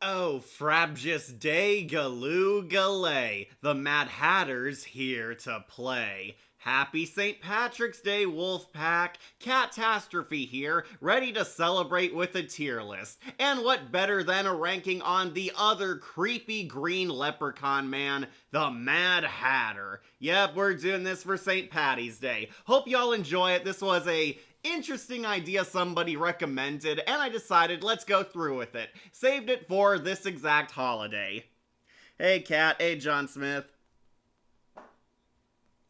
Oh, Frabjous Day Galoo Galay, the Mad Hatter's here to play. Happy St. Patrick's Day, Wolfpack! Catastrophe here, ready to celebrate with a tier list. And what better than a ranking on the other creepy green leprechaun man, the Mad Hatter. Yep, we're doing this for St. Patty's Day. Hope y'all enjoy it. This was a interesting idea somebody recommended, and I decided let's go through with it. Saved it for this exact holiday. Hey, Cat. Hey, John Smith.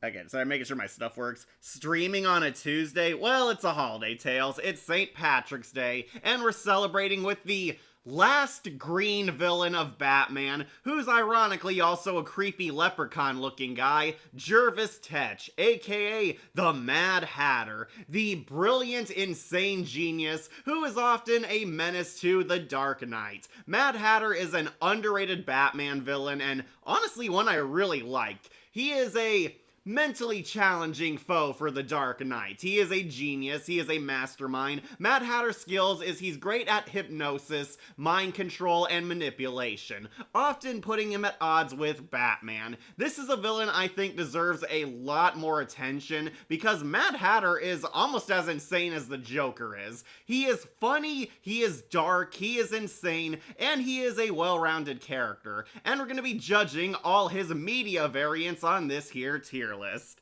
Okay, so I'm making sure my stuff works. Streaming on a Tuesday? Well, it's a holiday, Tales. It's St. Patrick's Day, and we're celebrating with the last green villain of Batman, who's ironically also a creepy leprechaun-looking guy, Jervis Tetch, aka the Mad Hatter, the brilliant, insane genius who is often a menace to the Dark Knight. Mad Hatter is an underrated Batman villain, and honestly one I really like. He is a mentally challenging foe for the Dark Knight. He is a genius, he is a mastermind. Mad Hatter's skills is he's great at hypnosis, mind control, and manipulation, often putting him at odds with Batman. This is a villain I think deserves a lot more attention because Mad Hatter is almost as insane as the Joker is. He is funny, he is dark, he is insane, and he is a well-rounded character. And we're going to be judging all his media variants on this here tier list.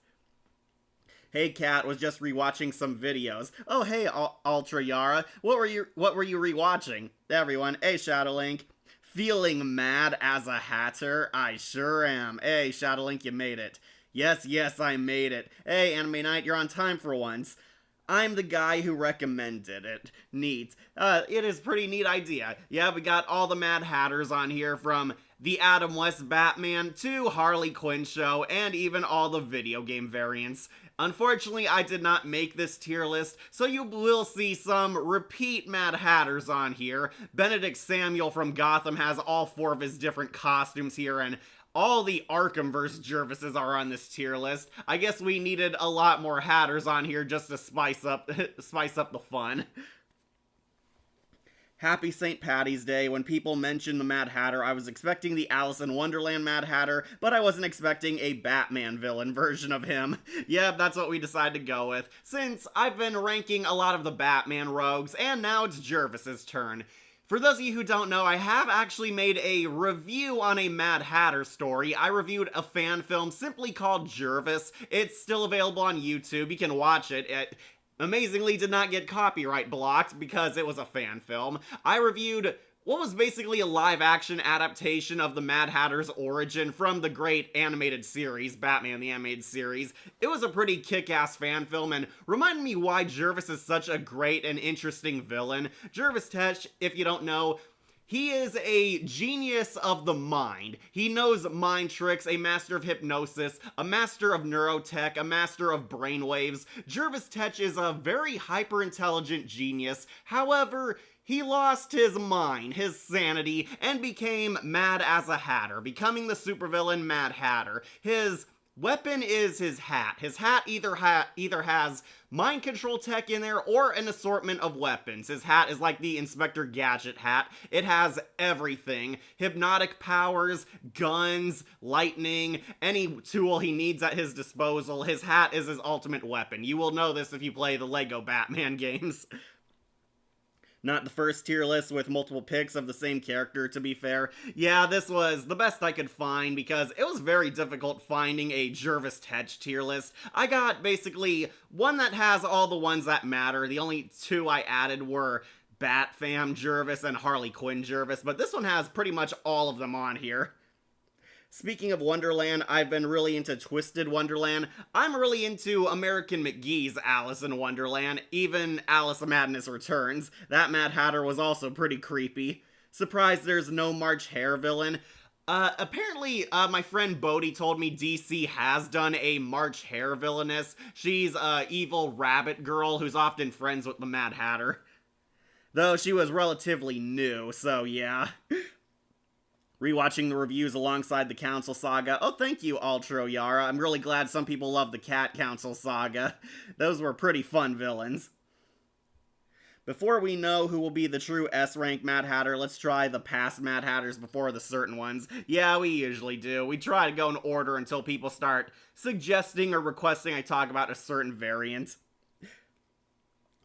Hey, Cat, was just rewatching some videos. Oh, hey, Ultra Yara, what were you rewatching? Everyone, hey, Shadowlink. Feeling mad as a hatter? I sure am. Hey, Shadowlink, you made it. Yes, I made it. Hey, Anime Knight, you're on time for once. I'm the guy who recommended it. Neat. It is a pretty neat idea. Yeah, we got all the Mad Hatters on here, from the Adam West Batman to Harley Quinn show, and even all the video game variants. Unfortunately, I did not make this tier list, so you will see some repeat Mad Hatters on here. Benedict Samuel from Gotham has all 4 of his different costumes here, and all the Arkhamverse Jervises are on this tier list. I guess we needed a lot more Hatters on here just to spice up the fun. Happy St. Patty's Day. When people mentioned the Mad Hatter, I was expecting the Alice in Wonderland Mad Hatter, but I wasn't expecting a Batman villain version of him. Yep, that's what we decided to go with, since I've been ranking a lot of the Batman rogues, and now it's Jervis's turn. For those of you who don't know, I have actually made a review on a Mad Hatter story. I reviewed a fan film simply called Jervis. It's still available on YouTube. You can watch it. It amazingly did not get copyright blocked because it was a fan film. I reviewed what was basically a live-action adaptation of the Mad Hatter's origin from the great animated series, Batman the Animated Series. It was a pretty kick-ass fan film and reminded me why Jervis is such a great and interesting villain. Jervis Tetch, if you don't know, he is a genius of the mind. He knows mind tricks, a master of hypnosis, a master of neurotech, a master of brainwaves. Jervis Tetch is a very hyper-intelligent genius. However, he lost his mind, his sanity, and became mad as a hatter, becoming the supervillain Mad Hatter. His weapon is his hat. His hat either has mind control tech in there or an assortment of weapons. His hat is like the Inspector Gadget hat. It has everything. Hypnotic powers, guns, lightning, any tool he needs at his disposal. His hat is his ultimate weapon. You will know this if you play the Lego Batman games. Not the first tier list with multiple picks of the same character, to be fair. Yeah, this was the best I could find because it was very difficult finding a Jervis Tetch tier list. I got basically one that has all the ones that matter. The only 2 I added were Batfam Jervis and Harley Quinn Jervis, but this one has pretty much all of them on here. Speaking of Wonderland, I've been really into Twisted Wonderland. I'm really into American McGee's Alice in Wonderland, even Alice Madness Returns. That Mad Hatter was also pretty creepy. Surprised there's no March Hare villain. Apparently, my friend Bodhi told me DC has done a March Hare villainess. She's a evil rabbit girl who's often friends with the Mad Hatter. Though she was relatively new, so yeah. Rewatching the reviews alongside the Council Saga. Oh, thank you, Ultra Yara. I'm really glad some people love the Cat Council Saga. Those were pretty fun villains. Before we know who will be the true S-rank Mad Hatter, let's try the past Mad Hatters before the certain ones. Yeah, we usually do. We try to go in order until people start suggesting or requesting I talk about a certain variant.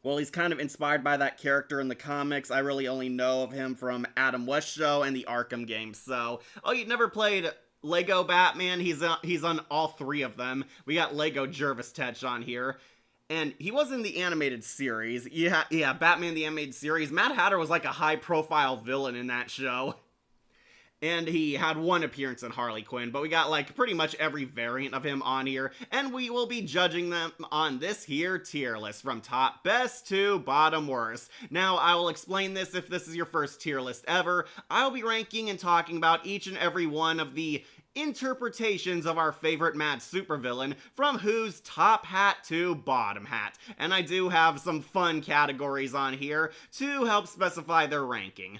Well, he's kind of inspired by that character in the comics. I really only know of him from Adam West Show and the Arkham games. So, oh, you've never played Lego Batman? He's on all three of them. We got Lego Jervis Tetch on here. And he was in the animated series. Yeah, Batman the animated series. Mad Hatter was like a high-profile villain in that show. And he had one appearance in Harley Quinn, but we got like pretty much every variant of him on here, and we will be judging them on this here tier list from top best to bottom worst. Now, I will explain this if this is your first tier list ever. I'll be ranking and talking about each and every one of the interpretations of our favorite mad supervillain, from who's top hat to bottom hat. And I do have some fun categories on here to help specify their ranking.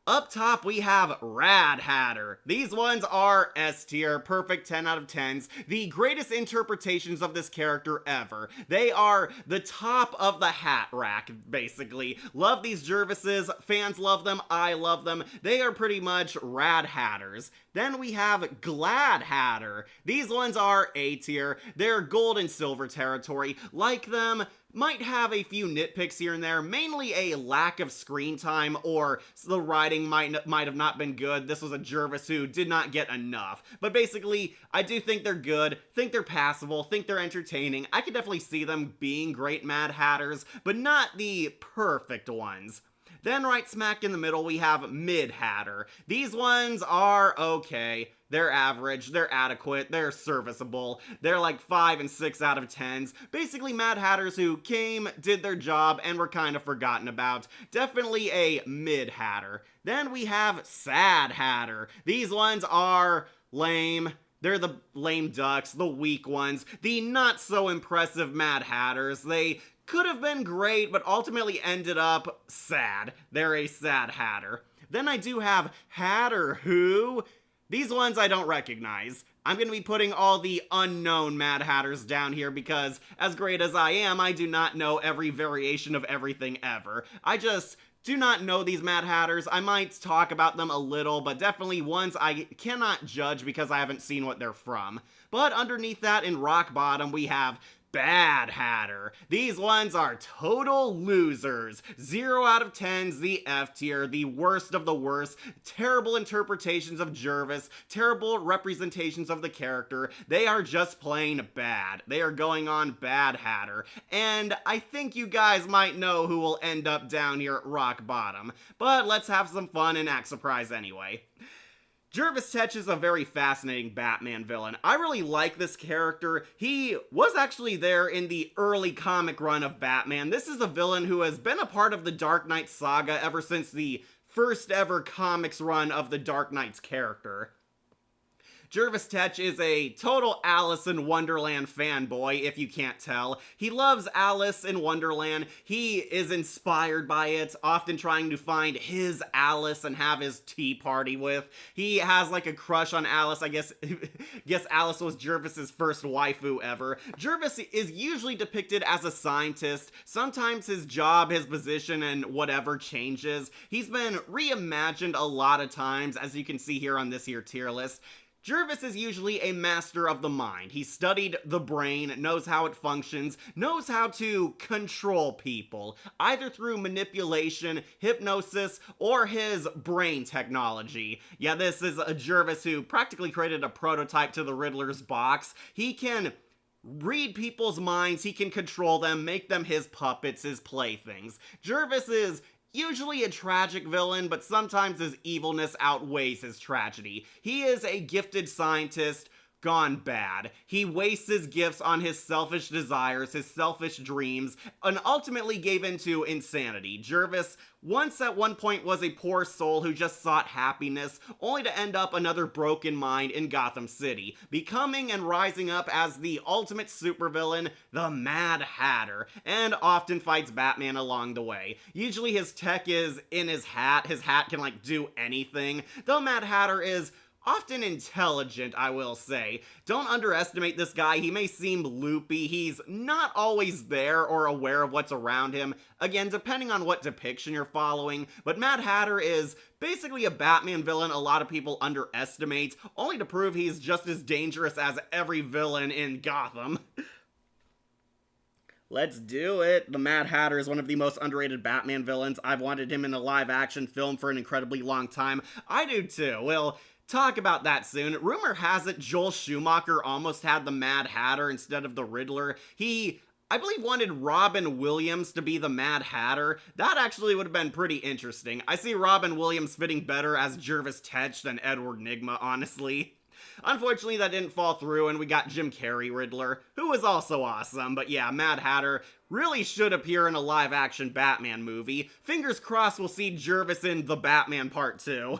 Up top, we have Rad Hatter. These ones are S tier, perfect 10 out of 10s, the greatest interpretations of this character ever. They are the top of the hat rack, basically. Love these Jervises, fans love them, I love them. They are pretty much Rad Hatters. Then we have Glad Hatter. These ones are A tier, they're gold and silver territory. Like them, might have a few nitpicks here and there, mainly a lack of screen time, or the writing might have not been good. This was a Jervis who did not get enough. But basically, I do think they're good, think they're passable, think they're entertaining. I could definitely see them being great Mad Hatters, but not the perfect ones. Then right smack in the middle, we have Mid Hatter. These ones are okay. They're average, they're adequate, they're serviceable. They're like 5 and 6 out of 10s. Basically Mad Hatters who came, did their job, and were kind of forgotten about. Definitely a Mid Hatter. Then we have Sad Hatter. These ones are lame. They're the lame ducks, the weak ones, the not so impressive Mad Hatters. They could have been great, but ultimately ended up sad. They're a Sad Hatter. Then I do have Hatter who... These ones I don't recognize. I'm going to be putting all the unknown Mad Hatters down here because, as great as I am, I do not know every variation of everything ever. I just do not know these Mad Hatters. I might talk about them a little, but definitely ones I cannot judge because I haven't seen what they're from. But underneath that, in rock bottom, we have Bad Hatter. These ones are total losers. 0 out of 10s, the F tier, the worst of the worst. Terrible interpretations of Jervis, terrible representations of the character. They are just plain bad. They are going on Bad Hatter. And I think you guys might know who will end up down here at rock bottom. But let's have some fun and act surprised anyway. Jervis Tetch is a very fascinating Batman villain. I really like this character. He was actually there in the early comic run of Batman. This is a villain who has been a part of the Dark Knight saga ever since the first ever comics run of the Dark Knight's character. Jervis Tetch is a total Alice in Wonderland fanboy, if you can't tell. He loves Alice in Wonderland. He is inspired by it, often trying to find his Alice and have his tea party with. He has like a crush on Alice. I guess Alice was Jervis's first waifu ever. Jervis is usually depicted as a scientist. Sometimes his job, his position, and whatever changes. He's been reimagined a lot of times, as you can see here on this here tier list. Jervis is usually a master of the mind. He studied the brain, knows how it functions, knows how to control people, either through manipulation, hypnosis, or his brain technology. Yeah, this is a Jervis who practically created a prototype to the Riddler's box. He can read people's minds, he can control them, make them his puppets, his playthings. Jervis is usually a tragic villain, but sometimes his evilness outweighs his tragedy. He is a gifted scientist gone bad. He wastes his gifts on his selfish desires, his selfish dreams, and ultimately gave into insanity. Jervis once at one point was a poor soul who just sought happiness, only to end up another broken mind in Gotham City, becoming and rising up as the ultimate supervillain, the Mad Hatter, and often fights Batman along the way. Usually his tech is in his hat can like do anything, though Mad Hatter is often intelligent, I will say. Don't underestimate this guy. He may seem loopy. He's not always there or aware of what's around him. Again, depending on what depiction you're following, but Mad Hatter is basically a Batman villain a lot of people underestimate, only to prove he's just as dangerous as every villain in Gotham. Let's do it. The Mad Hatter is one of the most underrated Batman villains. I've wanted him in a live-action film for an incredibly long time. I do too. We'll talk about that soon. Rumor has it Joel Schumacher almost had the Mad Hatter instead of the Riddler. He, I believe, wanted Robin Williams to be the Mad Hatter. That actually would have been pretty interesting. I see Robin Williams fitting better as Jervis Tetch than Edward Nygma, honestly. Unfortunately, that didn't fall through, and we got Jim Carrey Riddler, who was also awesome. But yeah, Mad Hatter really should appear in a live-action Batman movie. Fingers crossed we'll see Jervis in The Batman Part 2.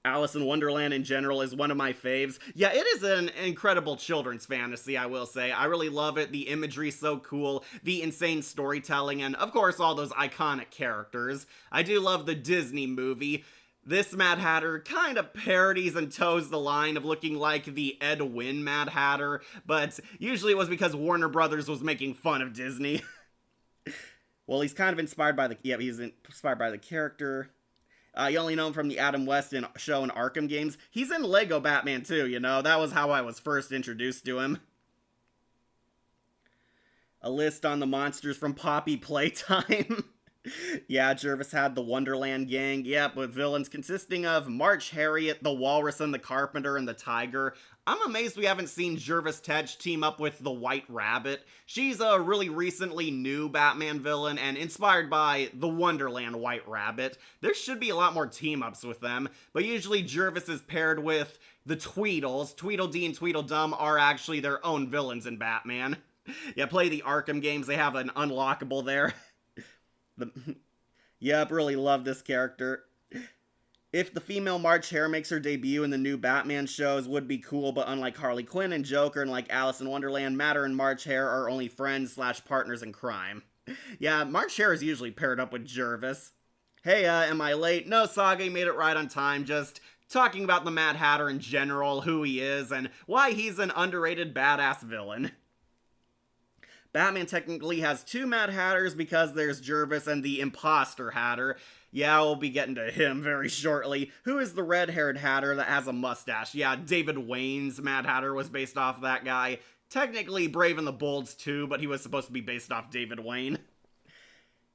Alice in Wonderland in general is one of my faves. Yeah, it is an incredible children's fantasy, I will say. I really love it. The imagery's so cool, the insane storytelling, and of course all those iconic characters. I do love the Disney movie. This Mad Hatter kind of parodies and toes the line of looking like the Ed Wynn Mad Hatter, but usually it was because Warner Brothers was making fun of Disney. Well, he's kind of inspired by he's inspired by the character. You only know him from the Adam West show and Arkham games. He's in Lego Batman too, you know? That was how I was first introduced to him. A list on the monsters from Poppy Playtime. Yeah, Jervis had the Wonderland Gang, yep, with villains consisting of March Harriet, the Walrus and the Carpenter, and the Tiger. I'm amazed we haven't seen Jervis Tetch team up with the White Rabbit. She's a really recently new Batman villain and inspired by the Wonderland White Rabbit. There should be a lot more team-ups with them, but usually Jervis is paired with the Tweedles. Tweedledee and Tweedledum are actually their own villains in Batman. Yeah, play the Arkham games, they have an unlockable there. Yep, really love this character. If the female March Hare makes her debut in the new Batman shows, would be cool, but unlike Harley Quinn and Joker and like Alice in Wonderland, Matter and March Hare are only friends/partners in crime. Yeah, March Hare is usually paired up with Jervis. Hey, am I late? No, Saga, you made it right on time, just talking about the Mad Hatter in general, who he is, and why he's an underrated badass villain. Batman technically has two Mad Hatters because there's Jervis and the Imposter Hatter. Yeah, we'll be getting to him very shortly. Who is the red-haired Hatter that has a mustache? Yeah, David Wayne's Mad Hatter was based off that guy. Technically Brave and the Bold's too, but he was supposed to be based off David Wayne.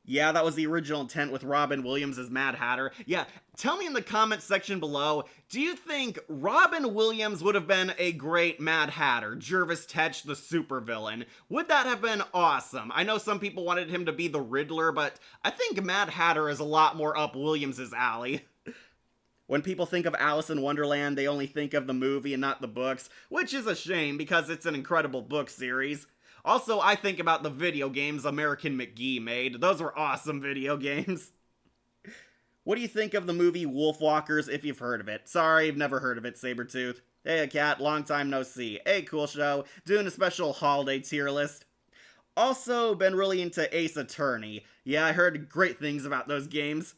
Yeah, that was the original intent with Robin Williams as Mad Hatter. Yeah, tell me in the comments section below, do you think Robin Williams would have been a great Mad Hatter? Jervis Tetch, the supervillain. Would that have been awesome? I know some people wanted him to be the Riddler, but I think Mad Hatter is a lot more up Williams' alley. When people think of Alice in Wonderland, they only think of the movie and not the books, which is a shame because it's an incredible book series. Also, I think about the video games American McGee made. Those were awesome video games. What do you think of the movie Wolfwalkers, if you've heard of it? Sorry, I've never heard of it, Sabretooth. Hey, Cat, long time no see. Hey, cool show. Doing a special holiday tier list. Also, been really into Ace Attorney. Yeah, I heard great things about those games.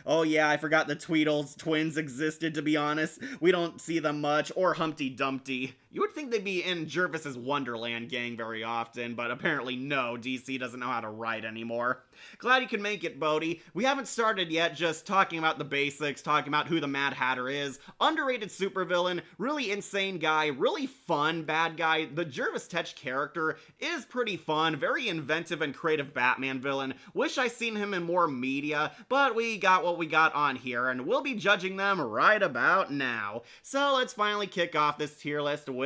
Oh yeah, I forgot the Tweedles twins existed, to be honest. We don't see them much, or Humpty Dumpty. You would think they'd be in Jervis's Wonderland gang very often, but apparently no, DC doesn't know how to write anymore. Glad you can make it, Bodhi. We haven't started yet, just talking about the basics, talking about who the Mad Hatter is. Underrated supervillain, really insane guy, really fun bad guy. The Jervis Tetch character is pretty fun, very inventive and creative Batman villain. Wish I seen him in more media, but we got what we got on here, and we'll be judging them right about now. So let's finally kick off this tier list with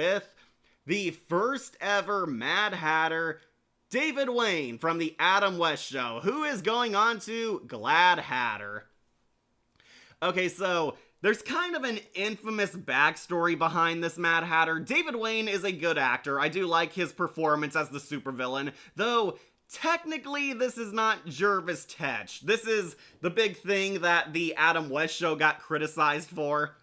the first ever Mad Hatter, David Wayne from the Adam West Show, who is going on to Glad Hatter. Okay, so there's kind of an infamous backstory behind this Mad Hatter. David Wayne is a good actor. I do like his performance as the supervillain, though technically this is not Jervis Tetch. This is the big thing that the Adam West Show got criticized for.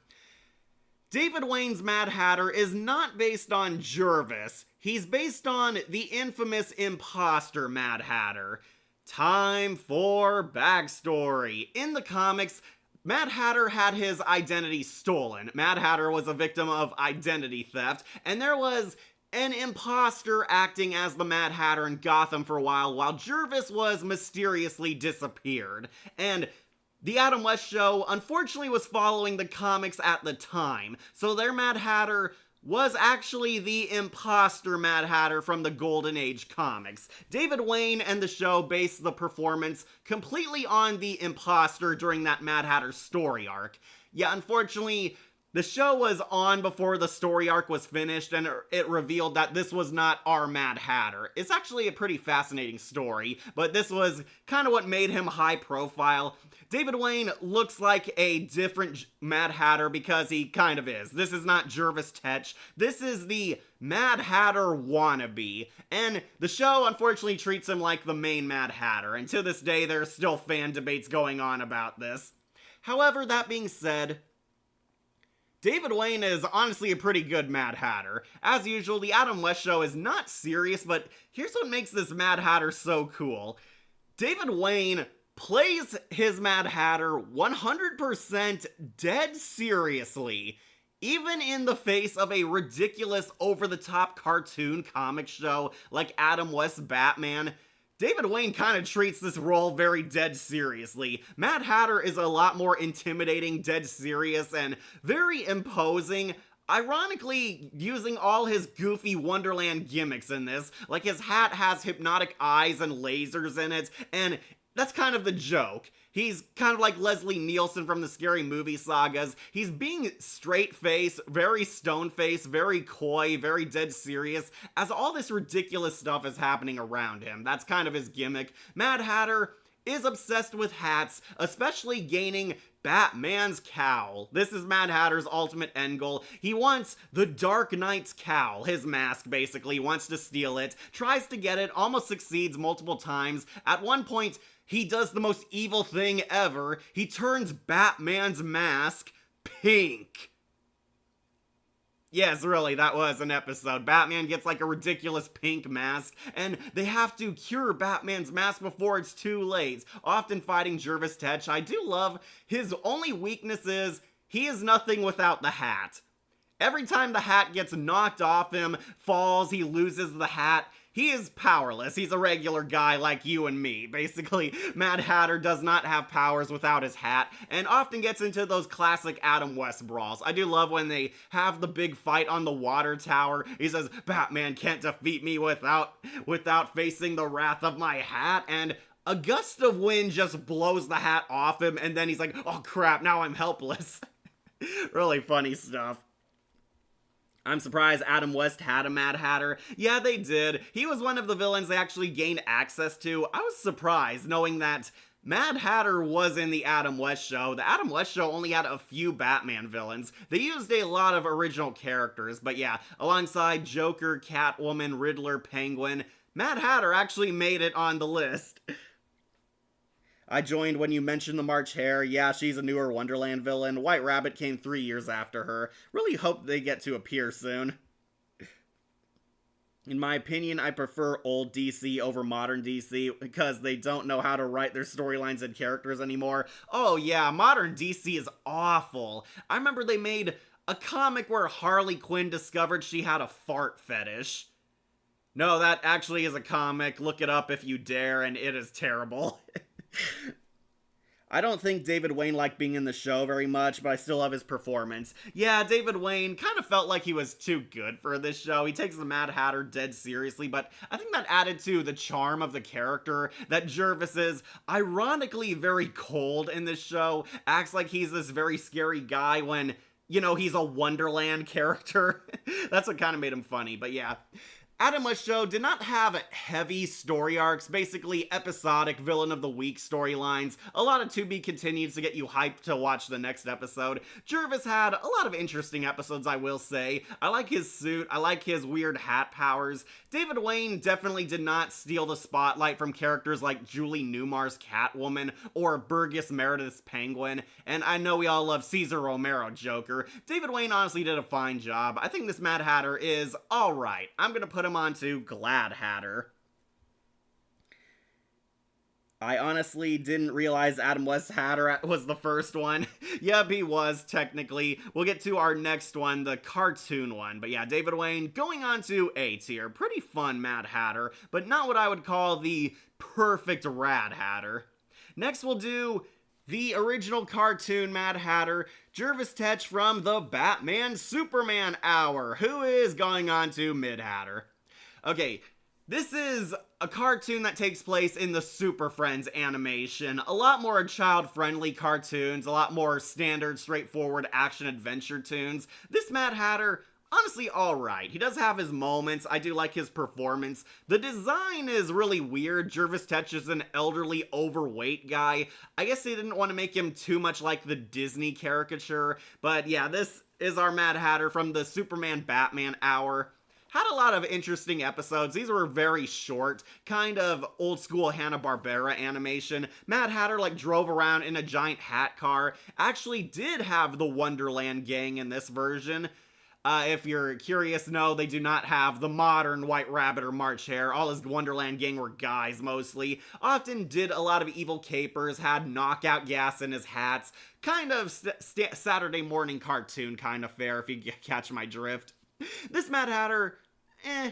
David Wayne's Mad Hatter is not based on Jervis. He's based on the infamous imposter Mad Hatter. Time for backstory. In the comics, Mad Hatter had his identity stolen. Mad Hatter was a victim of identity theft, and there was an imposter acting as the Mad Hatter in Gotham for a while Jervis was mysteriously disappeared. And the Adam West Show, unfortunately, was following the comics at the time, so their Mad Hatter was actually the imposter Mad Hatter from the Golden Age comics. David Wayne and the show based the performance completely on the imposter during that Mad Hatter story arc. Yeah, unfortunately, the show was on before the story arc was finished, and it revealed that this was not our Mad Hatter. It's actually a pretty fascinating story, but this was kind of what made him high profile. David Wayne looks like a different Mad Hatter because he kind of is. This is not Jervis Tetch. This is the Mad Hatter wannabe. And the show unfortunately treats him like the main Mad Hatter, and to this day there's still fan debates going on about this. However, that being said, David Wayne is honestly a pretty good Mad Hatter. As usual, the Adam West Show is not serious, but here's what makes this Mad Hatter so cool. David Wayne plays his Mad Hatter 100% dead seriously, even in the face of a ridiculous over-the-top cartoon comic show like Adam West's Batman. David Wayne kind of treats this role very dead seriously. Mad Hatter is a lot more intimidating, dead serious, and very imposing. Ironically, using all his goofy Wonderland gimmicks in this, like his hat has hypnotic eyes and lasers in it, and that's kind of the joke. He's kind of like Leslie Nielsen from the Scary Movie sagas. He's being straight-faced, very stone-faced, very coy, very dead serious, as all this ridiculous stuff is happening around him. That's kind of his gimmick. Mad Hatter is obsessed with hats, especially gaining Batman's cowl. This is Mad Hatter's ultimate end goal. He wants the Dark Knight's cowl, his mask basically, wants to steal it, tries to get it, almost succeeds multiple times. At one point, he does the most evil thing ever. He turns Batman's mask pink. Yes, really, that was an episode. Batman gets like a ridiculous pink mask, and they have to cure Batman's mask before it's too late, often fighting Jervis Tetch. I do love his only weakness is he is nothing without the hat. Every time the hat gets knocked off him, falls, he loses the hat, he is powerless. He's a regular guy like you and me. Basically, Mad Hatter does not have powers without his hat, and often gets into those classic Adam West brawls. I do love when they have the big fight on the water tower. He says, Batman can't defeat me without facing the wrath of my hat, and a gust of wind just blows the hat off him, and then he's like, oh crap, now I'm helpless. Really funny stuff. I'm surprised Adam West had a Mad Hatter. Yeah, they did. He was one of the villains they actually gained access to. I was surprised knowing that Mad Hatter was in the Adam West Show. The Adam West Show only had a few Batman villains. They used a lot of original characters, but yeah, alongside Joker, Catwoman, Riddler, Penguin, Mad Hatter actually made it on the list. I joined when you mentioned the March Hare. Yeah, she's a newer Wonderland villain. White Rabbit came 3 years after her. Really hope they get to appear soon. In my opinion, I prefer old DC over modern DC because they don't know how to write their storylines and characters anymore. Oh yeah, modern DC is awful. I remember they made a comic where Harley Quinn discovered she had a fart fetish. No, that actually is a comic. Look it up if you dare, and it is terrible. I don't think David Wayne liked being in the show very much, but I still love his performance. Yeah, David Wayne kind of felt like he was too good for this show. He takes the Mad Hatter dead seriously, but I think that added to the charm of the character, that Jervis is ironically very cold in this show, acts like he's this very scary guy when, you know, he's a Wonderland character. That's what kind of made him funny, but yeah. Adam West Show did not have heavy story arcs, basically episodic villain of the week storylines, a lot of to be continued to get you hyped to watch the next episode. Jervis had a lot of interesting episodes, I will say. I like his suit, I like his weird hat powers. David Wayne definitely did not steal the spotlight from characters like Julie Newmar's Catwoman or Burgess Meredith's Penguin, and I know we all love Cesar Romero Joker. David Wayne honestly did a fine job. I think this Mad Hatter is alright. I'm gonna put him on to Glad Hatter. I honestly didn't realize Adam West Hatter was the first one. Yep, he was, technically. We'll get to our next one, the cartoon one. But yeah, David Wayne going on to A tier. Pretty fun Mad Hatter, but not what I would call the perfect Rad Hatter. Next we'll do the original cartoon Mad Hatter, Jervis Tetch from the Batman Superman Hour, who is going on to Mid Hatter. Okay, this is a cartoon that takes place in the Super Friends animation. A lot more child-friendly cartoons, a lot more standard, straightforward action-adventure tunes. This Mad Hatter, honestly, alright. He does have his moments. I do like his performance. The design is really weird. Jervis Tetch is an elderly, overweight guy. I guess they didn't want to make him too much like the Disney caricature. But yeah, this is our Mad Hatter from the Superman Batman Hour. Had a lot of interesting episodes. These were very short, kind of old school Hanna-Barbera animation. Mad Hatter drove around in a giant hat car. Actually did have the Wonderland gang in this version. If you're curious, no, they do not have the modern White Rabbit or March Hare. All his Wonderland gang were guys, mostly. Often did a lot of evil capers, had knockout gas in his hats. Kind of Saturday morning cartoon kind of fare, if you catch my drift. This Mad Hatter,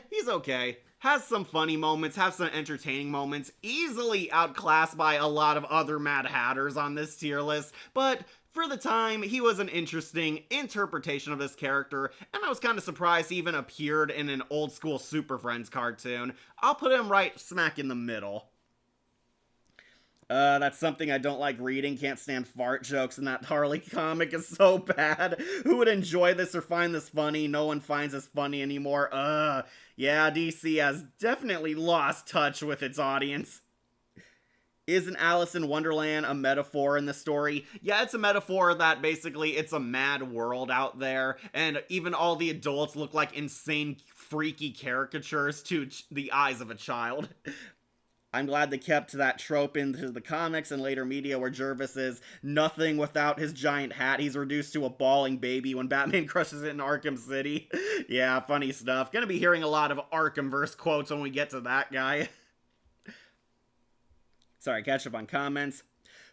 he's okay. Has some funny moments, has some entertaining moments, easily outclassed by a lot of other Mad Hatters on this tier list, but for the time, he was an interesting interpretation of this character, and I was kind of surprised he even appeared in an old school Super Friends cartoon. I'll put him right smack in the middle. That's something I don't like reading. Can't stand fart jokes, and that Harley comic is so bad. Who would enjoy this or find this funny? No one finds this funny anymore. Yeah, DC has definitely lost touch with its audience. Isn't Alice in Wonderland a metaphor in the story? Yeah, it's a metaphor that basically it's a mad world out there, and even all the adults look like insane, freaky caricatures to the eyes of a child. I'm glad they kept that trope into the comics and later media where Jervis is nothing without his giant hat. He's reduced to a bawling baby when Batman crushes it in Arkham City. Yeah, funny stuff. Gonna be hearing a lot of Arkhamverse quotes when we get to that guy. Sorry, catch up on comments.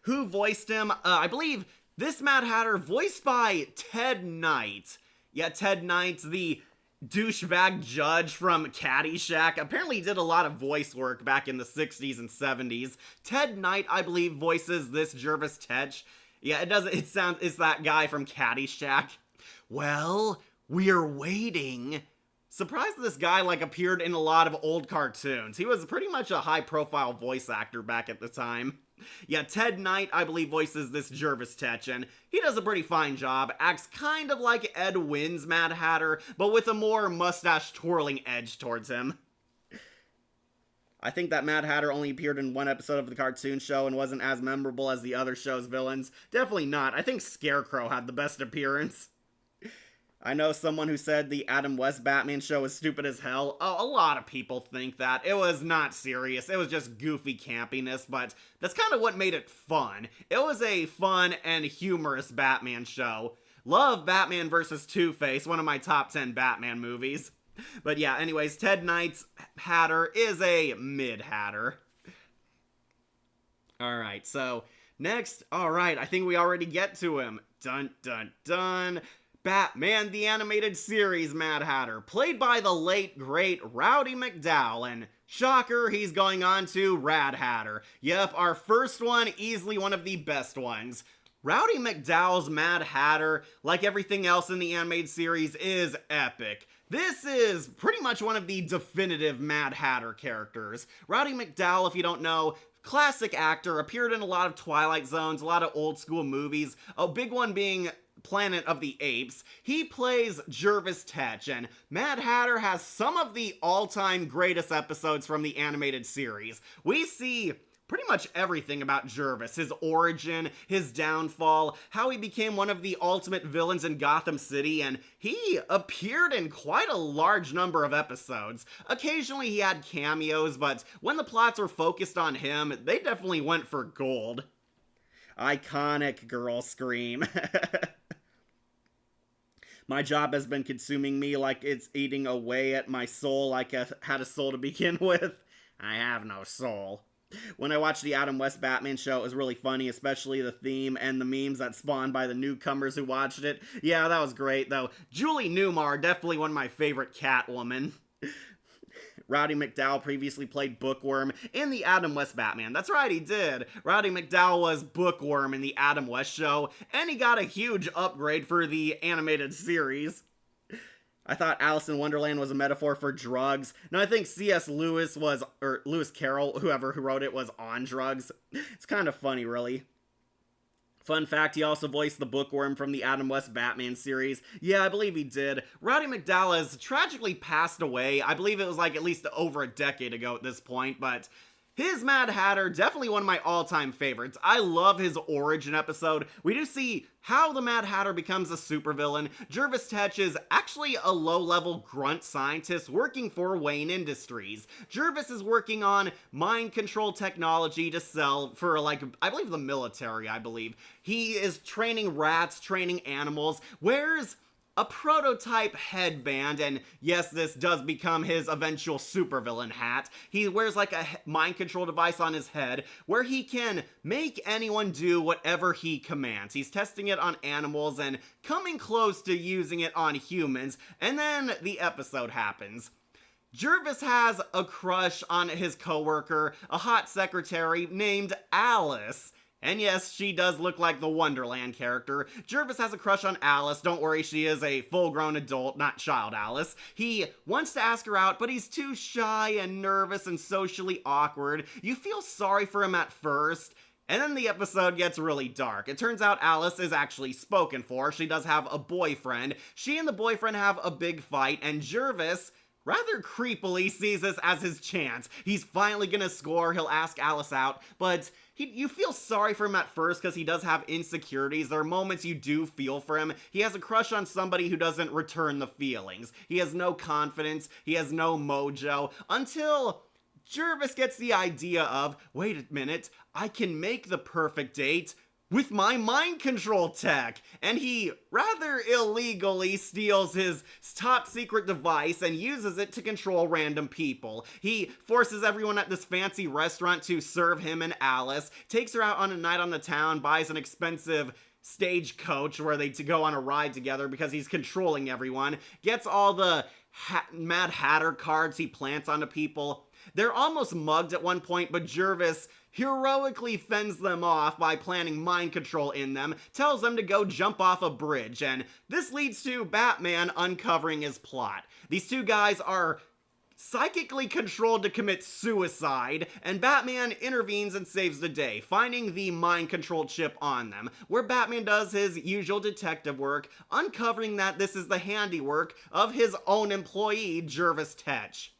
Who voiced him? I believe this Mad Hatter voiced by Ted Knight. Yeah, Ted Knight's the douchebag judge from Caddyshack. Apparently he did a lot of voice work back in the 60s and 70s. Ted Knight, I believe, voices this Jervis Tetch. Yeah, it's that guy from Caddyshack. Well, we're waiting. Surprised this guy appeared in a lot of old cartoons. He was pretty much a high-profile voice actor back at the time. Yeah, Ted Knight, I believe, voices this Jervis Tetch, and he does a pretty fine job. Acts kind of like Ed Wynn's Mad Hatter, but with a more mustache-twirling edge towards him. I think that Mad Hatter only appeared in one episode of the cartoon show and wasn't as memorable as the other show's villains. Definitely not. I think Scarecrow had the best appearance. I know someone who said the Adam West Batman show was stupid as hell. Oh, a lot of people think that. It was not serious. It was just goofy campiness, but that's kind of what made it fun. It was a fun and humorous Batman show. Love Batman vs. Two-Face, one of my top 10 Batman movies. But yeah, anyways, Ted Knight's Hatter is a mid-Hatter. Alright, so next, alright, I think we already get to him. Dun dun dun. Batman the Animated Series Mad Hatter, played by the late, great Rowdy McDowall, and shocker, he's going on to Rad Hatter. Yep, our first one, easily one of the best ones. Rowdy McDowall's Mad Hatter, like everything else in the animated series, is epic. This is pretty much one of the definitive Mad Hatter characters. Rowdy McDowall, if you don't know, classic actor, appeared in a lot of Twilight Zones, a lot of old school movies, a big one being Planet of the Apes. He plays Jervis Tetch, and Mad Hatter has some of the all-time greatest episodes from the animated series. We see pretty much everything about Jervis, his origin, his downfall, how he became one of the ultimate villains in Gotham City, and he appeared in quite a large number of episodes. Occasionally he had cameos, but when the plots were focused on him, they definitely went for gold. Iconic girl scream. My job has been consuming me like it's eating away at my soul like I had a soul to begin with. I have no soul. When I watched the Adam West Batman show, it was really funny, especially the theme and the memes that spawned by the newcomers who watched it. Yeah, that was great, though. Julie Newmar, definitely one of my favorite Catwoman. Roddy McDowall previously played Bookworm in the Adam West Batman. That's right, he did. Roddy McDowall was Bookworm in the Adam West show, and he got a huge upgrade for the animated series. I thought Alice in Wonderland was a metaphor for drugs. No, I think C.S. Lewis was, or Lewis Carroll, whoever who wrote it, was on drugs. It's kind of funny, really. Fun fact, he also voiced the Bookworm from the Adam West Batman series. Yeah, I believe he did. Roddy McDowall has tragically passed away. I believe it was like at least over a decade ago at this point, but his Mad Hatter, definitely one of my all-time favorites. I love his origin episode. We do see how the Mad Hatter becomes a supervillain. Jervis Tetch is actually a low-level grunt scientist working for Wayne Industries. Jervis is working on mind control technology to sell for, like, I believe the military, I believe. He is training rats, training animals, wears a prototype headband, and yes, this does become his eventual supervillain hat. He wears like a mind control device on his head where he can make anyone do whatever he commands. He's testing it on animals and coming close to using it on humans, and then the episode happens. Jervis has a crush on his coworker, a hot secretary named Alice. And yes, she does look like the Wonderland character. Jervis has a crush on Alice. Don't worry, she is a full-grown adult, not child Alice. He wants to ask her out, but he's too shy and nervous and socially awkward. You feel sorry for him at first, and then the episode gets really dark. It turns out Alice is actually spoken for. She does have a boyfriend. She and the boyfriend have a big fight, and Jervis rather creepily sees this as his chance. He's finally gonna score, he'll ask Alice out, but you feel sorry for him at first because he does have insecurities. There are moments you do feel for him. He has a crush on somebody who doesn't return the feelings. He has no confidence, he has no mojo, until Jervis gets the idea of, wait a minute, I can make the perfect date with my mind control tech, and he rather illegally steals his top secret device and uses it to control random people. He forces everyone at this fancy restaurant to serve him and Alice, takes her out on a night on the town, buys an expensive stagecoach where they go on a ride together because he's controlling everyone, gets all the Mad Hatter cards he plants onto people. They're almost mugged at one point, but Jervis heroically fends them off by planting mind control in them, tells them to go jump off a bridge, and this leads to Batman uncovering his plot. These two guys are psychically controlled to commit suicide, and Batman intervenes and saves the day, finding the mind-controlled chip on them, where Batman does his usual detective work, uncovering that this is the handiwork of his own employee, Jervis Tetch.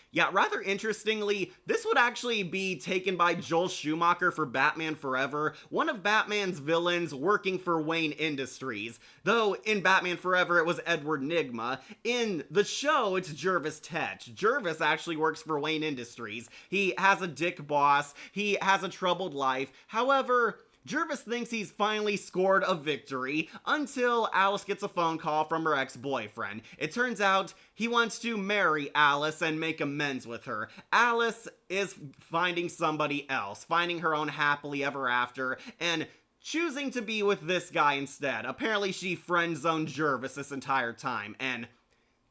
Yeah, rather interestingly, this would actually be taken by Joel Schumacher for Batman Forever, one of Batman's villains working for Wayne Industries. Though in Batman Forever it was Edward Nygma, in the show it's Jervis Tetch. Jervis actually works for Wayne Industries. He has a dick boss, he has a troubled life, however, Jervis thinks he's finally scored a victory until Alice gets a phone call from her ex-boyfriend. It turns out he wants to marry Alice and make amends with her. Alice is finding somebody else, finding her own happily ever after, and choosing to be with this guy instead. Apparently she friend-zoned Jervis this entire time, and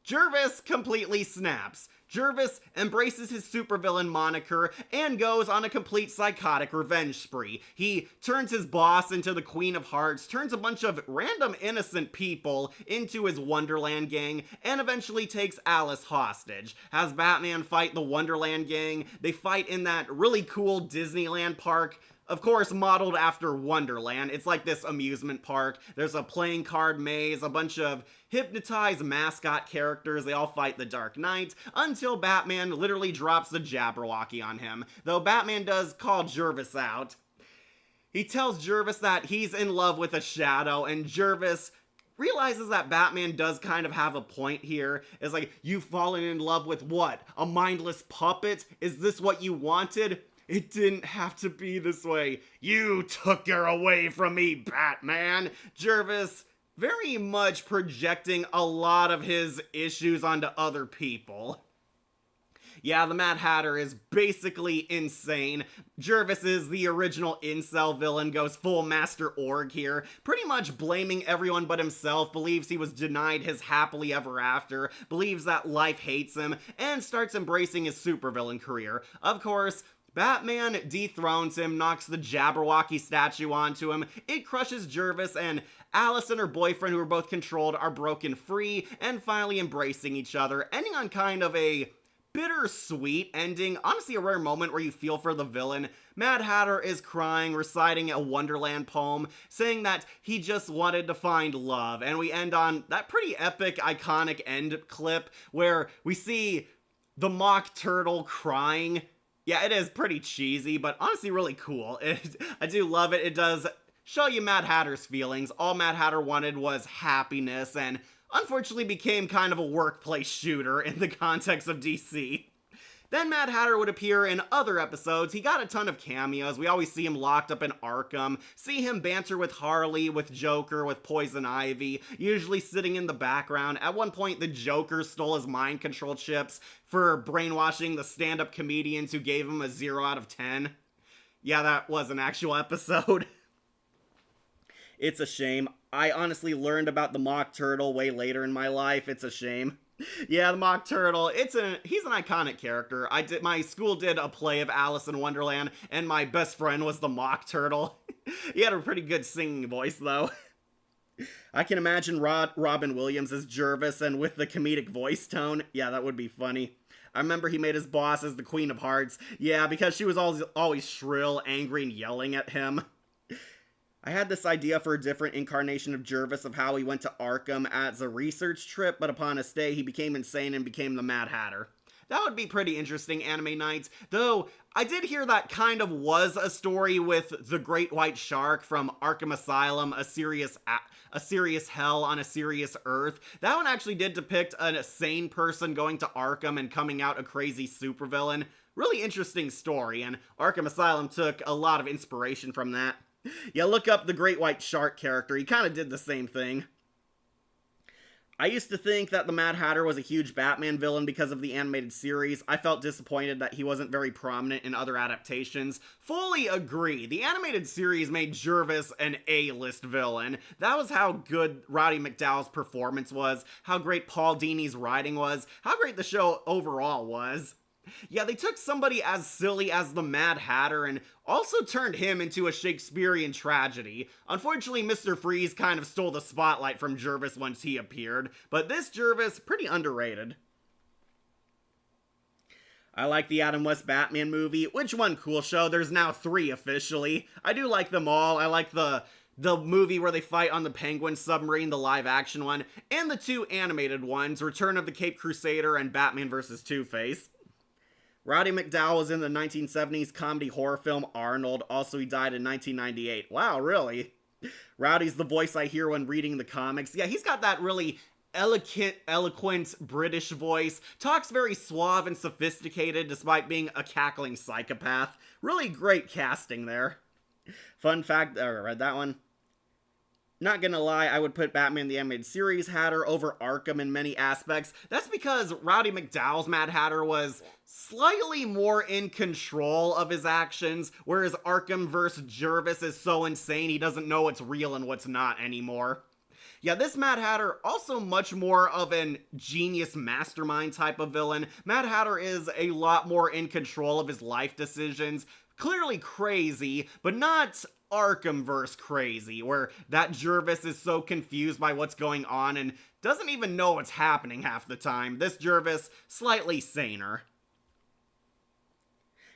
Jervis completely snaps. Jervis embraces his supervillain moniker and goes on a complete psychotic revenge spree. He turns his boss into the Queen of Hearts, turns a bunch of random innocent people into his Wonderland gang, and eventually takes Alice hostage. Has Batman fight the Wonderland gang. They fight in that really cool Disneyland park, of course, modeled after Wonderland. It's like this amusement park. There's a playing card maze, a bunch of hypnotized mascot characters. They all fight the Dark Knight until Batman literally drops the Jabberwocky on him. Though Batman does call Jervis out. He tells Jervis that he's in love with a shadow, and Jervis realizes that Batman does kind of have a point here. It's like, you've fallen in love with what? A mindless puppet? Is this what you wanted? It didn't have to be this way. You took her away from me, Batman. Jervis very much projecting a lot of his issues onto other people. Yeah, the Mad Hatter is basically insane. Jervis is the original incel villain, goes full Master Org here, pretty much blaming everyone but himself, believes he was denied his happily ever after, believes that life hates him, and starts embracing his supervillain career. Of course, Batman dethrones him, knocks the Jabberwocky statue onto him, it crushes Jervis, and Alice and her boyfriend, who are both controlled, are broken free, and finally embracing each other, ending on kind of a bittersweet ending. Honestly, a rare moment where you feel for the villain. Mad Hatter is crying, reciting a Wonderland poem, saying that he just wanted to find love, and we end on that pretty epic, iconic end clip where we see the Mock Turtle crying. Yeah, it is pretty cheesy, but honestly really cool. I do love it. It does show you Mad Hatter's feelings. All Mad Hatter wanted was happiness, and unfortunately became kind of a workplace shooter in the context of DC. Then Mad Hatter would appear in other episodes. He got a ton of cameos. We always see him locked up in Arkham, see him banter with Harley, with Joker, with Poison Ivy, usually sitting in the background. At one point, the Joker stole his mind control chips for brainwashing the stand-up comedians who gave him a 0 out of 10. Yeah, that was an actual episode. It's a shame. I honestly learned about the Mock Turtle way later in my life. It's a shame. Yeah, the Mock Turtle, he's an iconic character. My school did a play of Alice in Wonderland, and my best friend was the Mock Turtle. He had a pretty good singing voice, though. I can imagine Robin Williams as Jervis, and with the comedic voice tone. Yeah, that would be funny. I remember he made his boss as the Queen of Hearts. Yeah, because she was always shrill, angry, and yelling at him. I had this idea for a different incarnation of Jervis, of how he went to Arkham as a research trip, but upon a stay, he became insane and became the Mad Hatter. That would be pretty interesting, Anime Nights. Though, I did hear that kind of was a story with the Great White Shark from Arkham Asylum, a serious hell on a serious earth. That one actually did depict a sane person going to Arkham and coming out a crazy supervillain. Really interesting story, and Arkham Asylum took a lot of inspiration from that. Yeah, look up the Great White Shark character. He kind of did the same thing. I used to think that the Mad Hatter was a huge Batman villain because of the animated series. I felt disappointed that he wasn't very prominent in other adaptations. Fully agree. The animated series made Jervis an A-list villain. That was how good Roddy McDowall's performance was, how great Paul Dini's writing was, how great the show overall was. Yeah, they took somebody as silly as the Mad Hatter and also turned him into a Shakespearean tragedy. Unfortunately, Mr. Freeze kind of stole the spotlight from Jervis once he appeared, but this Jervis, pretty underrated. I like the Adam West Batman movie. Which one, cool show? There's now 3 officially. I do like them all. I like the movie where they fight on the Penguin submarine, the live action one, and the 2 animated ones, Return of the Caped Crusader and Batman vs. Two-Face. Roddy McDowall was in the 1970s comedy horror film Arnold. Also, he died in 1998. Wow, really? Rowdy's the voice I hear when reading the comics. Yeah, he's got that really eloquent British voice. Talks very suave and sophisticated despite being a cackling psychopath. Really great casting there. Fun fact, I read that one. Not gonna lie, I would put Batman the Animated Series Hatter over Arkham in many aspects. That's because Roddy McDowall's Mad Hatter was slightly more in control of his actions, whereas Arkham vs. Jervis is so insane he doesn't know what's real and what's not anymore. Yeah, this Mad Hatter, also much more of an genius mastermind type of villain. Mad Hatter is a lot more in control of his life decisions. Clearly crazy, but not Arkhamverse crazy, where that Jervis is so confused by what's going on and doesn't even know what's happening half the time. This Jervis, slightly saner.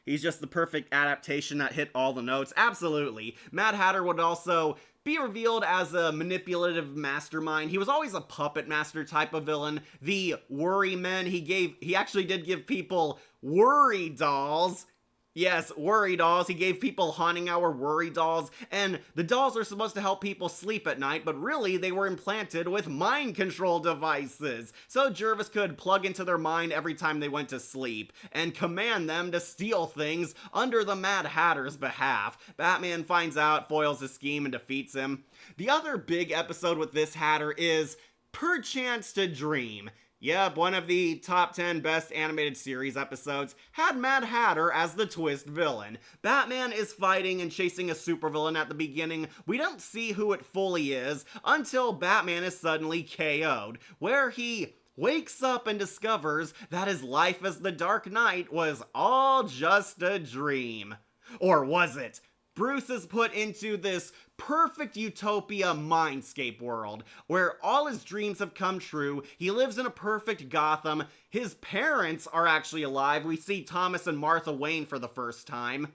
He's just the perfect adaptation that hit all the notes. Absolutely. Mad Hatter would also be revealed as a manipulative mastermind. He was always a puppet master type of villain. The Worry Men, he actually did give people worry dolls. Yes, worry dolls. He gave people haunting hour worry dolls, and the dolls are supposed to help people sleep at night, but really they were implanted with mind control devices. So Jervis could plug into their mind every time they went to sleep, and command them to steal things under the Mad Hatter's behalf. Batman finds out, foils his scheme, and defeats him. The other big episode with this Hatter is Perchance to Dream. Yep, one of the top 10 best animated series episodes had Mad Hatter as the twist villain. Batman is fighting and chasing a supervillain at the beginning. We don't see who it fully is until Batman is suddenly KO'd, where he wakes up and discovers that his life as the Dark Knight was all just a dream. Or was it? Bruce is put into this perfect utopia mindscape world where all his dreams have come true. He lives in a perfect Gotham. His parents are actually alive. We see Thomas and Martha Wayne for the first time.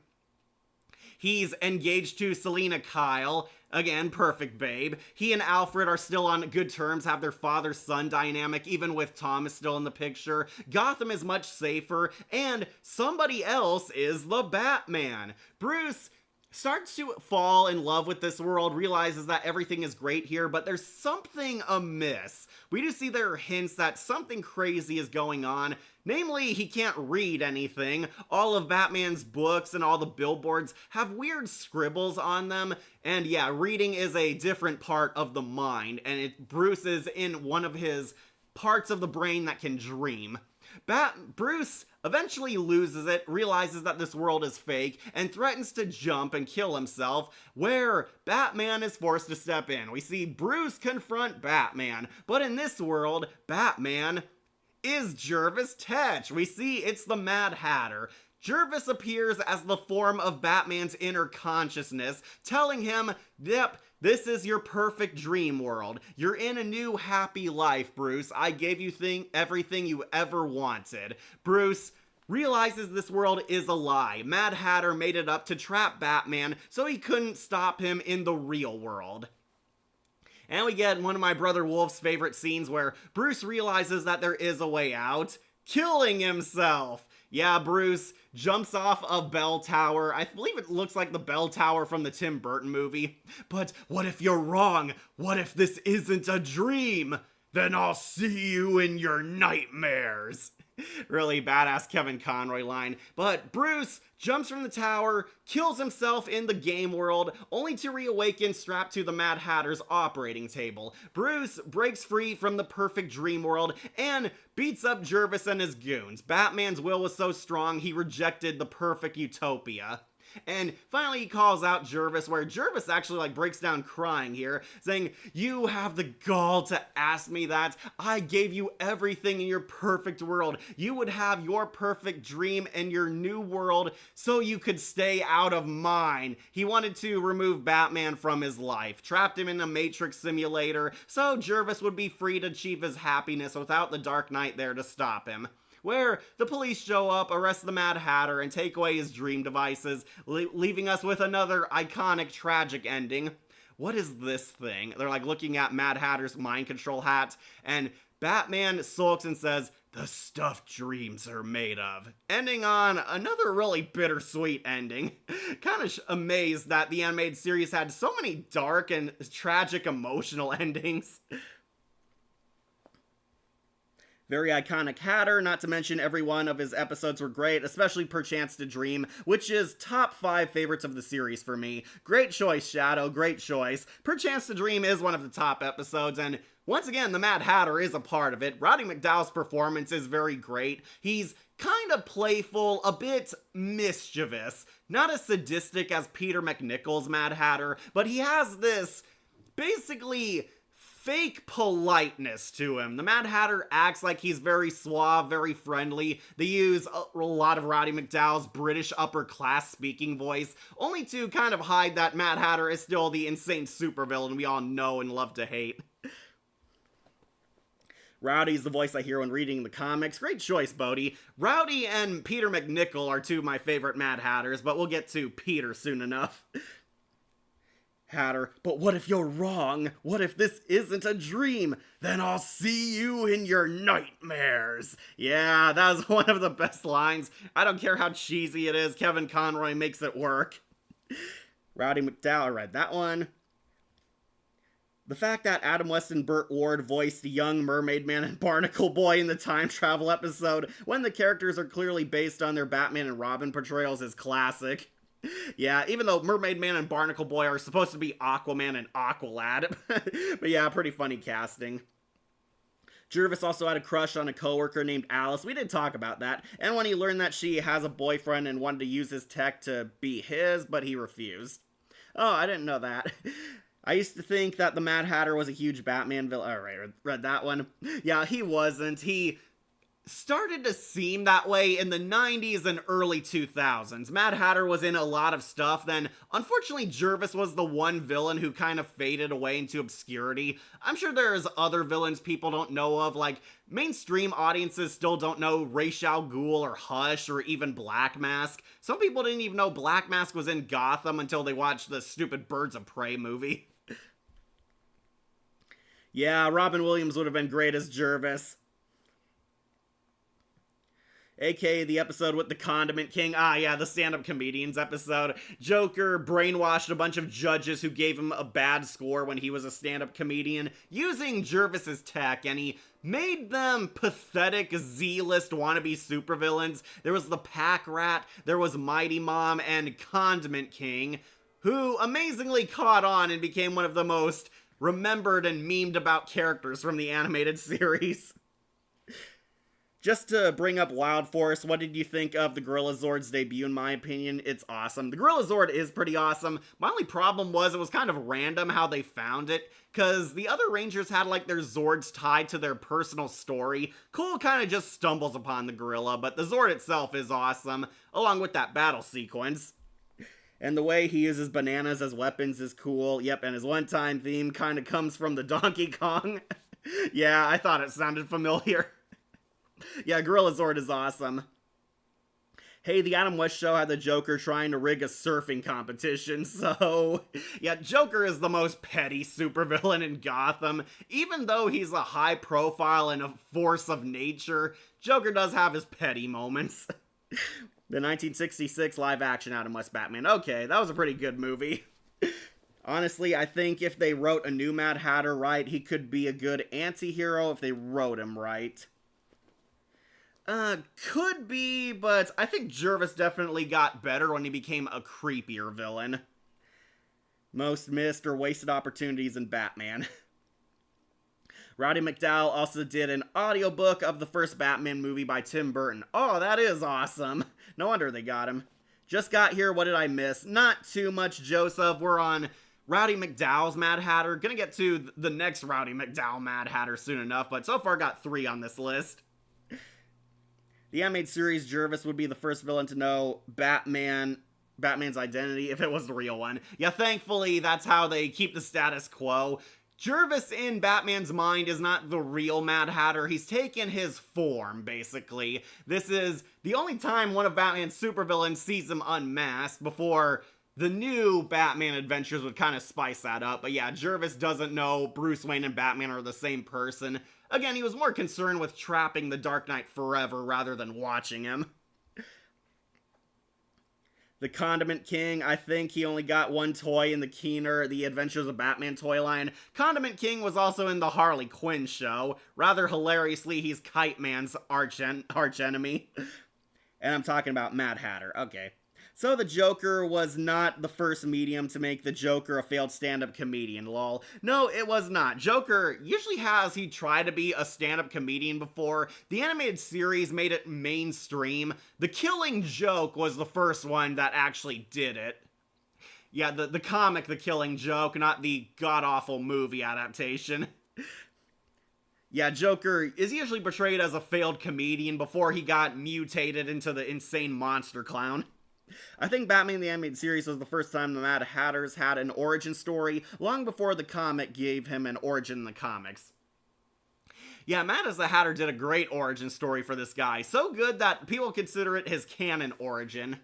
He's engaged to Selina Kyle. Again, perfect babe. He and Alfred are still on good terms, have their father-son dynamic, even with Thomas still in the picture. Gotham is much safer, and somebody else is the Batman. Bruce starts to fall in love with this world, realizes that everything is great here, but there's something amiss. We do see there are hints that something crazy is going on. Namely, he can't read anything. All of Batman's books and all the billboards have weird scribbles on them. And yeah, reading is a different part of the mind, and Bruce is in one of his parts of the brain that can dream. Bruce eventually loses it, realizes that this world is fake, and threatens to jump and kill himself, where Batman is forced to step in. We see Bruce confront Batman, but in this world, Batman is Jervis Tetch. We see it's the Mad Hatter. Jervis appears as the form of Batman's inner consciousness, telling him, yep, this is your perfect dream world. You're in a new happy life, Bruce. I gave you everything you ever wanted. Bruce realizes this world is a lie. Mad Hatter made it up to trap Batman so he couldn't stop him in the real world. And we get one of my brother Wolf's favorite scenes where Bruce realizes that there is a way out, killing himself. Yeah, Bruce jumps off a bell tower. I believe it looks like the bell tower from the Tim Burton movie. But what if you're wrong? What if this isn't a dream? Then I'll see you in your nightmares. Really badass Kevin Conroy line. But Bruce jumps from the tower, kills himself in the game world, only to reawaken strapped to the Mad Hatter's operating table. Bruce breaks free from the perfect dream world and beats up Jervis and his goons. Batman's will was so strong he rejected the perfect utopia. And finally he calls out Jervis, where Jervis actually breaks down crying here, saying, "You have the gall to ask me that? I gave you everything in your perfect world. You would have your perfect dream in your new world so you could stay out of mine." He wanted to remove Batman from his life, trapped him in a Matrix simulator, so Jervis would be free to achieve his happiness without the Dark Knight there to stop him. Where the police show up, arrest the Mad Hatter, and take away his dream devices, leaving us with another iconic tragic ending. What is this thing? They're looking at Mad Hatter's mind control hat, and Batman sulks and says, "The stuff dreams are made of." Ending on another really bittersweet ending. Kind of amazed that the animated series had so many dark and tragic emotional endings. Very iconic Hatter, not to mention every one of his episodes were great, especially Perchance to Dream, which is top 5 favorites of the series for me. Great choice, Shadow, great choice. Perchance to Dream is one of the top episodes, and once again, the Mad Hatter is a part of it. Roddy McDowall's performance is very great. He's kind of playful, a bit mischievous. Not as sadistic as Peter McNichol's Mad Hatter, but he has this basically fake politeness to him. The Mad Hatter acts like he's very suave, very friendly. They use a lot of Roddy McDowall's British upper class speaking voice, only to kind of hide that Mad Hatter is still the insane supervillain we all know and love to hate. Rowdy's the voice I hear when reading the comics. Great choice, Bodhi. Rowdy and Peter McNichol are two of my favorite Mad Hatters, but we'll get to Peter soon enough. Hatter, but what if you're wrong? What if this isn't a dream? Then I'll see you in your nightmares. Yeah, that was one of the best lines. I don't care how cheesy it is, Kevin Conroy makes it work. Roddy McDowall read that one. The fact that Adam West and Burt Ward voiced young Mermaid Man and Barnacle Boy in the time travel episode, when the characters are clearly based on their Batman and Robin portrayals, is classic. Yeah, even though Mermaid Man and Barnacle Boy are supposed to be Aquaman and Aqualad. But yeah, pretty funny casting. Jervis also had a crush on a coworker named Alice. We did talk about that. And when he learned that she has a boyfriend and wanted to use his tech to be his, but he refused. Oh, I didn't know that. I used to think that the Mad Hatter was a huge Batman villain. Alright, read that one. Yeah, he wasn't. He started to seem that way in the 90s and early 2000s. Mad Hatter was in a lot of stuff, then unfortunately Jervis was the one villain who kind of faded away into obscurity. I'm sure there's other villains people don't know of, like mainstream audiences still don't know Ra's al Ghul or Hush or even Black Mask. Some people didn't even know Black Mask was in Gotham until they watched the stupid Birds of Prey movie. Yeah, Robin Williams would have been great as Jervis. AKA the episode with the Condiment King. Ah, yeah, the stand-up comedians episode. Joker brainwashed a bunch of judges who gave him a bad score when he was a stand-up comedian using Jervis's tech, and he made them pathetic Z-list wannabe supervillains. There was the Pack Rat, there was Mighty Mom, and Condiment King, who amazingly caught on and became one of the most remembered and memed about characters from the animated series. Just to bring up Wild Force, what did you think of the Gorilla Zord's debut? In my opinion, it's awesome. The Gorilla Zord is pretty awesome. My only problem was it was kind of random how they found it, because the other Rangers had like their Zords tied to their personal story. Cole kind of just stumbles upon the gorilla, but the Zord itself is awesome, along with that battle sequence. And the way he uses bananas as weapons is cool. Yep, and his one-time theme kind of comes from the Donkey Kong. Yeah, I thought it sounded familiar. Yeah, Gorilla Zord is awesome. Hey, the Adam West Show had the Joker trying to rig a surfing competition, so... Yeah, Joker is the most petty supervillain in Gotham. Even though he's a high profile and a force of nature, Joker does have his petty moments. The 1966 live-action Adam West Batman. Okay, that was a pretty good movie. Honestly, I think if they wrote a new Mad Hatter right, he could be a good anti-hero if they wrote him right. Could be, but I think Jervis definitely got better when he became a creepier villain. Most missed or wasted opportunities in Batman. Roddy McDowall also did an audiobook of the first Batman movie by Tim Burton. Oh, that is awesome. No wonder they got him. Just got here, what did I miss? Not too much, Joseph. We're on Roddy McDowall's Mad Hatter. Gonna get to the next Roddy McDowall Mad Hatter soon enough, but so far got 3 on this list. The animated series, Jervis would be the first villain to know Batman's identity if it was the real one. Yeah, thankfully, that's how they keep the status quo. Jervis in Batman's mind is not the real Mad Hatter. He's taken his form, basically. This is the only time one of Batman's supervillains sees him unmasked before the new Batman Adventures would kind of spice that up. But yeah, Jervis doesn't know Bruce Wayne and Batman are the same person. Again, he was more concerned with trapping the Dark Knight forever rather than watching him. The Condiment King, I think he only got one toy in the Keener, The Adventures of Batman toy line. Condiment King was also in the Harley Quinn show. Rather hilariously, he's Kite Man's arch enemy. And I'm talking about Mad Hatter. Okay. So the Joker was not the first medium to make the Joker a failed stand-up comedian, lol. No, it was not. Joker usually he tried to be a stand-up comedian before. The animated series made it mainstream. The Killing Joke was the first one that actually did it. Yeah, the comic The Killing Joke, not the god-awful movie adaptation. Yeah, Joker is usually portrayed as a failed comedian before he got mutated into the insane monster clown. I think Batman the Animated Series was the first time the Mad Hatters had an origin story, long before the comic gave him an origin in the comics. Yeah, Mad as the Hatter did a great origin story for this guy, so good that people consider it his canon origin.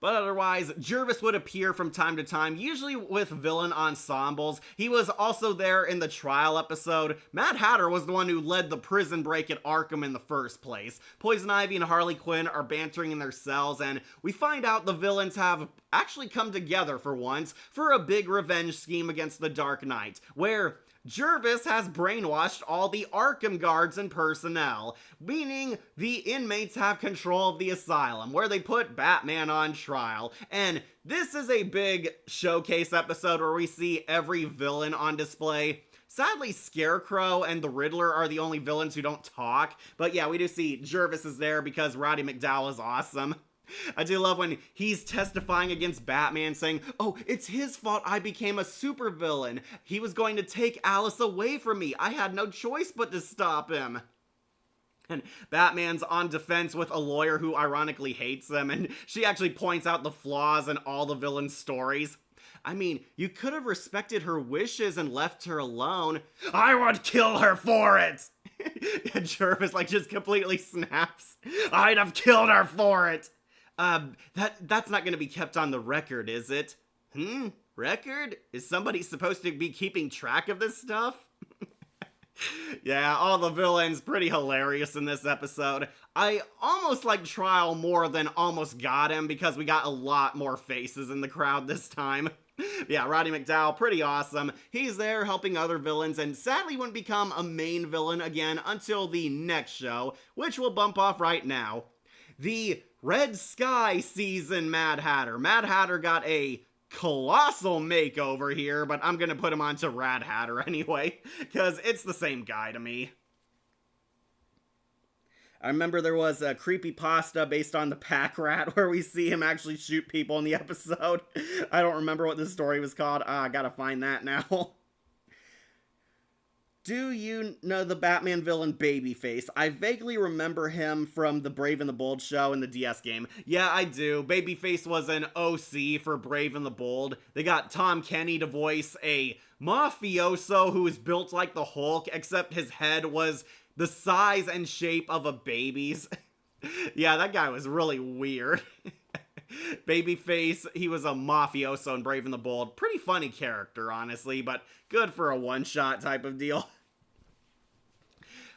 But otherwise, Jervis would appear from time to time, usually with villain ensembles. He was also there in the trial episode. Mad Hatter was the one who led the prison break at Arkham in the first place. Poison Ivy and Harley Quinn are bantering in their cells, and we find out the villains have actually come together for once for a big revenge scheme against the Dark Knight, where Jervis has brainwashed all the Arkham guards and personnel, meaning the inmates have control of the asylum, where they put Batman on trial. And this is a big showcase episode where we see every villain on display. Sadly, Scarecrow and the Riddler are the only villains who don't talk. But yeah, we do see Jervis is there because Roddy McDowall is awesome. I do love when he's testifying against Batman saying, oh, it's his fault I became a supervillain. He was going to take Alice away from me. I had no choice but to stop him. And Batman's on defense with a lawyer who ironically hates them, and she actually points out the flaws in all the villains' stories. I mean, you could have respected her wishes and left her alone. I would kill her for it! And Jervis, just completely snaps. I'd have killed her for it! That's not gonna be kept on the record, is it? Record? Is somebody supposed to be keeping track of this stuff? Yeah, all the villains pretty hilarious in this episode. I almost like Trial more than almost got him because we got a lot more faces in the crowd this time. Yeah, Roddy McDowall, pretty awesome. He's there helping other villains and sadly wouldn't become a main villain again until the next show, which we'll bump off right now. The Red Sky season Mad Hatter. Mad Hatter got a colossal makeover here, but I'm gonna put him onto Rad Hatter anyway, because it's the same guy to me. I remember there was a creepypasta based on the Pack Rat where we see him actually shoot people in the episode. I don't remember what the story was called. I gotta find that now. Do you know the Batman villain Babyface? I vaguely remember him from the Brave and the Bold show in the DS game. Yeah, I do. Babyface was an OC for Brave and the Bold. They got Tom Kenny to voice a mafioso who was built like the Hulk, except his head was the size and shape of a baby's. Yeah, that guy was really weird. Babyface, he was a mafioso in Brave and the Bold. Pretty funny character, honestly, but good for a one-shot type of deal.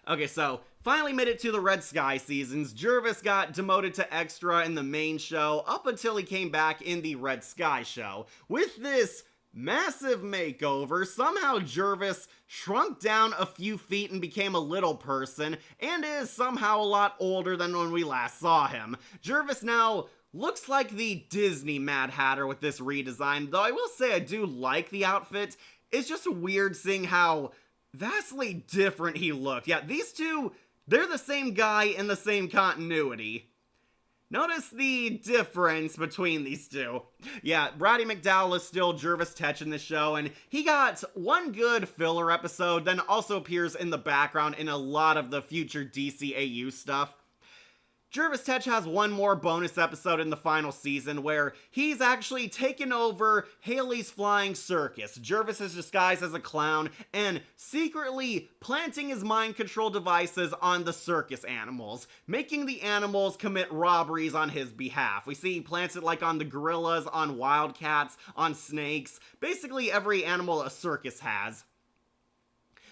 Okay, so finally made it to the Red Sky seasons. Jervis got demoted to extra in the main show up until he came back in the Red Sky show. With this massive makeover, somehow Jervis shrunk down a few feet and became a little person, and is somehow a lot older than when we last saw him. Jervis now looks like the Disney Mad Hatter with this redesign, though I will say I do like the outfit. It's just weird seeing how vastly different he looked. Yeah, these two, they're the same guy in the same continuity. Notice the difference between these two. Yeah, Roddy McDowall is still Jervis Tetch in the show, and he got one good filler episode, then also appears in the background in a lot of the future DCAU stuff. Jervis Tetch has one more bonus episode in the final season where he's actually taken over Haley's Flying Circus. Jervis is disguised as a clown and secretly planting his mind control devices on the circus animals, making the animals commit robberies on his behalf. We see he plants it on the gorillas, on wildcats, on snakes, basically every animal a circus has.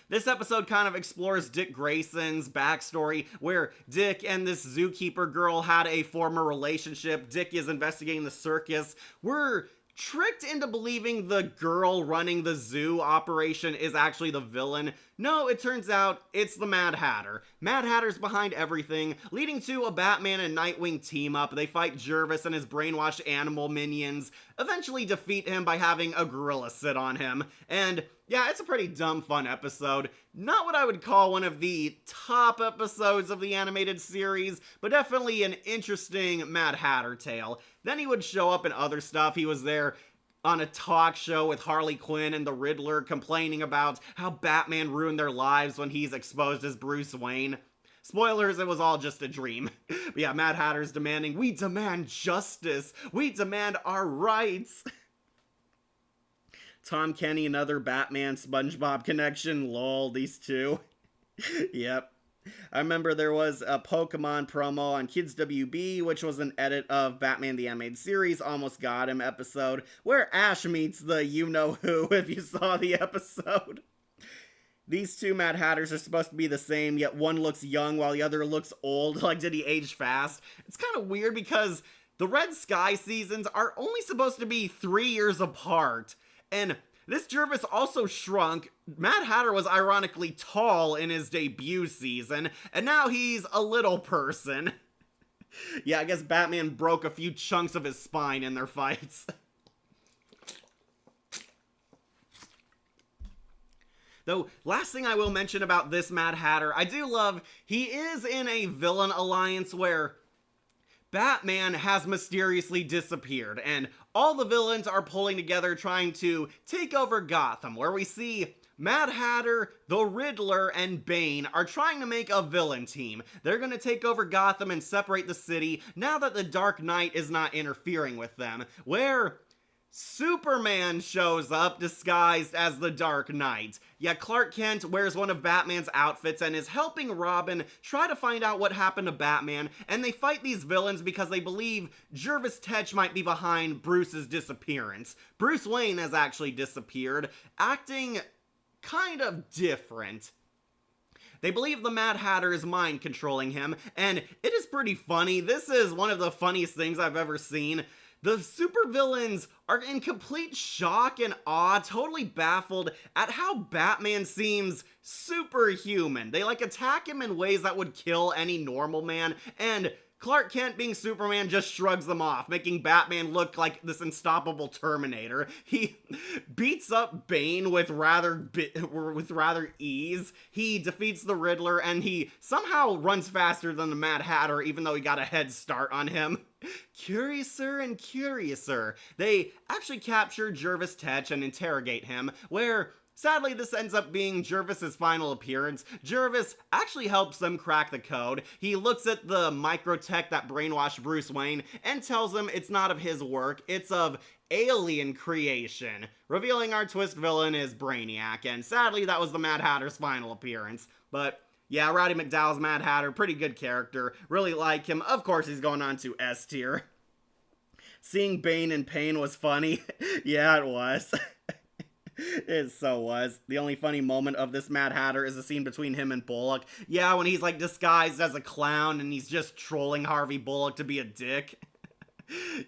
This episode kind of explores Dick Grayson's backstory, where Dick and this zookeeper girl had a former relationship. Dick is investigating the circus. We're tricked into believing the girl running the zoo operation is actually the villain. No, it turns out it's the Mad Hatter. Mad Hatter's behind everything, leading to a Batman and Nightwing team-up. They fight Jervis and his brainwashed animal minions, eventually defeat him by having a gorilla sit on him. And yeah, it's a pretty dumb fun episode. Not what I would call one of the top episodes of the animated series, but definitely an interesting Mad Hatter tale. Then he would show up in other stuff. He was there on a talk show with Harley Quinn and the Riddler complaining about how Batman ruined their lives when he's exposed as Bruce Wayne. Spoilers, it was all just a dream. But yeah, Mad Hatter's demanding, we demand justice. We demand our rights. Tom Kenny, another Batman SpongeBob connection. Lol, these two. Yep. I remember there was a Pokemon promo on Kids WB, which was an edit of Batman the Animated Series Almost Got Him episode, where Ash meets the you-know-who, if you saw the episode. These two Mad Hatters are supposed to be the same, yet one looks young while the other looks old. Did he age fast? It's kind of weird because the Red Sky seasons are only supposed to be 3 years apart. And this Jervis also shrunk. Mad Hatter was ironically tall in his debut season, and now he's a little person. Yeah, I guess Batman broke a few chunks of his spine in their fights. Though, last thing I will mention about this Mad Hatter, I do love he is in a villain alliance where Batman has mysteriously disappeared, and all the villains are pulling together trying to take over Gotham, where we see Mad Hatter, the Riddler, and Bane are trying to make a villain team. They're gonna take over Gotham and separate the city now that the Dark Knight is not interfering with them, where Superman shows up disguised as the Dark Knight. Yeah, Clark Kent wears one of Batman's outfits and is helping Robin try to find out what happened to Batman, and they fight these villains because they believe Jervis Tetch might be behind Bruce's disappearance. Bruce Wayne has actually disappeared, acting kind of different. They believe the Mad Hatter is mind controlling him, and it is pretty funny. This is one of the funniest things I've ever seen. The supervillains are in complete shock and awe, totally baffled at how Batman seems superhuman. They attack him in ways that would kill any normal man, and Clark Kent, being Superman, just shrugs them off, making Batman look like this unstoppable Terminator. He beats up Bane with rather ease. He defeats the Riddler, and he somehow runs faster than the Mad Hatter, even though he got a head start on him. Curiouser and curiouser. They actually capture Jervis Tetch and interrogate him, where sadly, this ends up being Jervis's final appearance. Jervis actually helps them crack the code. He looks at the microtech that brainwashed Bruce Wayne and tells him it's not of his work, it's of alien creation, revealing our twist villain is Brainiac, and sadly, that was the Mad Hatter's final appearance. But yeah, Roddy McDowall's Mad Hatter, pretty good character, really like him. Of course, he's going on to S tier. Seeing Bane in pain was funny. Yeah, it was. It so was. The only funny moment of this Mad Hatter is the scene between him and Bullock. Yeah, when he's disguised as a clown and he's just trolling Harvey Bullock to be a dick.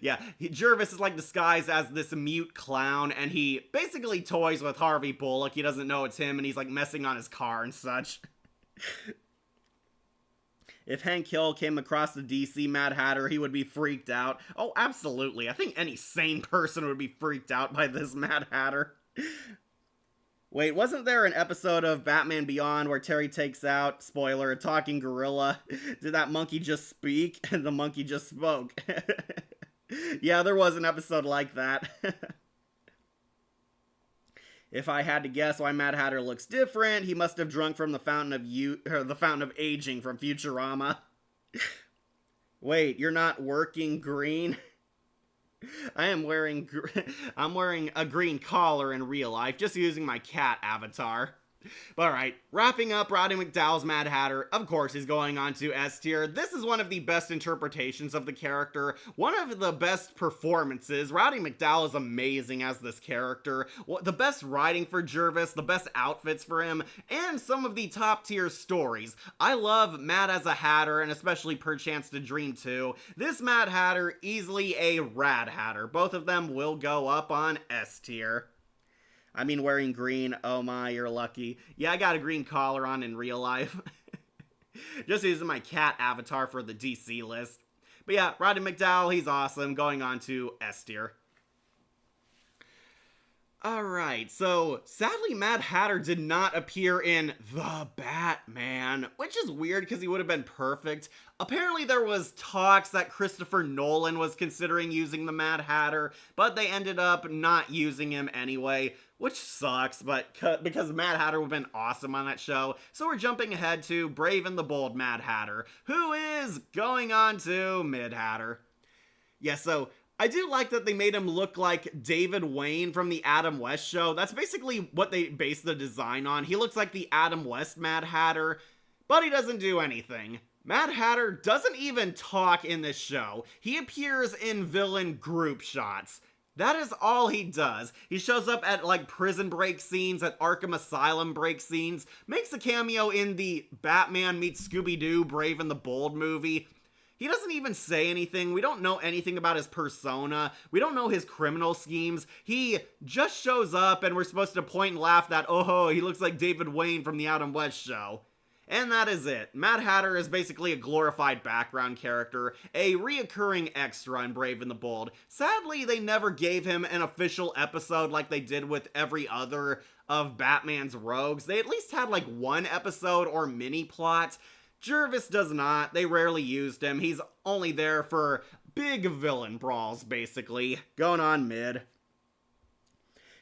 Yeah, Jervis is disguised as this mute clown, and he basically toys with Harvey Bullock. He doesn't know it's him, and he's messing on his car and such. If Hank Hill came across the DC Mad Hatter, he would be freaked out. Oh, absolutely. I think any sane person would be freaked out by this Mad Hatter. Wait, wasn't there an episode of Batman Beyond where Terry takes out, spoiler, a talking gorilla? Did that monkey just speak? And the monkey just spoke. Yeah, there was an episode like that. If I had to guess why Mad Hatter looks different, he must have drunk from the fountain of the fountain of aging from Futurama. Wait, you're not working green? I'm wearing a green collar in real life, just using my cat avatar. But alright, wrapping up Roddy McDowall's Mad Hatter, of course he's going on to S tier. This is one of the best interpretations of the character, one of the best performances. Roddy McDowall is amazing as this character. The best writing for Jervis, the best outfits for him, and some of the top tier stories. I love Mad as a Hatter, and especially Perchance to Dream 2. This Mad Hatter, easily a Rad Hatter. Both of them will go up on S tier. I mean, wearing green, oh my, you're lucky. Yeah, I got a green collar on in real life. Just using my cat avatar for the DC list. But yeah, Roddy McDowall, he's awesome, going on to S tier. Alright, so sadly Mad Hatter did not appear in The Batman, which is weird because he would have been perfect. Apparently there was talks that Christopher Nolan was considering using the Mad Hatter, but they ended up not using him anyway, which sucks, but because Mad Hatter would have been awesome on that show. So we're jumping ahead to Brave and the Bold Mad Hatter, who is going on to Mid Hatter. Yeah, so I do like that they made him look like David Wayne from the Adam West show. That's basically what they based the design on. He looks like the Adam West Mad Hatter, but he doesn't do anything. Mad Hatter doesn't even talk in this show. He appears in villain group shots. That is all he does. He shows up at prison break scenes, at Arkham Asylum break scenes, makes a cameo in the Batman meets Scooby-Doo Brave and the Bold movie. He doesn't even say anything. We don't know anything about his persona. We don't know his criminal schemes. He just shows up and we're supposed to point and laugh that, oh, he looks like David Wayne from the Adam West show. And that is it. Mad Hatter is basically a glorified background character, a reoccurring extra in Brave and the Bold. Sadly, they never gave him an official episode like they did with every other of Batman's rogues. They at least had like one episode or mini plot. Jervis does not. They rarely used him. He's only there for big villain brawls, basically. Going on mid.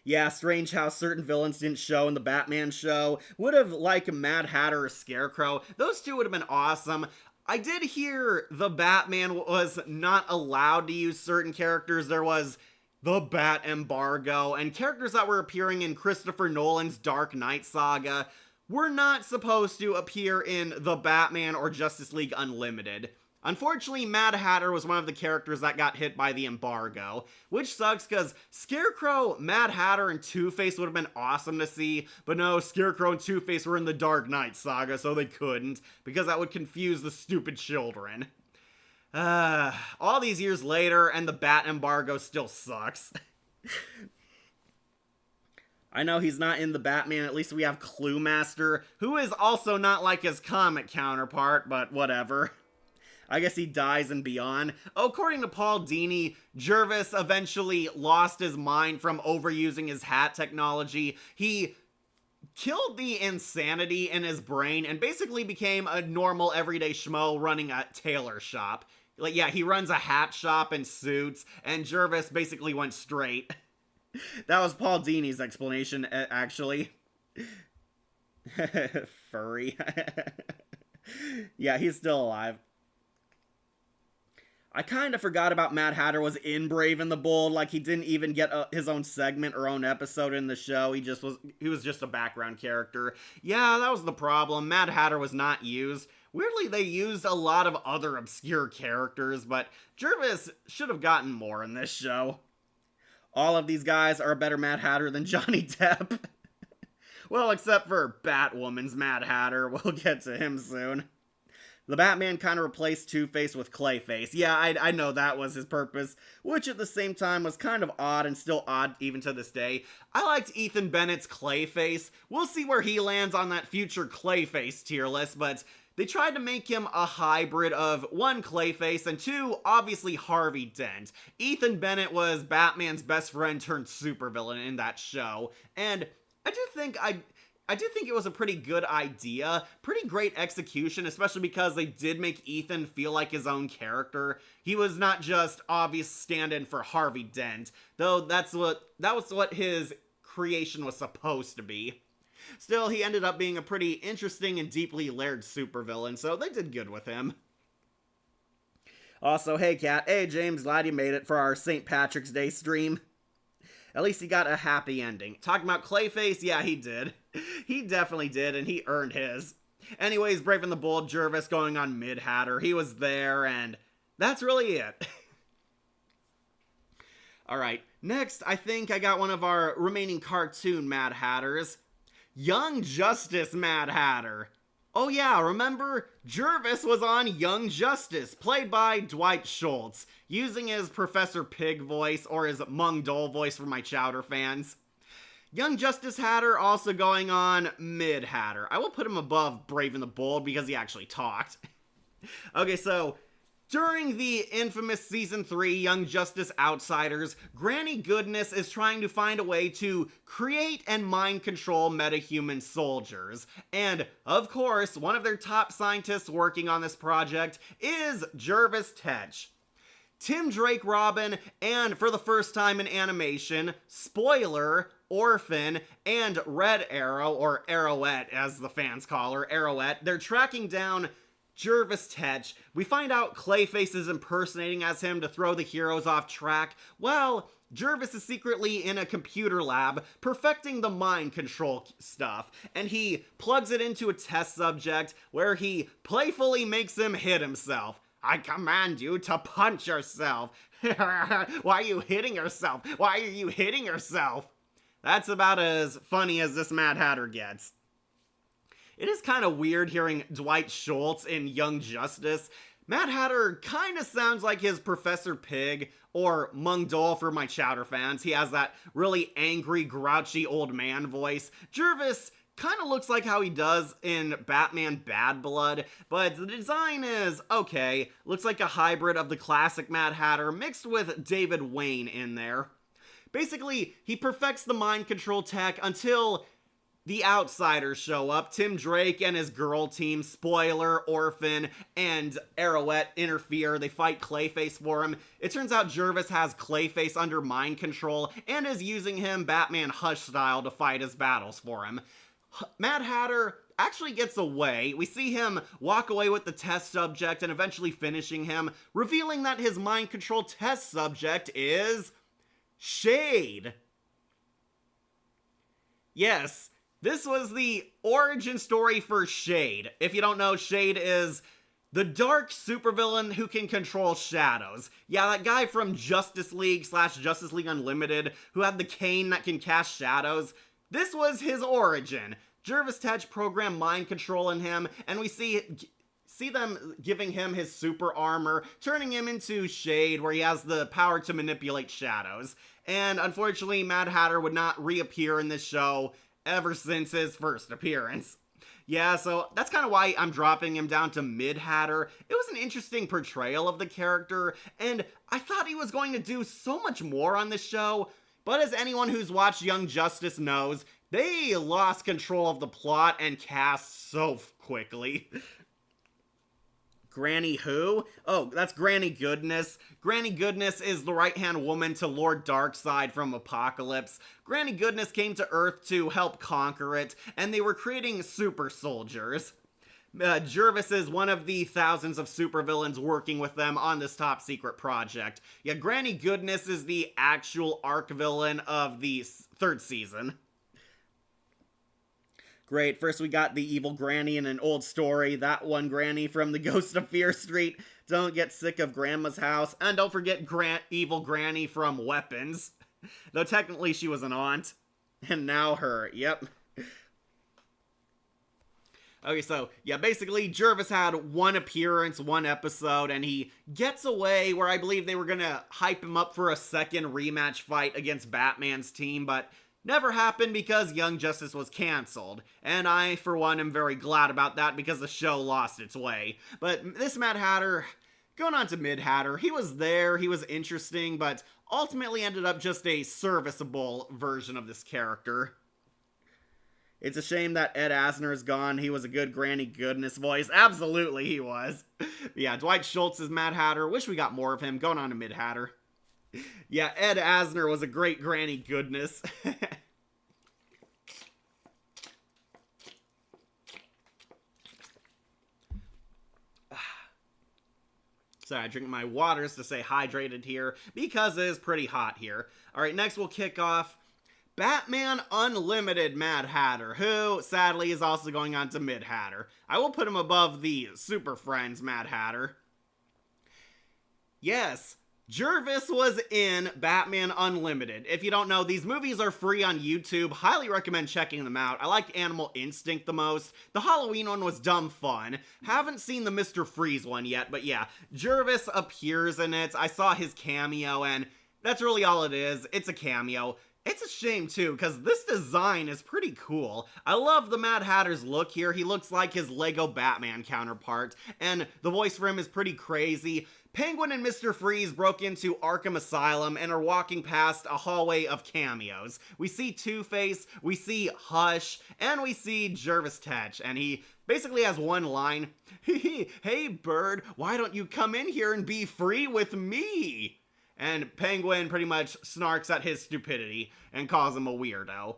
Yeah, strange how certain villains didn't show in the Batman show. Would have liked Mad Hatter or Scarecrow. Those two would have been awesome. I did hear the Batman was not allowed to use certain characters. There was the Bat embargo, and characters that were appearing in Christopher Nolan's Dark Knight saga were not supposed to appear in the Batman or Justice League Unlimited. Unfortunately, Mad Hatter was one of the characters that got hit by the embargo, which sucks because Scarecrow, Mad Hatter, and Two-Face would have been awesome to see, but no, Scarecrow and Two-Face were in the Dark Knight saga, so they couldn't, because that would confuse the stupid children. All these years later, and the Bat embargo still sucks. I know he's not in the Batman, at least we have Clue Master, who is also not like his comic counterpart, but whatever. I guess he dies and beyond. According to Paul Dini, Jervis eventually lost his mind from overusing his hat technology. He killed the insanity in his brain and basically became a normal everyday schmo running a tailor shop. Like, yeah, he runs a hat shop and suits, and Jervis basically went straight. That was Paul Dini's explanation, actually. Furry. Yeah, he's still alive. I kind of forgot about Mad Hatter was in Brave and the Bold, like he didn't even get his own segment or own episode in the show. He was just a background character. Yeah, that was the problem. Mad Hatter was not used. Weirdly, they used a lot of other obscure characters, but Jervis should have gotten more in this show. All of these guys are a better Mad Hatter than Johnny Depp. Well, except for Batwoman's Mad Hatter. We'll get to him soon. The Batman kind of replaced Two-Face with Clayface. Yeah, I know that was his purpose, which at the same time was kind of odd and still odd even to this day. I liked Ethan Bennett's Clayface. We'll see where he lands on that future Clayface tier list, but they tried to make him a hybrid of one, Clayface, and two, obviously Harvey Dent. Ethan Bennett was Batman's best friend turned supervillain in that show, and I do think it was a pretty good idea, pretty great execution, especially because they did make Ethan feel like his own character. He was not just obvious stand-in for Harvey Dent, though that was what his creation was supposed to be. Still, he ended up being a pretty interesting and deeply layered supervillain, so they did good with him. Also, hey Kat, hey James, glad you made it for our St. Patrick's Day stream. At least he got a happy ending. Talking about Clayface, yeah, he did. He definitely did, and he earned his. Anyways, Brave and the Bold, Jervis going on Mid-Hatter. He was there, and that's really it. Alright, next, I think I got one of our remaining cartoon Mad Hatters. Young Justice Mad Hatter. Oh yeah, remember? Jervis was on Young Justice, played by Dwight Schultz, using his Professor Pig voice, or his Mung Dole voice for my Chowder fans. Young Justice Hatter also going on Mid-Hatter. I will put him above Brave and the Bold because he actually talked. Okay, so during the infamous Season 3 Young Justice Outsiders, Granny Goodness is trying to find a way to create and mind control metahuman soldiers. And, of course, one of their top scientists working on this project is Jervis Tetch. Tim Drake Robin, and for the first time in animation, spoiler, Orphan, and Red Arrow, or Arrowette as the fans call her, Arrowette, they're tracking down Jervis Tetch. We find out Clayface is impersonating as him to throw the heroes off track. Well, Jervis is secretly in a computer lab perfecting the mind control stuff, and he plugs it into a test subject where he playfully makes him hit himself. I command you to punch yourself. Why are you hitting yourself? Why are you hitting yourself? That's about as funny as this Mad Hatter gets. It is kind of weird hearing Dwight Schultz in Young Justice. Mad Hatter kind of sounds like his Professor Pig, or Mung Dole for my Chowder fans. He has that really angry, grouchy old man voice. Jervis kind of looks like how he does in Batman Bad Blood, but the design is okay. Looks like a hybrid of the classic Mad Hatter mixed with David Wayne in there. Basically, he perfects the mind control tech until the outsiders show up. Tim Drake and his girl team, Spoiler, Orphan, and Arrowette interfere. They fight Clayface for him. It turns out Jervis has Clayface under mind control and is using him Batman Hush style to fight his battles for him. Mad Hatter actually gets away. We see him walk away with the test subject and eventually finishing him, revealing that his mind control test subject is Shade. Yes, this was the origin story for Shade. If you don't know, Shade is the dark supervillain who can control shadows. Yeah, that guy from Justice League / Justice League Unlimited who had the cane that can cast shadows. This was his origin. Jervis Tetch programmed mind control in him, and we see them giving him his super armor, turning him into Shade, where he has the power to manipulate shadows. And unfortunately, Mad Hatter would not reappear in this show ever since his first appearance. Yeah, so that's kind of why I'm dropping him down to mid-Hatter. It was an interesting portrayal of the character, and I thought he was going to do so much more on this show, but as anyone who's watched Young Justice knows, they lost control of the plot and cast so quickly. Granny who? Oh, that's Granny Goodness. Granny Goodness is the right-hand woman to Lord Darkseid from Apocalypse. Granny Goodness came to Earth to help conquer it, and they were creating super soldiers. Jervis is one of the thousands of supervillains working with them on this top secret project. Yeah, Granny Goodness is the actual arc villain of the third season. Great, first we got the evil granny in an old story, that one granny from the Ghost of Fear Street, Don't Get Sick of Grandma's House, and don't forget evil granny from Weapons, though technically she was an aunt, and now her, yep. Okay, so, yeah, basically, Jervis had one appearance, one episode, and he gets away where I believe they were gonna hype him up for a second rematch fight against Batman's team, but never happened because Young Justice was cancelled, and I, for one, am very glad about that because the show lost its way. But this Mad Hatter, going on to mid-Hatter, he was there, he was interesting, but ultimately ended up just a serviceable version of this character. It's a shame that Ed Asner is gone. He was a good Granny Goodness voice. Absolutely he was. Yeah, Dwight Schultz is Mad Hatter. Wish we got more of him. Going on to mid-Hatter. Yeah, Ed Asner was a great Granny Goodness. Sorry, I drink my waters to stay hydrated here because it is pretty hot here. Alright, next we'll kick off Batman Unlimited Mad Hatter, who sadly is also going on to mid-Hatter. I will put him above the Super Friends Mad Hatter. Yes, Jervis was in Batman Unlimited. If you don't know, these movies are free on YouTube. Highly recommend checking them out. I liked Animal Instinct the most. The Halloween one was dumb fun. Haven't seen the Mr. Freeze one yet, but yeah, Jervis appears in it. I saw his cameo, and that's really all it is. It's a cameo. It's a shame, too, because this design is pretty cool. I love the Mad Hatter's look here. He looks like his Lego Batman counterpart, and the voice for him is pretty crazy. Penguin and Mr. Freeze broke into Arkham Asylum and are walking past a hallway of cameos. We see Two-Face, we see Hush, and we see Jervis Tetch, and he basically has one line. Hey, bird, why don't you come in here and be free with me? And Penguin pretty much snarks at his stupidity and calls him a weirdo.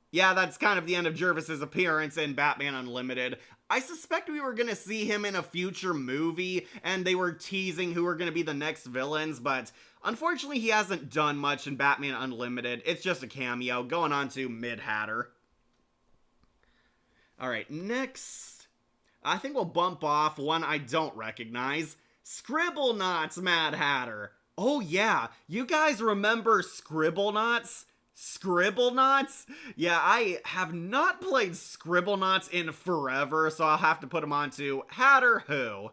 Yeah, that's kind of the end of Jervis's appearance in Batman Unlimited. I suspect we were gonna see him in a future movie, and they were teasing who were gonna be the next villains, but unfortunately he hasn't done much in Batman Unlimited. It's just a cameo, going on to mid-Hatter. Alright, next, I think we'll bump off one I don't recognize. Scribblenauts Mad Hatter. Oh yeah, you guys remember Scribblenauts? Scribblenauts? Yeah, I have not played Scribblenauts in forever, so I'll have to put them on to Hatter Who.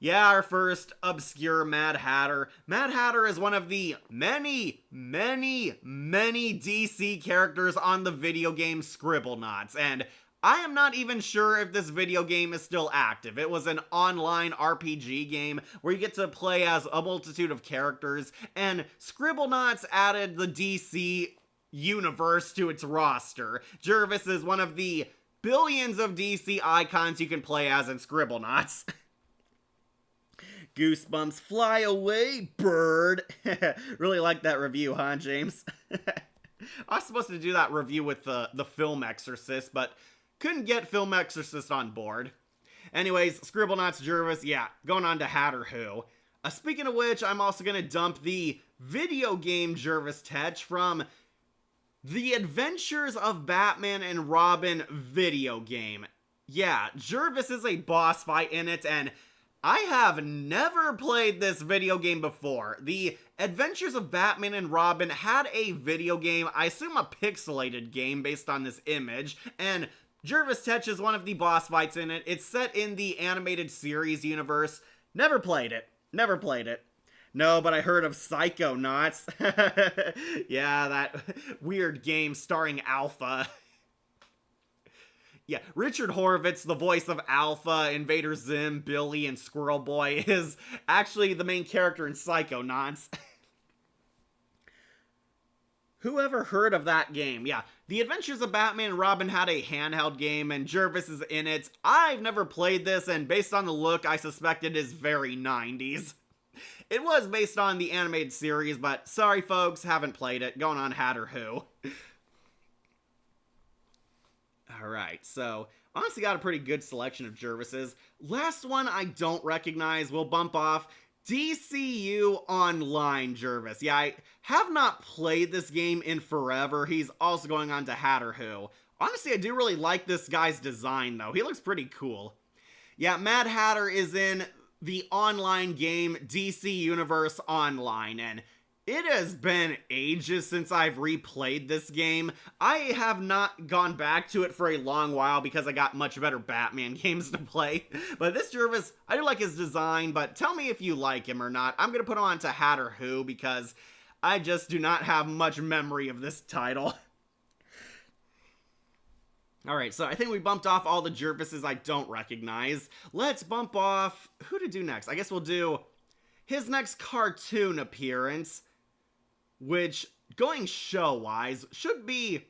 Yeah, our first obscure Mad Hatter. Mad Hatter is one of the many DC characters on the video game Scribblenauts, and I am not even sure if this video game is still active. It was an online RPG game where you get to play as a multitude of characters, and Scribblenauts added the DC universe to its roster. Jervis is one of the billions of DC icons you can play as in Scribblenauts. Goosebumps, fly away, bird. Really like that review, huh, James? I was supposed to do that review with the Film Exorcist, but couldn't get Film Exorcist on board. Anyways, Scribblenauts Jervis, yeah, going on to Hatter Who. Speaking of which, I'm also going to dump the video game Jervis Tetch from The Adventures of Batman and Robin video game. Yeah, Jervis is a boss fight in it, and I have never played this video game before. The Adventures of Batman and Robin had a video game, I assume a pixelated game based on this image, and Jervis Tetch is one of the boss fights in it. It's set in the animated series universe. Never played it. Never played it. No, but I heard of Psychonauts. Yeah, that weird game starring Alpha. Yeah, Richard Horvitz, the voice of Alpha, Invader Zim, Billy, and Squirrel Boy, is actually the main character in Psychonauts. Who ever heard of that game? Yeah, The Adventures of Batman and Robin had a handheld game, and Jervis is in it. I've never played this, and based on the look, I suspect it is very 90s. It was based on the animated series, but sorry folks, haven't played it. Going on Hatter Who. Alright, so honestly got a pretty good selection of Jervises. Last one I don't recognize, we'll bump off DCU Online Jervis. Yeah, I have not played this game in forever. He's also going on to Hatter Who. Honestly, I do really like this guy's design though. He looks pretty cool. Yeah, Mad Hatter is in the online game DC Universe Online, and it has been ages since I've replayed this game. I have not gone back to it for a long while because I got much better Batman games to play. But this Jervis, I do like his design, but tell me if you like him or not. I'm going to put him on to Hatter Who because I just do not have much memory of this title. Alright, so I think we bumped off all the Jervises I don't recognize. Let's bump off... who to do next? I guess we'll do his next cartoon appearance, which, going show-wise, should be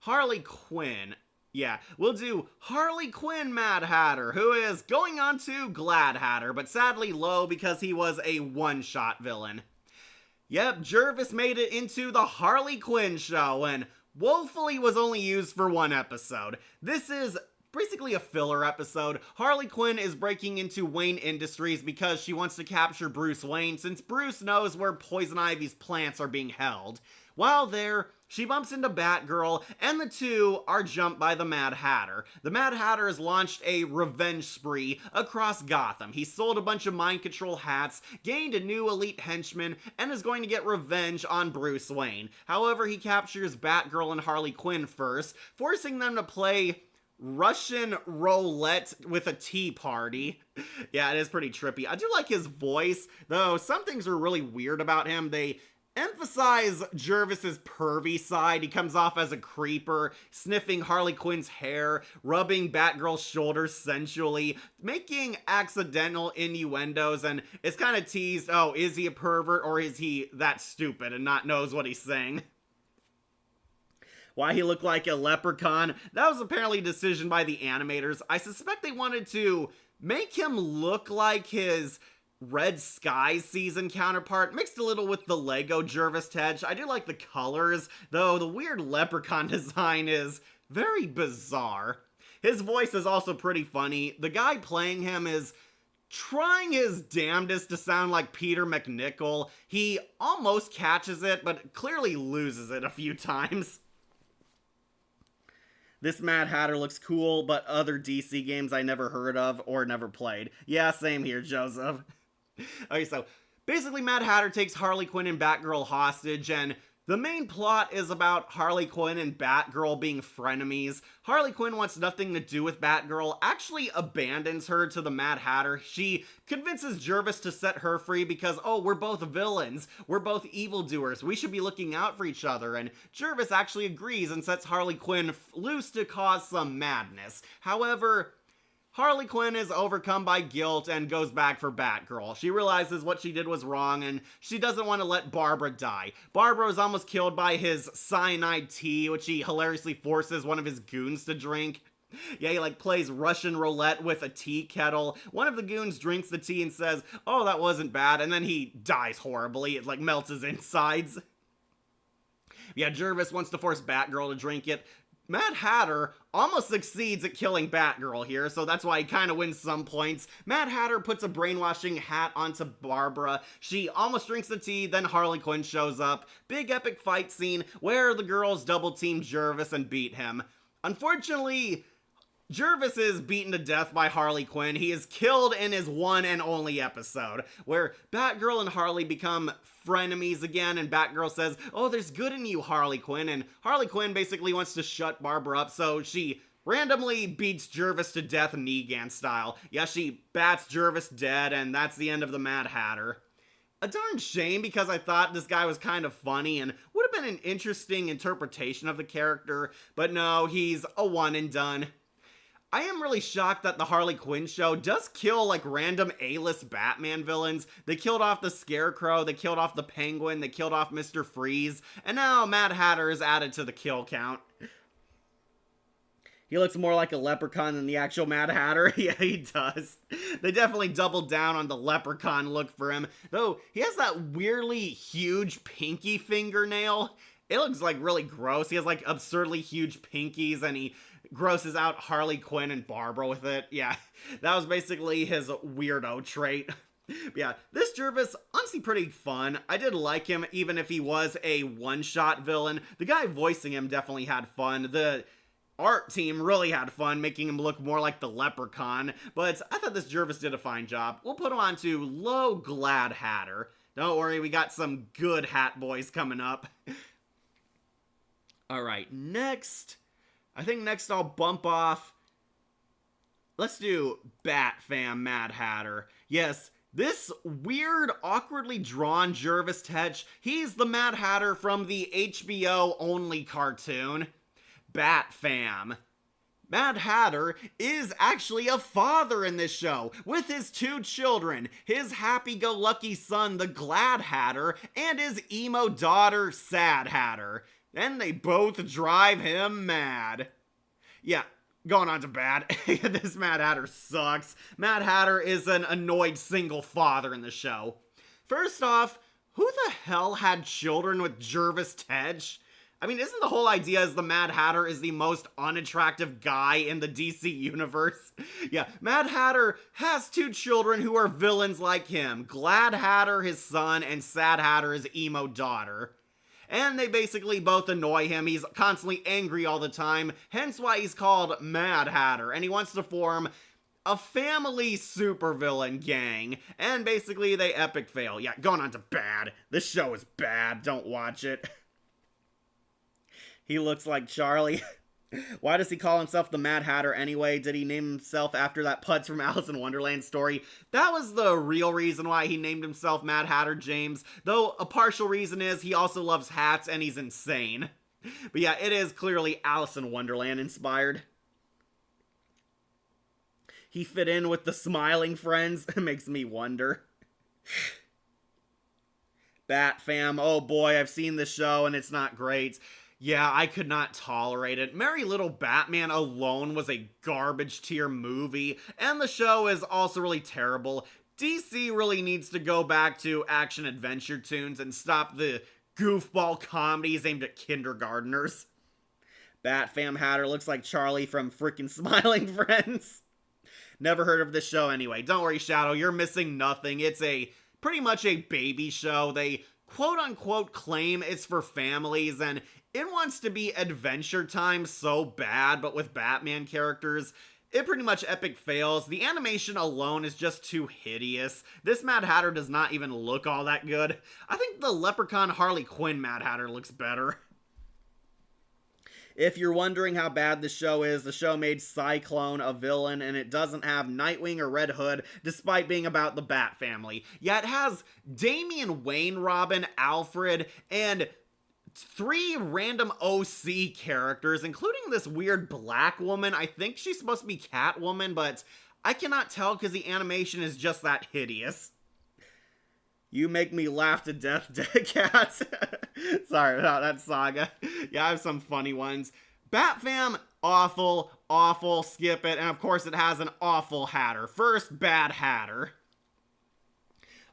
Harley Quinn. Yeah, we'll do Harley Quinn Mad Hatter, who is going on to Glad Hatter, but sadly low because he was a one-shot villain. Yep, Jervis made it into the Harley Quinn show, and woefully was only used for one episode. This is basically a filler episode. Harley Quinn is breaking into Wayne Industries because she wants to capture Bruce Wayne, since Bruce knows where Poison Ivy's plants are being held. While there, she bumps into Batgirl, and the two are jumped by the Mad Hatter. The Mad Hatter has launched a revenge spree across Gotham. He sold a bunch of mind control hats, gained a new elite henchman, and is going to get revenge on Bruce Wayne. However, he captures Batgirl and Harley Quinn first, forcing them to play Russian roulette with a tea party. Yeah, it is pretty trippy. I do like his voice, though some things are really weird about him. They emphasize Jervis's pervy side. He comes off as a creeper, sniffing Harley Quinn's hair, rubbing Batgirl's shoulders sensually, making accidental innuendos, and it's kind of teased, oh, is he a pervert or is he that stupid and not knows what he's saying? Why he looked like a leprechaun? That was apparently a decision by the animators. I suspect they wanted to make him look like his Red Skies season counterpart, mixed a little with the Lego Jervis Tetch. I do like the colors, though the weird leprechaun design is very bizarre. His voice is also pretty funny. The guy playing him is trying his damnedest to sound like Peter McNichol. He almost catches it, but clearly loses it a few times. This Mad Hatter looks cool, but other DC games I never heard of or never played. Yeah, same here, Joseph. Okay, so basically Mad Hatter takes Harley Quinn and Batgirl hostage, and The main plot is about Harley Quinn and Batgirl being frenemies. Harley Quinn wants nothing to do with Batgirl, actually abandons her to the Mad Hatter. She convinces Jervis to set her free because, oh, we're both villains. We're both evildoers. We should be looking out for each other. And Jervis actually agrees and sets Harley Quinn loose to cause some madness. However, Harley Quinn is overcome by guilt and goes back for Batgirl. She realizes what she did was wrong and she doesn't want to let Barbara die. Barbara is almost killed by his cyanide tea, which he hilariously forces one of his goons to drink. Yeah, he plays Russian roulette with a tea kettle. One of the goons drinks the tea and says, "Oh, that wasn't bad," and then he dies horribly. It melts his insides. Yeah, Jervis wants to force Batgirl to drink it. Mad Hatter almost succeeds at killing Batgirl here, so that's why he kind of wins some points. Mad Hatter puts a brainwashing hat onto Barbara. She almost drinks the tea, then Harley Quinn shows up. Big epic fight scene where the girls double team Jervis and beat him. Unfortunately, Jervis is beaten to death by Harley Quinn. He is killed in his one and only episode, where Batgirl and Harley become frenemies again, and Batgirl says, "Oh, there's good in you, Harley Quinn," and Harley Quinn basically wants to shut Barbara up, so she randomly beats Jervis to death Negan style. Yeah, she bats Jervis dead, and that's the end of the Mad Hatter. A darn shame, because I thought this guy was kind of funny and would have been an interesting interpretation of the character, but no, he's a one and done. I am really shocked that the Harley Quinn show does kill random A-list Batman villains. They killed off the Scarecrow, they killed off the Penguin, they killed off Mr. Freeze, and now Mad Hatter is added to the kill count. He looks more like a leprechaun than the actual Mad Hatter. Yeah, he does. They definitely doubled down on the leprechaun look for him, though he has that weirdly huge pinky fingernail. It looks really gross. He has absurdly huge pinkies, and he grosses out Harley Quinn and Barbara with it. Yeah, that was basically his weirdo trait. Yeah, this Jervis, honestly pretty fun. I did like him, even if he was a one-shot villain. The guy voicing him definitely had fun. The art team really had fun, making him look more like the leprechaun. But I thought this Jervis did a fine job. We'll put him on to low Glad Hatter. Don't worry, we got some good hat boys coming up. Alright, next, I think I'll bump off, let's do Bat Fam Mad Hatter. Yes, this weird, awkwardly drawn Jervis Tetch, he's the Mad Hatter from the HBO-only cartoon, Bat Fam. Mad Hatter is actually a father in this show, with his two children, his happy-go-lucky son, the Glad Hatter, and his emo daughter, Sad Hatter. And they both drive him mad. Yeah, going on to bad. This Mad Hatter sucks. Mad Hatter is an annoyed single father in the show. First off, who the hell had children with Jervis Tetch? I mean, isn't the whole idea is the Mad Hatter is the most unattractive guy in the DC universe? Yeah, Mad Hatter has two children who are villains like him. Glad Hatter, his son, and Sad Hatter, his emo daughter. And they basically both annoy him. He's constantly angry all the time, hence why he's called Mad Hatter, and he wants to form a family supervillain gang, and basically they epic fail. Yeah, going on to bad. This show is bad, don't watch it. He looks like Charlie. Why does he call himself the Mad Hatter anyway? Did he name himself after that Putz from Alice in Wonderland story? That was the real reason why he named himself Mad Hatter James, though a partial reason is he also loves hats and he's insane. But yeah, it is clearly Alice in Wonderland inspired. He fit in with the smiling friends. It makes me wonder. Bat Fam, oh boy, I've seen the show and it's not great. Yeah, I could not tolerate it. Merry Little Batman alone was a garbage tier movie, and the show is also really terrible. DC really needs to go back to action-adventure tunes and stop the goofball comedies aimed at kindergartners. Bat Fam Hatter looks like Charlie from frickin' Smiling Friends. Never heard of this show anyway. Don't worry, Shadow, you're missing nothing. It's pretty much a baby show. They quote-unquote claim it's for families, and it wants to be Adventure Time so bad, but with Batman characters. it pretty much epic fails. The animation alone is just too hideous. This Mad Hatter does not even look all that good. I think the Leprechaun Harley Quinn Mad Hatter looks better. If you're wondering how bad the show is, the show made Cyclone a villain, and it doesn't have Nightwing or Red Hood, despite being about the Bat family. Yeah, it has Damian Wayne Robin, Alfred, and 3 random OC characters, including this weird black woman. I think she's supposed to be Catwoman, but I cannot tell because the animation is just that hideous. You make me laugh to death, Dead Cats. Sorry about that, Saga. Yeah, I have some funny ones. Batfam, awful, awful, skip it. And of course it has an awful Hatter. First, Bad Hatter.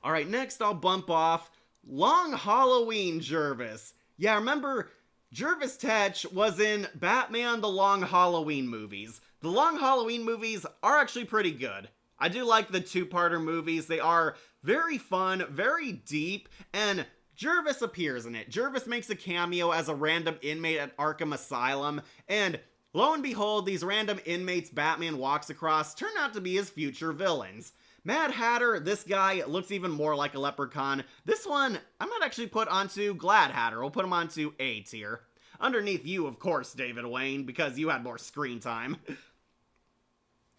Alright, next I'll bump off Long Halloween Jervis. Yeah, remember, Jervis Tetch was in Batman the Long Halloween movies. The Long Halloween movies are actually pretty good. I do like the 2-parter movies. They are very fun, very deep, and Jervis appears in it. Jervis makes a cameo as a random inmate at Arkham Asylum, and lo and behold, these random inmates Batman walks across turn out to be his future villains. Mad Hatter, this guy looks even more like a leprechaun. This one, I might actually put onto Glad Hatter. We'll put him onto A tier. Underneath you, of course, David Wayne, because you had more screen time.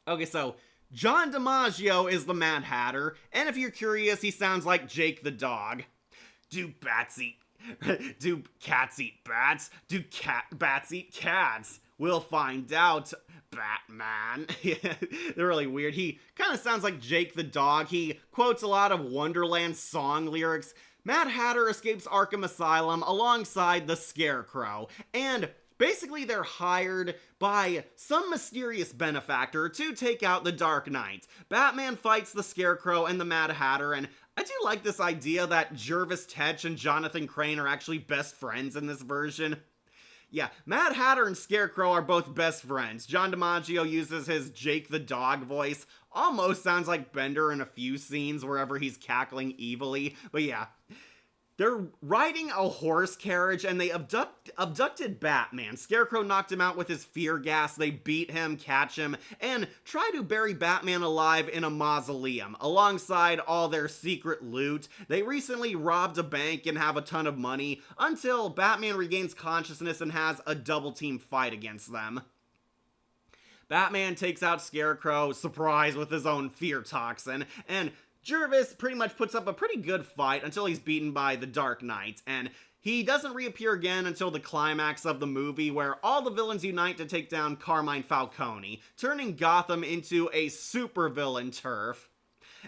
Okay, so John DiMaggio is the Mad Hatter, and if you're curious, he sounds like Jake the dog. Do cats eat bats? Do bats eat cats? We'll find out, Batman. They're really weird. He kind of sounds like Jake the dog. He quotes a lot of Wonderland song lyrics. Mad Hatter escapes Arkham Asylum alongside the Scarecrow, and basically, they're hired by some mysterious benefactor to take out the Dark Knight. Batman fights the Scarecrow and the Mad Hatter, and I do like this idea that Jervis Tetch and Jonathan Crane are actually best friends in this version. Yeah, Mad Hatter and Scarecrow are both best friends. John DiMaggio uses his Jake the Dog voice. Almost sounds like Bender in a few scenes wherever he's cackling evilly, but yeah. They're riding a horse carriage and they abducted Batman. Scarecrow knocked him out with his fear gas. They beat him, catch him, and try to bury Batman alive in a mausoleum alongside all their secret loot. They recently robbed a bank and have a ton of money until Batman regains consciousness and has a double team fight against them. Batman takes out Scarecrow, surprise, with his own fear toxin, and Jervis pretty much puts up a pretty good fight until he's beaten by the Dark Knight, and he doesn't reappear again until the climax of the movie where all the villains unite to take down Carmine Falcone, turning Gotham into a supervillain turf.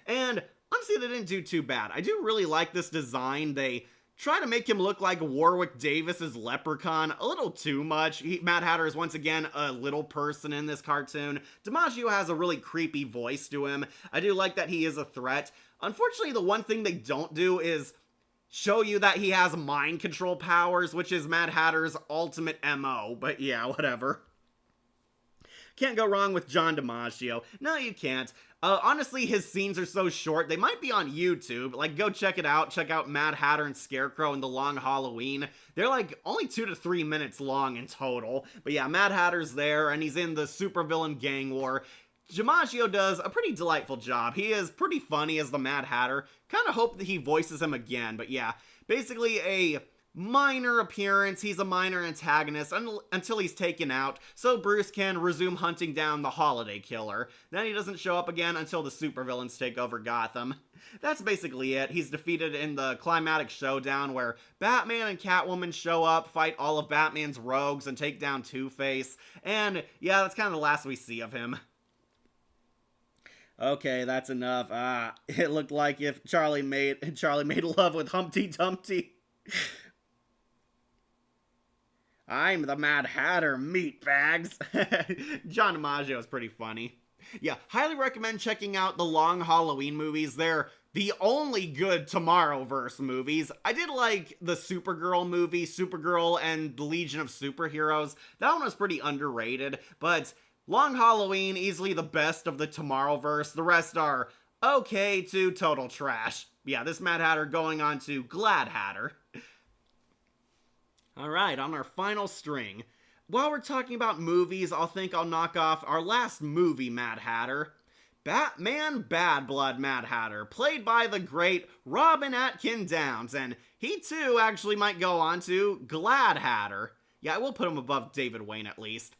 And honestly, they didn't do too bad. I do really like this design. They try to make him look like Warwick Davis's Leprechaun a little too much. Mad Hatter is once again a little person in this cartoon. DiMaggio has a really creepy voice to him. I do like that he is a threat. Unfortunately, the one thing they don't do is show you that he has mind control powers, which is Mad Hatter's ultimate MO, but yeah, whatever. Can't go wrong with John DiMaggio. No, you can't. Honestly, his scenes are so short, they might be on YouTube. Like, go check it out. Check out Mad Hatter and Scarecrow in the Long Halloween. They're like only 2 to 3 minutes long in total. But yeah, Mad Hatter's there, and he's in the supervillain gang war. DiMaggio does a pretty delightful job. He is pretty funny as the Mad Hatter. Kind of hope that he voices him again, but yeah. Basically a minor appearance. He's a minor antagonist until he's taken out, so Bruce can resume hunting down the Holiday Killer. Then he doesn't show up again until the supervillains take over Gotham. That's basically it. He's defeated in the climatic showdown where Batman and Catwoman show up, fight all of Batman's rogues, and take down Two-Face. And yeah, that's kind of the last we see of him. Okay, that's enough. It looked like if Charlie made love with Humpty Dumpty. I'm the Mad Hatter, meatbags. John DiMaggio is pretty funny. Yeah, highly recommend checking out the Long Halloween movies. They're the only good Tomorrowverse movies. I did like the Supergirl movie, Supergirl and the Legion of Superheroes. That one was pretty underrated, but Long Halloween, easily the best of the Tomorrowverse. The rest are okay to total trash. Yeah, this Mad Hatter going on to Glad Hatter. Alright, on our final string. while we're talking about movies, I'll knock off our last movie Mad Hatter. Batman Bad Blood Mad Hatter, played by the great Robin Atkin Downes, and he too actually might go on to Glad Hatter. Yeah, I will put him above David Wayne at least.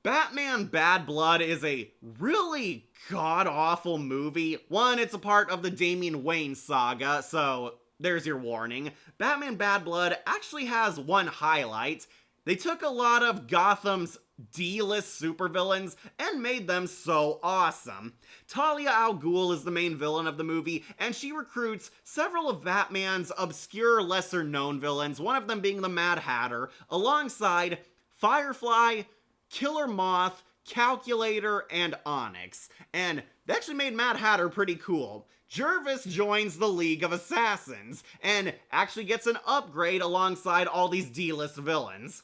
Batman Bad Blood is a really god-awful movie. One, it's a part of the Damian Wayne saga, so there's your warning. Batman Bad Blood actually has one highlight. They took a lot of Gotham's D-list supervillains and made them so awesome. Talia al Ghul is the main villain of the movie, and she recruits several of Batman's obscure, lesser-known villains, one of them being the Mad Hatter, alongside Firefly, Killer Moth, Calculator, and Onyx. And they actually made Mad Hatter pretty cool. Jervis joins the League of Assassins, and actually gets an upgrade alongside all these D-list villains.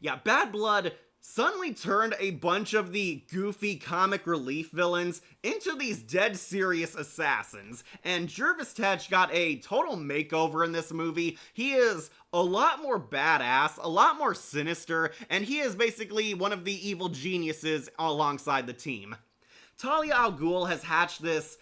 Yeah, Bad Blood suddenly turned a bunch of the goofy comic relief villains into these dead serious assassins, and Jervis Tetch got a total makeover in this movie. He is a lot more badass, a lot more sinister, and he is basically one of the evil geniuses alongside the team. Talia al Ghul has hatched this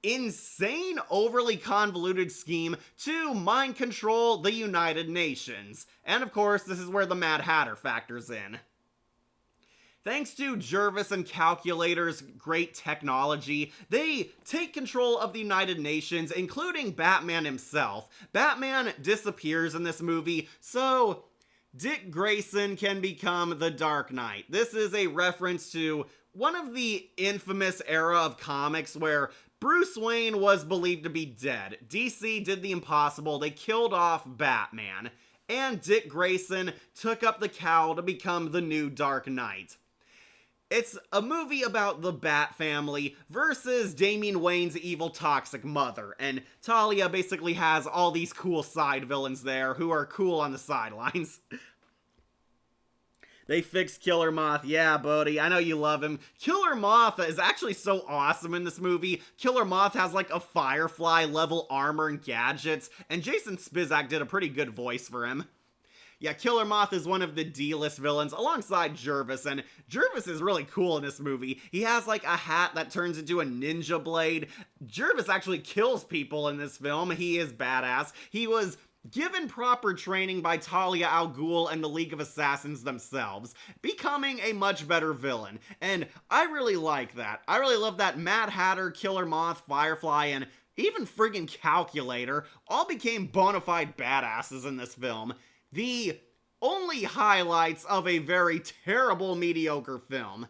insane, overly convoluted scheme to mind control the United Nations. And of course, this is where the Mad Hatter factors in. Thanks to Jervis and Calculator's great technology, they take control of the United Nations, including Batman himself. Batman disappears in this movie, so Dick Grayson can become the Dark Knight. This is a reference to one of the infamous era of comics where Bruce Wayne was believed to be dead. DC did the impossible. They killed off Batman. And Dick Grayson took up the cowl to become the new Dark Knight. It's a movie about the Bat family versus Damian Wayne's evil toxic mother. And Talia basically has all these cool side villains there who are cool on the sidelines. They fixed Killer Moth. Yeah, Bodhi, I know you love him. Killer Moth is actually so awesome in this movie. Killer Moth has like a Firefly level armor and gadgets, and Jason Spizak did a pretty good voice for him. Yeah, Killer Moth is one of the D-list villains alongside Jervis, and Jervis is really cool in this movie. He has like a hat that turns into a ninja blade. Jervis actually kills people in this film. He is badass. He was given proper training by Talia al Ghul and the League of Assassins themselves, becoming a much better villain. And I really like that. I really love that Mad Hatter, Killer Moth, Firefly, and even friggin' Calculator all became bona fide badasses in this film. The only highlights of a very terrible, mediocre film.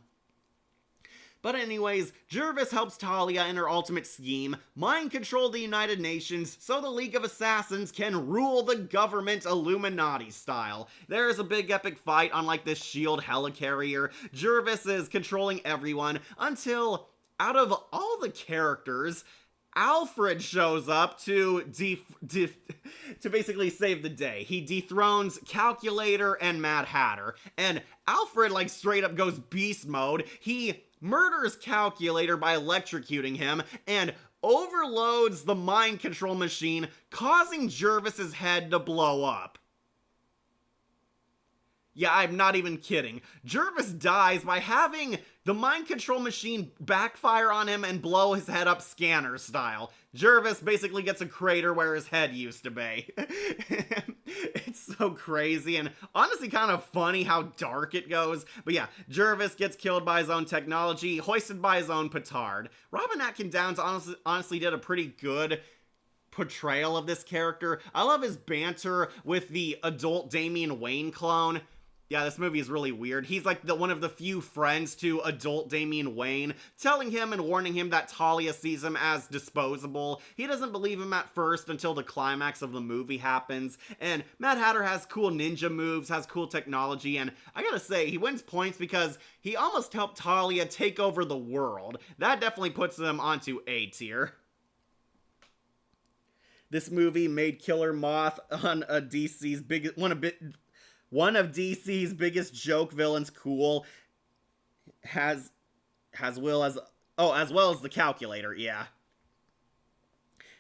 But anyways, Jervis helps Talia in her ultimate scheme, mind control the United Nations so the League of Assassins can rule the government Illuminati style. There is a big epic fight on like this SHIELD helicarrier. Jervis is controlling everyone until, out of all the characters, Alfred shows up to basically save the day. He dethrones Calculator and Mad Hatter, and Alfred like straight up goes beast mode. He murders Calculator by electrocuting him, and overloads the mind control machine, causing Jervis's head to blow up. Yeah, I'm not even kidding. Jervis dies by having the mind control machine backfire on him and blow his head up Scanner style. Jervis basically gets a crater where his head used to be. It's so crazy and honestly kind of funny how dark it goes. But yeah, Jervis gets killed by his own technology, hoisted by his own petard. Robin Atkin Downes honestly did a pretty good portrayal of this character. I love his banter with the adult Damian Wayne clone. Yeah, this movie is really weird. He's like one of the few friends to adult Damian Wayne, telling him and warning him that Talia sees him as disposable. He doesn't believe him at first until the climax of the movie happens. And Mad Hatter has cool ninja moves, has cool technology, and I gotta say, he wins points because he almost helped Talia take over the world. That definitely puts him onto A tier. This movie made Killer Moth on a DC's biggest one of DC's biggest joke villains cool, as well as the Calculator, yeah.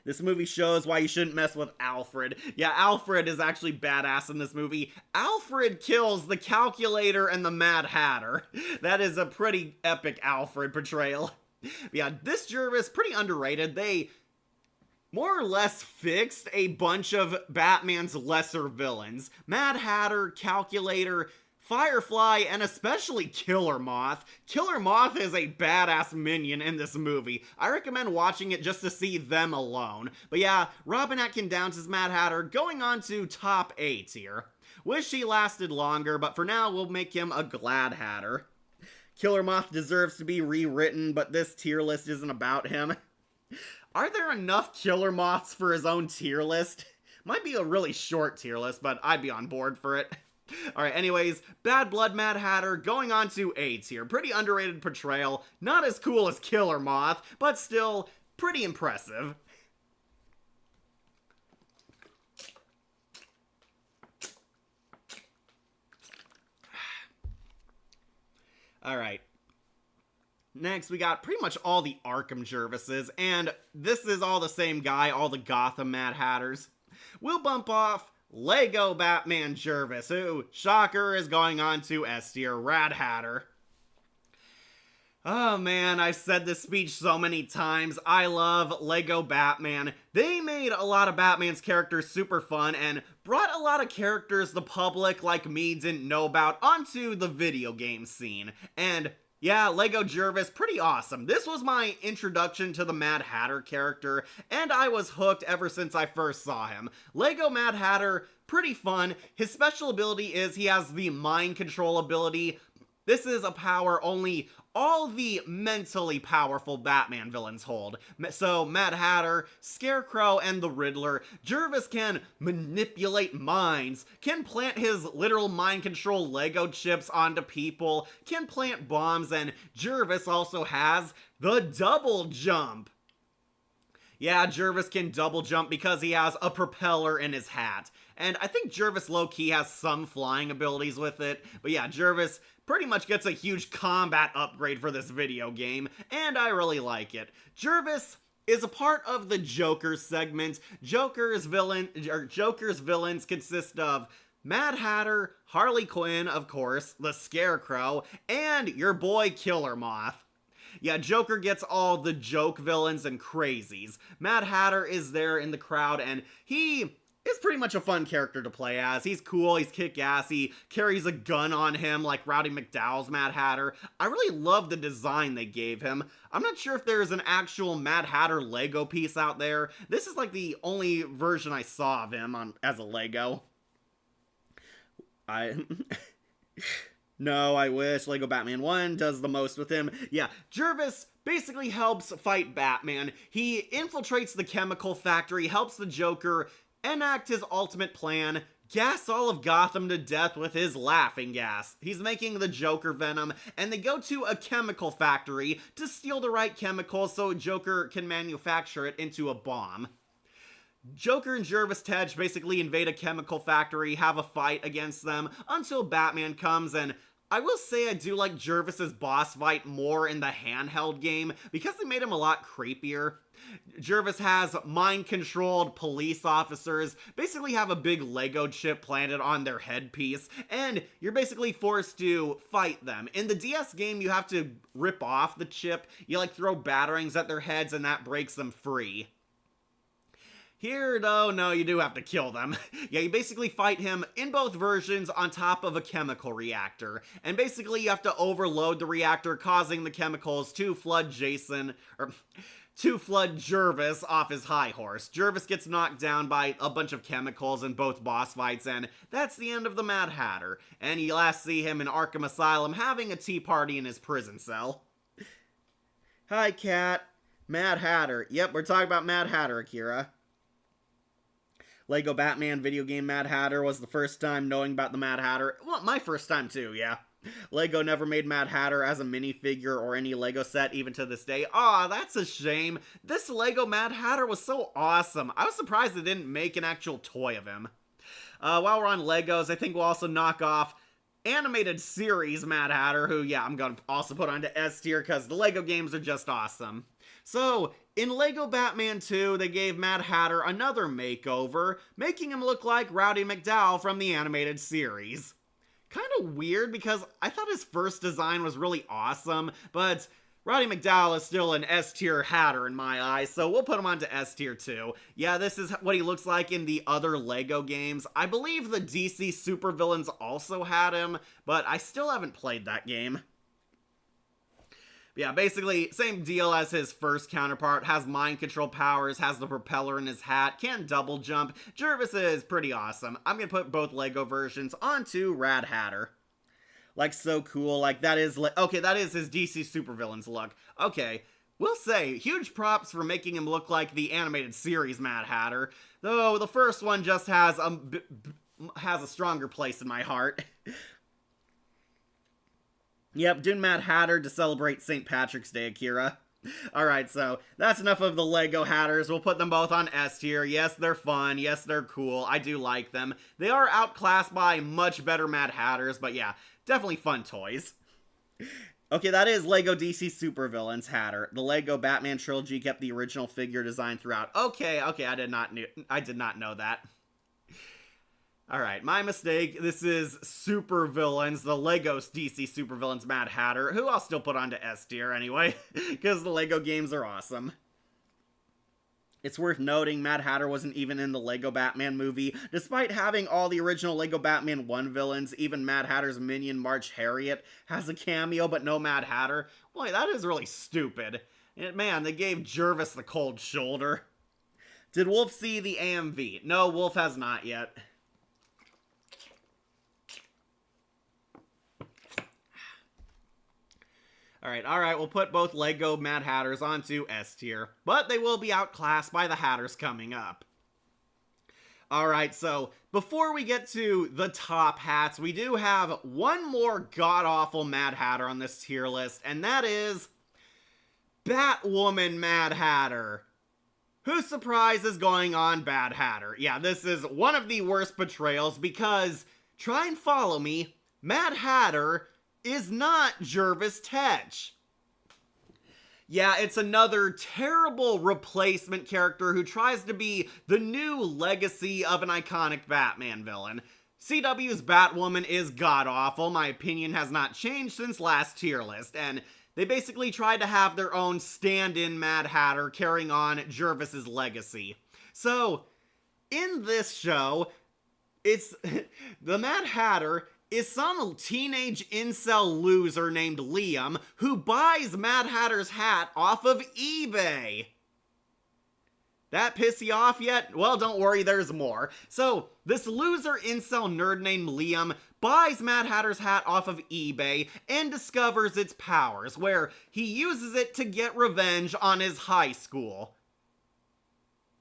This movie shows why you shouldn't mess with Alfred. Yeah, Alfred is actually badass in this movie. Alfred kills the Calculator and the Mad Hatter. That is a pretty epic Alfred portrayal. Yeah, this Jervis, pretty underrated. They more or less fixed a bunch of Batman's lesser villains. Mad Hatter, Calculator, Firefly, and especially Killer Moth. Killer Moth is a badass minion in this movie. I recommend watching it just to see them alone. But yeah, Robin Atkin Downes is Mad Hatter, going on to top 8 here. Wish he lasted longer, but for now we'll make him a Glad Hatter. Killer Moth deserves to be rewritten, but this tier list isn't about him. Are there enough Killer Moths for his own tier list? Might be a really short tier list, but I'd be on board for it. Alright, anyways, Bad Blood Mad Hatter going on to 8 here. Pretty underrated portrayal. Not as cool as Killer Moth, but still pretty impressive. Alright. Next, we got pretty much all the Arkham Jervises, and this is all the same guy, all the Gotham Mad Hatters. We'll bump off Lego Batman Jervis, who, shocker, is going on to S tier, Rad Hatter. Oh man, I've said this speech so many times. I love Lego Batman. They made a lot of Batman's characters super fun and brought a lot of characters the public like me didn't know about onto the video game scene. And yeah, Lego Jervis, pretty awesome. This was my introduction to the Mad Hatter character, and I was hooked ever since I first saw him. Lego Mad Hatter, pretty fun. His special ability is he has the mind control ability. This is a power only all the mentally powerful Batman villains hold. So, Mad Hatter, Scarecrow, and the Riddler, Jervis can manipulate minds, can plant his literal mind control Lego chips onto people, can plant bombs, and Jervis also has the double jump. Yeah, Jervis can double jump because he has a propeller in his hat. And I think Jervis low-key has some flying abilities with it. But yeah, Jervis pretty much gets a huge combat upgrade for this video game, and I really like it. Jervis is a part of the Joker segment. Joker's villains consist of Mad Hatter, Harley Quinn, of course, the Scarecrow, and your boy Killer Moth. Yeah, Joker gets all the joke villains and crazies. Mad Hatter is there in the crowd, and he is pretty much a fun character to play as. He's cool, he's kick-ass, he carries a gun on him like Rowdy McDowell's Mad Hatter. I really love the design they gave him. I'm not sure if there's an actual Mad Hatter Lego piece out there. This is like the only version I saw of him as a Lego. No, I wish. Lego Batman 1 does the most with him. Yeah, Jervis basically helps fight Batman. He infiltrates the chemical factory, helps the Joker enact his ultimate plan, gas all of Gotham to death with his laughing gas. He's making the Joker venom, and they go to a chemical factory to steal the right chemicals so Joker can manufacture it into a bomb. Joker and Jervis Tej basically invade a chemical factory, have a fight against them, until Batman comes, and I will say I do like Jervis's boss fight more in the handheld game, because they made him a lot creepier. Jervis has mind-controlled police officers, basically have a big Lego chip planted on their headpiece, and you're basically forced to fight them. In the DS game, you have to rip off the chip, you like throw batarangs at their heads, and that breaks them free. Here, though, no, you do have to kill them. Yeah, you basically fight him in both versions on top of a chemical reactor. And basically, you have to overload the reactor, causing the chemicals to flood Jervis off his high horse. Jervis gets knocked down by a bunch of chemicals in both boss fights, and that's the end of the Mad Hatter. And you last see him in Arkham Asylum having a tea party in his prison cell. Hi, Cat. Mad Hatter. Yep, we're talking about Mad Hatter, Akira. Lego Batman video game Mad Hatter was the first time knowing about the Mad Hatter. Well, my first time too, yeah. Lego never made Mad Hatter as a minifigure or any Lego set even to this day. Aw, that's a shame. This Lego Mad Hatter was so awesome. I was surprised they didn't make an actual toy of him. While we're on Legos, I think we'll also knock off animated series Mad Hatter, who, yeah, I'm gonna also put onto S tier because the Lego games are just awesome. So, in Lego Batman 2, they gave Mad Hatter another makeover, making him look like Rowdy McDowell from the animated series. Kind of weird because I thought his first design was really awesome, but Roddy McDowell is still an S tier Hatter in my eyes, so we'll put him onto S tier too. Yeah, this is what he looks like in the other Lego games. I believe the DC Supervillains also had him, but I still haven't played that game. Yeah, basically, same deal as his first counterpart, has mind control powers, has the propeller in his hat, can double jump. Jervis is pretty awesome. I'm gonna put both Lego versions onto Rad Hatter. Like, so cool, like, that is, okay, that is his DC Supervillains look. Okay, we'll say, huge props for making him look like the animated series Mad Hatter, though the first one just has a stronger place in my heart. Yep, doing Mad Hatter to celebrate St. Patrick's Day, Akira. Alright, so that's enough of the Lego Hatters. We'll put them both on S tier. Yes, they're fun. Yes, they're cool. I do like them. They are outclassed by much better Mad Hatters, but yeah, definitely fun toys. Okay, that is Lego DC Supervillains Hatter. The Lego Batman trilogy kept the original figure design throughout. Okay, I did not know that. Alright, my mistake. This is Supervillains, the Lego DC Supervillains Mad Hatter, who I'll still put onto S tier anyway, because the Lego games are awesome. It's worth noting Mad Hatter wasn't even in the Lego Batman movie. Despite having all the original Lego Batman 1 villains, even Mad Hatter's minion March Harriet has a cameo, but no Mad Hatter. Boy, that is really stupid. And man, they gave Jervis the cold shoulder. Did Wolf see the AMV? No, Wolf has not yet. Alright, we'll put both Lego Mad Hatters onto S tier, but they will be outclassed by the Hatters coming up. Alright, so before we get to the top hats, we do have one more god-awful Mad Hatter on this tier list, and that is Batwoman Mad Hatter. Whose surprise is going on Bad Hatter? Yeah, this is one of the worst portrayals because, try and follow me, Mad Hatter is not Jervis Tetch. Yeah, it's another terrible replacement character who tries to be the new legacy of an iconic Batman villain. CW's Batwoman is god-awful. My opinion has not changed since last tier list, and they basically tried to have their own stand-in Mad Hatter carrying on Jervis's legacy. So, in this show, it's the Mad Hatter is some teenage incel loser named Liam who buys Mad Hatter's hat off of eBay. That piss you off yet? Well, don't worry, there's more. So, this loser incel nerd named Liam buys Mad Hatter's hat off of eBay and discovers its powers, where he uses it to get revenge on his high school.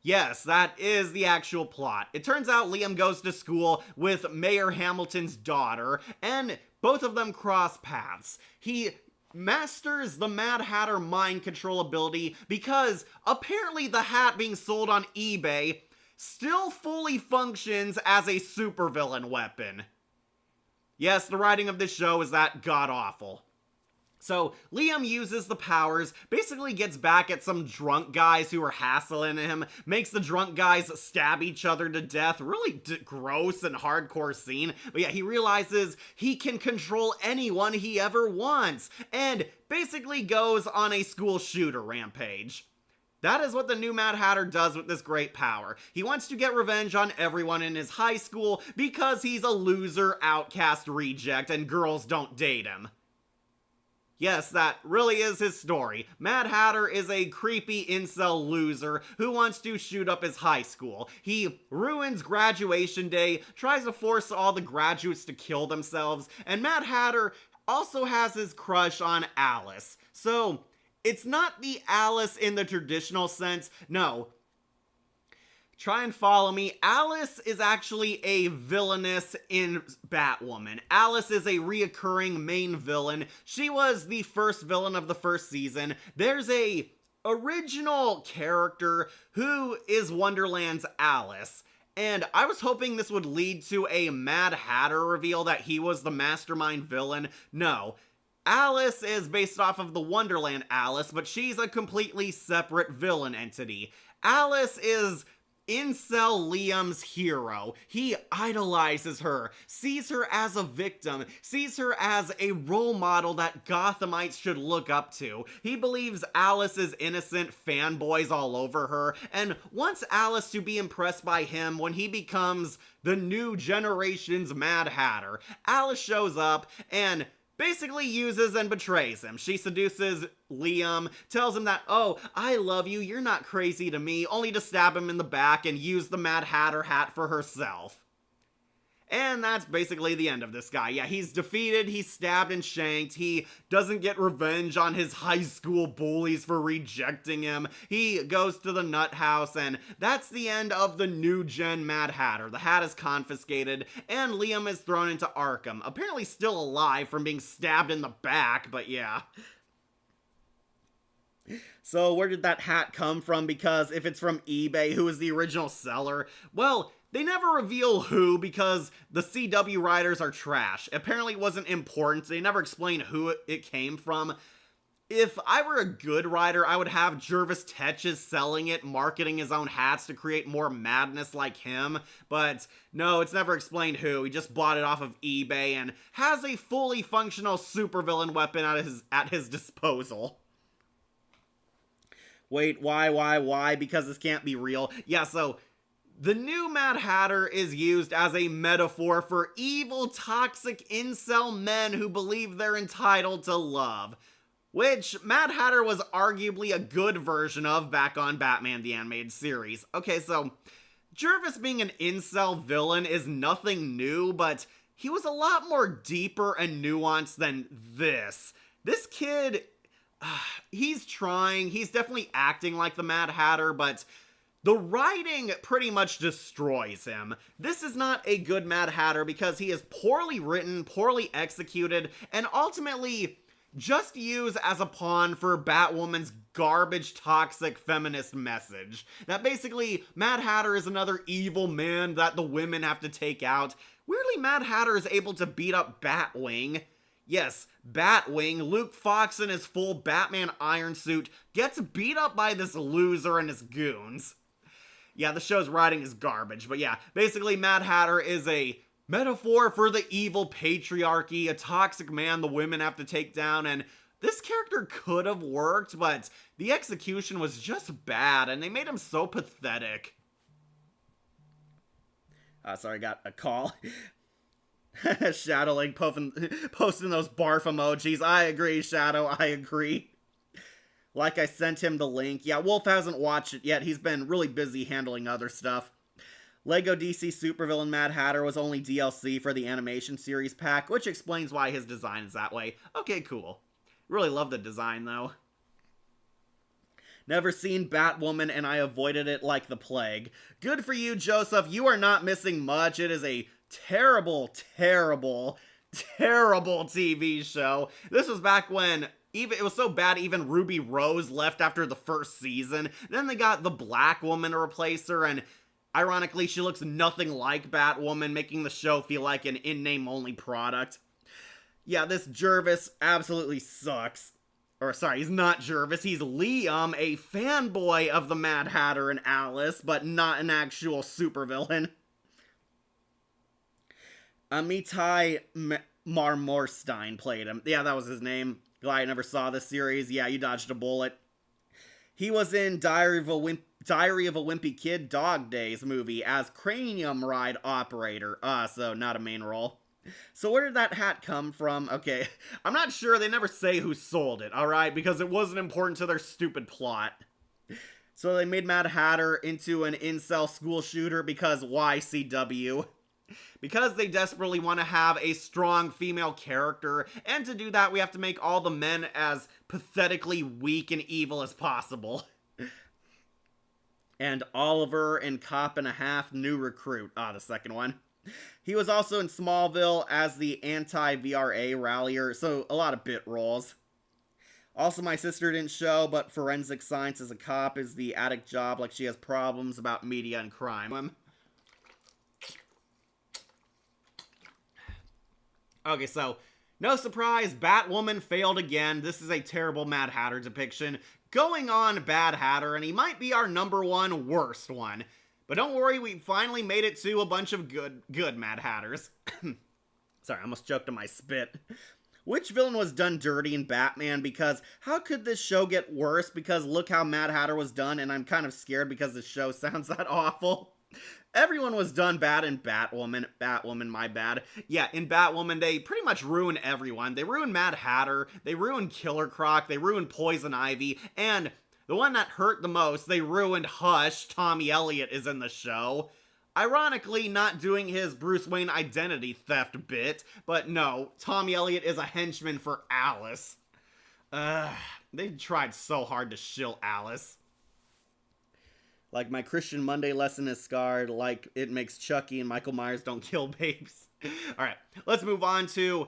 Yes, that is the actual plot. It turns out Liam goes to school with Mayor Hamilton's daughter, and both of them cross paths. He masters the Mad Hatter mind control ability because apparently the hat being sold on eBay still fully functions as a supervillain weapon. Yes, the writing of this show is that god-awful. So, Liam uses the powers, basically gets back at some drunk guys who are hassling him, makes the drunk guys stab each other to death, really gross and hardcore scene, but yeah, he realizes he can control anyone he ever wants, and basically goes on a school shooter rampage. That is what the new Mad Hatter does with this great power. He wants to get revenge on everyone in his high school because he's a loser, outcast reject, and girls don't date him. Yes, that really is his story. Mad Hatter is a creepy incel loser who wants to shoot up his high school. He ruins graduation day, tries to force all the graduates to kill themselves, and Mad Hatter also has his crush on Alice. So, it's not the Alice in the traditional sense, no. Try and follow me. Alice is actually a villainess in Batwoman. Alice is a reoccurring main villain. She was the first villain of the first season. There's a original character who is Wonderland's Alice. And I was hoping this would lead to a Mad Hatter reveal that he was the mastermind villain. No. Alice is based off of the Wonderland Alice, but she's a completely separate villain entity. Alice is Incel Liam's hero. He idolizes her, sees her as a victim, sees her as a role model that Gothamites should look up to. He believes Alice is innocent, fanboys all over her, and wants Alice to be impressed by him when he becomes the new generation's Mad Hatter. Alice shows up and basically uses and betrays him. She seduces Liam, tells him that, oh, I love you, you're not crazy to me, only to stab him in the back and use the Mad Hatter hat for herself. And that's basically the end of this guy. Yeah, he's defeated, he's stabbed and shanked, he doesn't get revenge on his high school bullies for rejecting him, he goes to the nut house, and that's the end of the new gen Mad Hatter. The hat is confiscated, and Liam is thrown into Arkham. Apparently still alive from being stabbed in the back, but yeah. So where did that hat come from? Because if it's from eBay, who is the original seller? Well, they never reveal who because the CW writers are trash. Apparently it wasn't important. They never explain who it came from. If I were a good writer, I would have Jervis Tetches selling it, marketing his own hats to create more madness like him. But no, it's never explained who. He just bought it off of eBay and has a fully functional supervillain weapon at his disposal. Wait, why? Because this can't be real. Yeah, so the new Mad Hatter is used as a metaphor for evil, toxic incel men who believe they're entitled to love. Which Mad Hatter was arguably a good version of back on Batman the Animated Series. Okay, so Jervis being an incel villain is nothing new, but he was a lot more deeper and nuanced than this. This kid, he's trying, he's definitely acting like the Mad Hatter, but the writing pretty much destroys him. This is not a good Mad Hatter because he is poorly written, poorly executed, and ultimately just used as a pawn for Batwoman's garbage, toxic feminist message. That basically, Mad Hatter is another evil man that the women have to take out. Weirdly, Mad Hatter is able to beat up Batwing. Yes, Batwing, Luke Fox in his full Batman iron suit, gets beat up by this loser and his goons. Yeah, the show's writing is garbage, but yeah, basically Mad Hatter is a metaphor for the evil patriarchy, a toxic man the women have to take down, and this character could have worked, but the execution was just bad, and they made him so pathetic. Sorry, got a call. Shadowling posting those barf emojis. I agree, Shadow, I agree. Like I sent him the link. Yeah, Wolf hasn't watched it yet. He's been really busy handling other stuff. Lego DC Supervillain Mad Hatter was only DLC for the animation series pack, which explains why his design is that way. Okay, cool. Really love the design, though. Never seen Batwoman, and I avoided it like the plague. Good for you, Joseph. You are not missing much. It is a terrible TV show. This was back when it was so bad even Ruby Rose left after the first season. Then they got the Black Woman to replace her, and ironically she looks nothing like Batwoman, making the show feel like an in-name only product. Yeah, this Jervis absolutely sucks. Or sorry, he's not Jervis, he's Liam, a fanboy of the Mad Hatter and Alice, but not an actual supervillain. Amitai Marmorstein played him. Yeah, that was his name. Glad I never saw this series. Yeah, you dodged a bullet. He was in Diary of a Wimpy Kid Dog Days movie as Cranium Ride Operator. So not a main role. So where did that hat come from? Okay, I'm not sure. They never say who sold it, alright? Because it wasn't important to their stupid plot. So they made Mad Hatter into an incel school shooter because why CW? Because they desperately want to have a strong female character, and to do that we have to make all the men as pathetically weak and evil as possible. And Oliver in Cop and a Half New Recruit. The second one. He was also in Smallville as the anti-VRA rallier, so a lot of bit roles. Also, my sister didn't show, but forensic science as a cop is the attic job, like she has problems about media and crime. Okay, so no surprise, Batwoman failed again. This is a terrible Mad Hatter depiction. Going on Bad Hatter, and he might be our #1 worst one. But don't worry, we finally made it to a bunch of good Mad Hatters. Sorry, I almost choked on my spit. Which villain was done dirty in Batman? Because how could this show get worse? Because look how Mad Hatter was done, and I'm kind of scared because the show sounds that awful. Everyone was done bad in Batwoman. Batwoman, my bad. Yeah, in Batwoman, they pretty much ruin everyone. They ruin Mad Hatter, they ruin Killer Croc, they ruin Poison Ivy, and the one that hurt the most, they ruined Hush. Tommy Elliott is in the show. Ironically, not doing his Bruce Wayne identity theft bit, but no, Tommy Elliott is a henchman for Alice. They tried so hard to shill Alice. Like, my Christian Monday lesson is scarred, like it makes Chucky and Michael Myers don't kill babes. Alright, let's move on to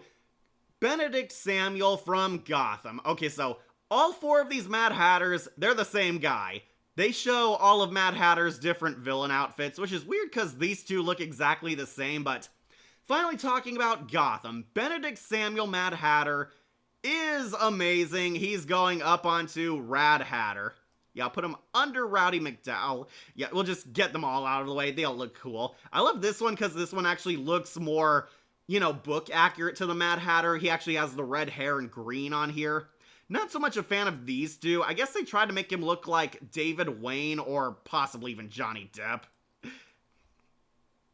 Benedict Samuel from Gotham. Okay, so all 4 of these Mad Hatters, they're the same guy. They show all of Mad Hatter's different villain outfits, which is weird because these 2 look exactly the same, but finally talking about Gotham, Benedict Samuel Mad Hatter is amazing. He's going up onto Rad Hatter. Yeah, I'll put him under Rowdy McDowell. Yeah, we'll just get them all out of the way. They all look cool. I love this one because this one actually looks more, you know, book accurate to the Mad Hatter. He actually has the red hair and green on here. Not so much a fan of these 2. I guess they tried to make him look like David Wayne or possibly even Johnny Depp.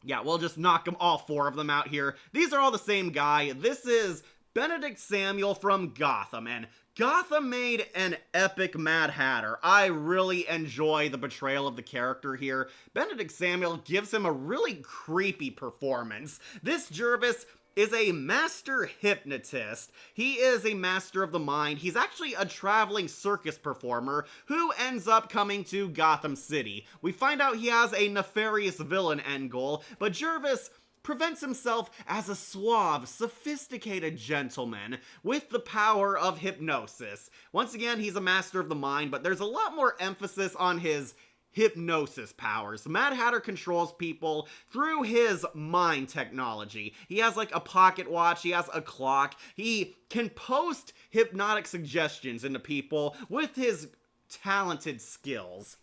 Yeah, we'll just knock them all 4 of them out here. These are all the same guy. This is Benedict Samuel from Gotham, and Gotham made an epic Mad Hatter. I really enjoy the portrayal of the character here. Benedict Samuel gives him a really creepy performance. This Jervis is a master hypnotist. He is a master of the mind. He's actually a traveling circus performer who ends up coming to Gotham City. We find out he has a nefarious villain end goal, but Jervis presents himself as a suave, sophisticated gentleman with the power of hypnosis. Once again, he's a master of the mind, but there's a lot more emphasis on his hypnosis powers. The Mad Hatter controls people through his mind technology. He has like a pocket watch, he has a clock, he can post hypnotic suggestions into people with his talented skills.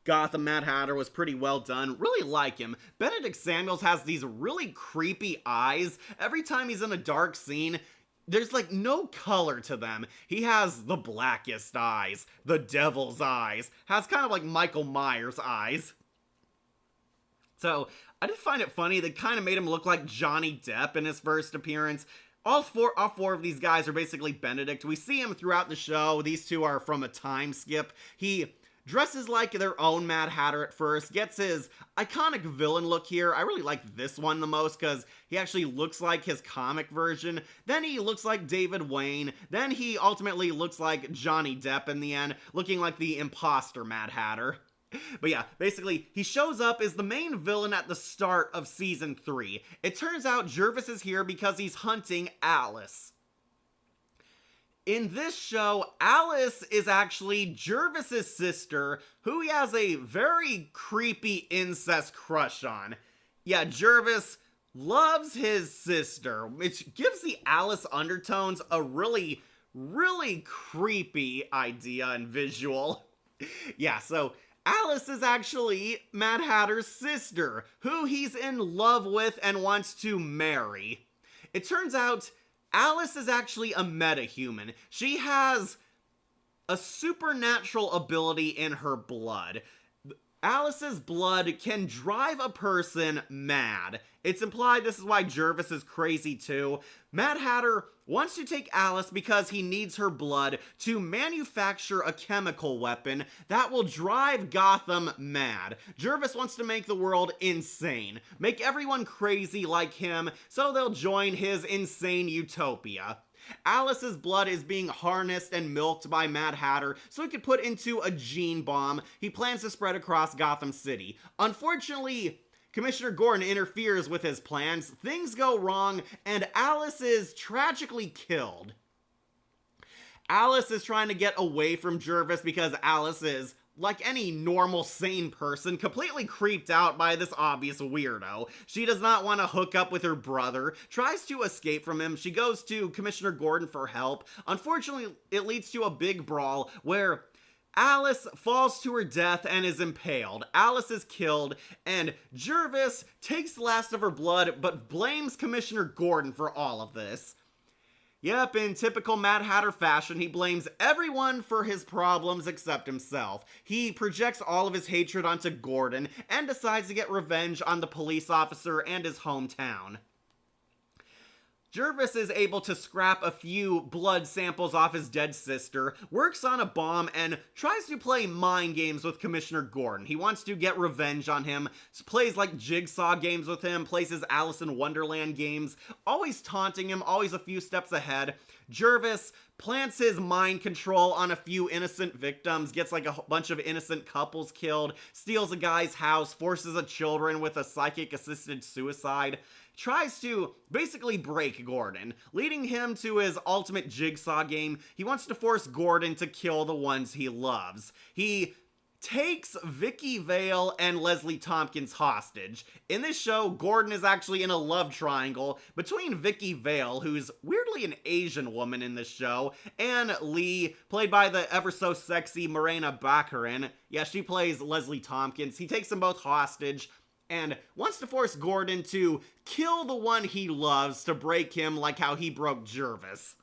Gotham Mad Hatter was pretty well done. Really like him. Benedict Samuels has these really creepy eyes. Every time he's in a dark scene, there's like no color to them. He has the blackest eyes, the devil's eyes, has kind of like Michael Myers eyes. So I did find it funny, they kind of made him look like Johnny Depp in his first appearance. All four of these guys are basically Benedict. We see him throughout the show. These 2 are from a time skip. He dresses like their own Mad Hatter at first, gets his iconic villain look here. I really like this one the most because he actually looks like his comic version. Then he looks like David Wayne. Then he ultimately looks like Johnny Depp in the end, looking like the imposter Mad Hatter. But yeah, basically, he shows up as the main villain at the start of Season 3. It turns out Jervis is here because he's hunting Alice. In this show, Alice is actually Jervis's sister, who he has a very creepy incest crush on. Yeah, Jervis loves his sister, which gives the Alice undertones a really, really creepy idea and visual. Yeah, so Alice is actually Mad Hatter's sister, who he's in love with and wants to marry. It turns out Alice is actually a metahuman. She has a supernatural ability in her blood. Alice's blood can drive a person mad. It's implied this is why Jervis is crazy too. Mad Hatter wants to take Alice because he needs her blood to manufacture a chemical weapon that will drive Gotham mad. Jervis wants to make the world insane, make everyone crazy like him, so they'll join his insane utopia. Alice's blood is being harnessed and milked by Mad Hatter so he could put into a gene bomb he plans to spread across Gotham City. Unfortunately, Commissioner Gordon interferes with his plans, things go wrong, and Alice is tragically killed. Alice is trying to get away from Jervis because Alice is like any normal, sane person, completely creeped out by this obvious weirdo. She does not want to hook up with her brother, tries to escape from him. She goes to Commissioner Gordon for help. Unfortunately, it leads to a big brawl where Alice falls to her death and is impaled. Alice is killed, and Jervis takes the last of her blood, but blames Commissioner Gordon for all of this. Yep, in typical Mad Hatter fashion, he blames everyone for his problems except himself. He projects all of his hatred onto Gordon and decides to get revenge on the police officer and his hometown. Jervis is able to scrap a few blood samples off his dead sister, works on a bomb, and tries to play mind games with Commissioner Gordon. He wants to get revenge on him, plays like jigsaw games with him, plays his Alice in Wonderland games, always taunting him, always a few steps ahead. Jervis plants his mind control on a few innocent victims, gets like a bunch of innocent couples killed, steals a guy's house, forces a children with a psychic-assisted suicide, tries to basically break Gordon, leading him to his ultimate jigsaw game. He wants to force Gordon to kill the ones he loves. He takes Vicki Vale and Leslie Tompkins hostage. In this show, Gordon is actually in a love triangle between Vicki Vale, who's weirdly an Asian woman in this show, and Lee, played by the ever so sexy Morena Baccarin. Yeah, she plays Leslie Tompkins. He takes them both hostage and wants to force Gordon to kill the one he loves to break him like how he broke Jervis.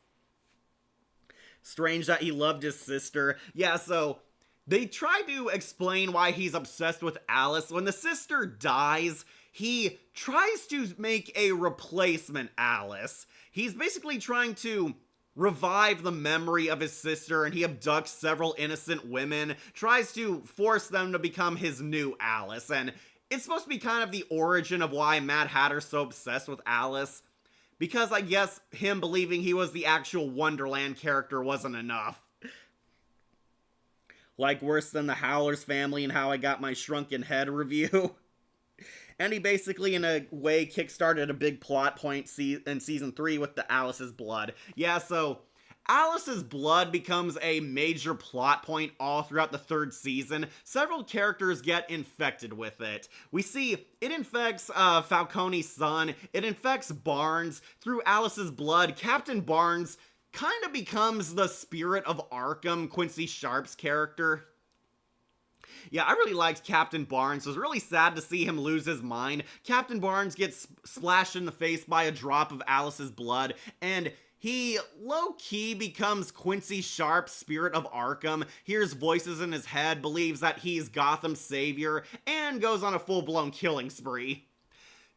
Strange that he loved his sister. Yeah, so they try to explain why he's obsessed with Alice. When the sister dies, he tries to make a replacement Alice. He's basically trying to revive the memory of his sister, and he abducts several innocent women, tries to force them to become his new Alice, and it's supposed to be kind of the origin of why Mad Hatter's so obsessed with Alice, because I guess him believing he was the actual Wonderland character wasn't enough. Like worse than the Howler's Family and How I Got My Shrunken Head review. And he basically, in a way, kickstarted a big plot point in Season 3 with the Alice's blood. Yeah, so Alice's blood becomes a major plot point all throughout the third season. Several characters get infected with it. We see it infects Falcone's son. It infects Barnes. Through Alice's blood, Captain Barnes kind of becomes the spirit of Arkham, Quincy Sharp's character. Yeah, I really liked Captain Barnes. It was really sad to see him lose his mind. Captain Barnes gets splashed in the face by a drop of Alice's blood, and he low-key becomes Quincy Sharp's Spirit of Arkham, hears voices in his head, believes that he's Gotham's savior, and goes on a full-blown killing spree.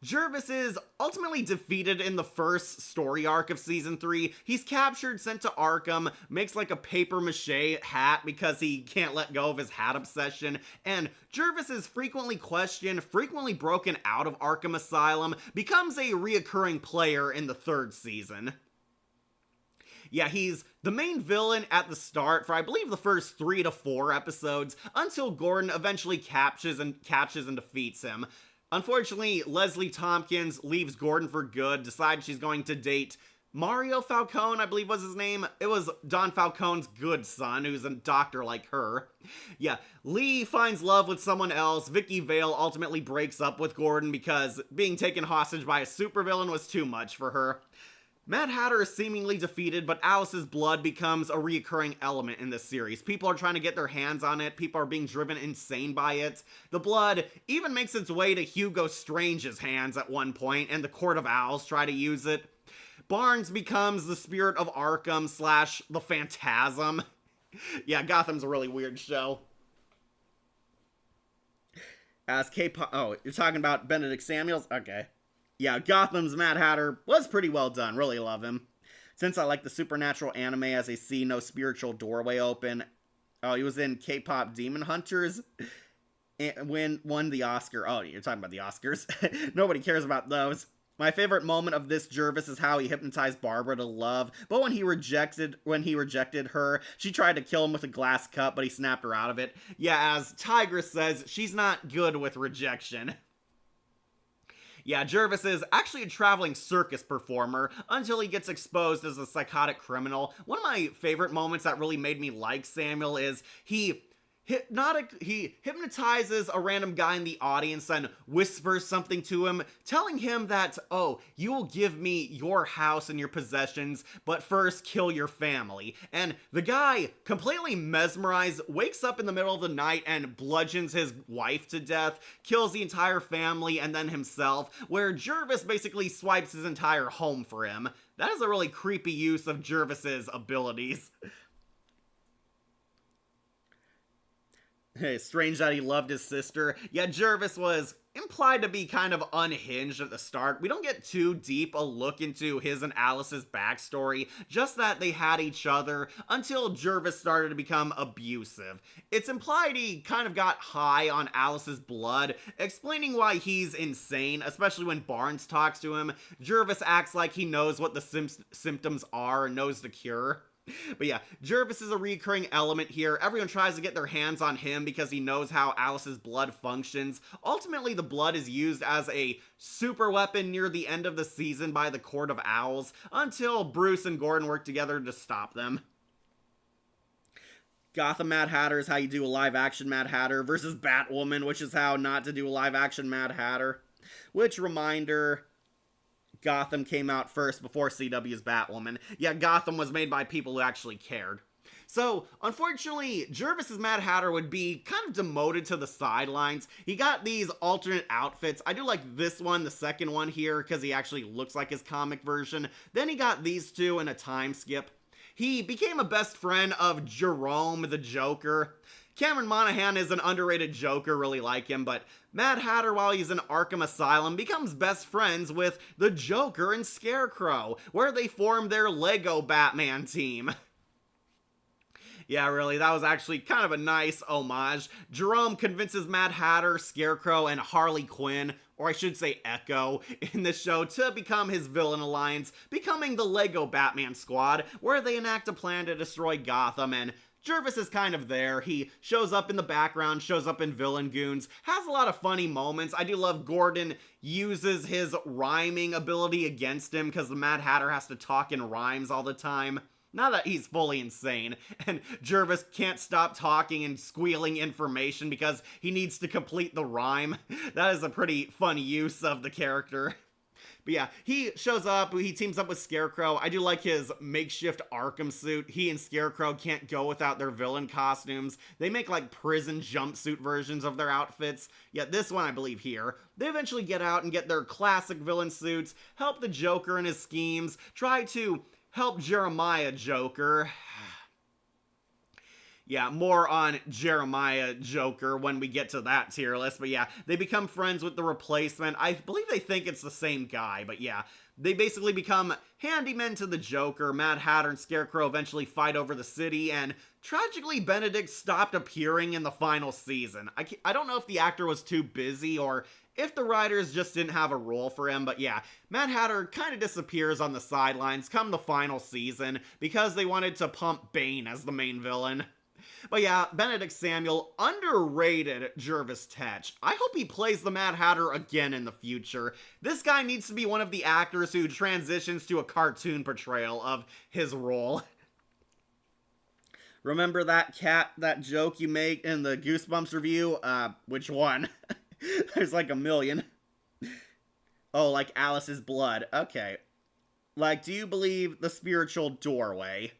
Jervis is ultimately defeated in the first story arc of Season 3. He's captured, sent to Arkham, makes like a papier-mâché hat because he can't let go of his hat obsession, and Jervis is frequently questioned, frequently broken out of Arkham Asylum, becomes a reoccurring player in the third season. Yeah, he's the main villain at the start for, I believe, the first 3 to 4 episodes, until Gordon eventually catches and defeats him. Unfortunately, Leslie Tompkins leaves Gordon for good, decides she's going to date Mario Falcone, I believe was his name. It was Don Falcone's good son, who's a doctor like her. Yeah, Lee finds love with someone else. Vicki Vale ultimately breaks up with Gordon because being taken hostage by a supervillain was too much for her. Mad Hatter is seemingly defeated, but Alice's blood becomes a reoccurring element in this series. People are trying to get their hands on it. People are being driven insane by it. The blood even makes its way to Hugo Strange's hands at one point, and the Court of Owls try to use it. Barnes becomes the Spirit of Arkham / the Phantasm. Yeah, Gotham's a really weird show. As K-pop... Oh, you're talking about Benedict Samuels? Okay. Yeah, Gotham's Mad Hatter was pretty well done. Really love him. Since I like the supernatural anime as I see no spiritual doorway open. Oh, he was in K-pop Demon Hunters. And won the Oscar. Oh, you're talking about the Oscars. Nobody cares about those. My favorite moment of this Jervis is how he hypnotized Barbara to love, but when he rejected her, she tried to kill him with a glass cup, but he snapped her out of it. Yeah, as Tigress says, she's not good with rejection. Yeah, Jervis is actually a traveling circus performer until he gets exposed as a psychotic criminal. One of my favorite moments that really made me like Samuel is he he hypnotizes a random guy in the audience and whispers something to him, telling him that, oh, you will give me your house and your possessions, but first kill your family. And the guy, completely mesmerized, wakes up in the middle of the night and bludgeons his wife to death, kills the entire family and then himself, where Jervis basically swipes his entire home for him. That is a really creepy use of Jervis's abilities. Hey, strange that he loved his sister. Yeah, Jervis was implied to be kind of unhinged at the start. We don't get too deep a look into his and Alice's backstory, just that they had each other until Jervis started to become abusive. It's implied he kind of got high on Alice's blood, explaining why he's insane, especially when Barnes talks to him. Jervis acts like he knows what the symptoms are and knows the cure. But yeah, Jervis is a recurring element here. Everyone tries to get their hands on him because he knows how Alice's blood functions. Ultimately, the blood is used as a super weapon near the end of the season by the Court of Owls, until Bruce and Gordon work together to stop them. Gotham Mad Hatter is how you do a live-action Mad Hatter versus Batwoman, which is how not to do a live-action Mad Hatter. Which, reminder, Gotham came out first before CW's Batwoman. Yeah, Gotham was made by people who actually cared. So, unfortunately, Jervis's Mad Hatter would be kind of demoted to the sidelines. He got these alternate outfits. I do like this one, the second one here, because he actually looks like his comic version. Then he got these two in a time skip. He became a best friend of Jerome the Joker. Cameron Monaghan is an underrated Joker, really like him, but Mad Hatter, while he's in Arkham Asylum, becomes best friends with the Joker and Scarecrow, where they form their Lego Batman team. Yeah, really, that was actually kind of a nice homage. Jerome convinces Mad Hatter, Scarecrow, and Harley Quinn, or I should say Echo, in this show to become his villain alliance, becoming the Lego Batman Squad, where they enact a plan to destroy Gotham, and Jervis is kind of there. He shows up in the background, shows up in Villain Goons, has a lot of funny moments. I do love Gordon uses his rhyming ability against him because the Mad Hatter has to talk in rhymes all the time. Not that he's fully insane, and Jervis can't stop talking and squealing information because he needs to complete the rhyme. That is a pretty fun use of the character. But yeah, he shows up, he teams up with Scarecrow. I do like his makeshift Arkham suit. He and Scarecrow can't go without their villain costumes. They make like prison jumpsuit versions of their outfits. Yet this one, I believe here, they eventually get out and get their classic villain suits, help the Joker in his schemes, try to help Jeremiah Joker. Yeah, more on Jeremiah Joker when we get to that tier list. But yeah, they become friends with the replacement. I believe they think it's the same guy, but yeah. They basically become handymen to the Joker. Mad Hatter and Scarecrow eventually fight over the city, and tragically Benedict stopped appearing in the final season. I don't know if the actor was too busy or if the writers just didn't have a role for him, but yeah, Mad Hatter kind of disappears on the sidelines come the final season because they wanted to pump Bane as the main villain. But yeah, Benedict Samuel, underrated Jervis Tetch. I hope he plays the Mad Hatter again in the future. This guy needs to be one of the actors who transitions to a cartoon portrayal of his role. Remember that joke you make in the Goosebumps review? Which one? There's like a million. Oh, like Alice's blood. Okay. Like, do you believe the spiritual doorway?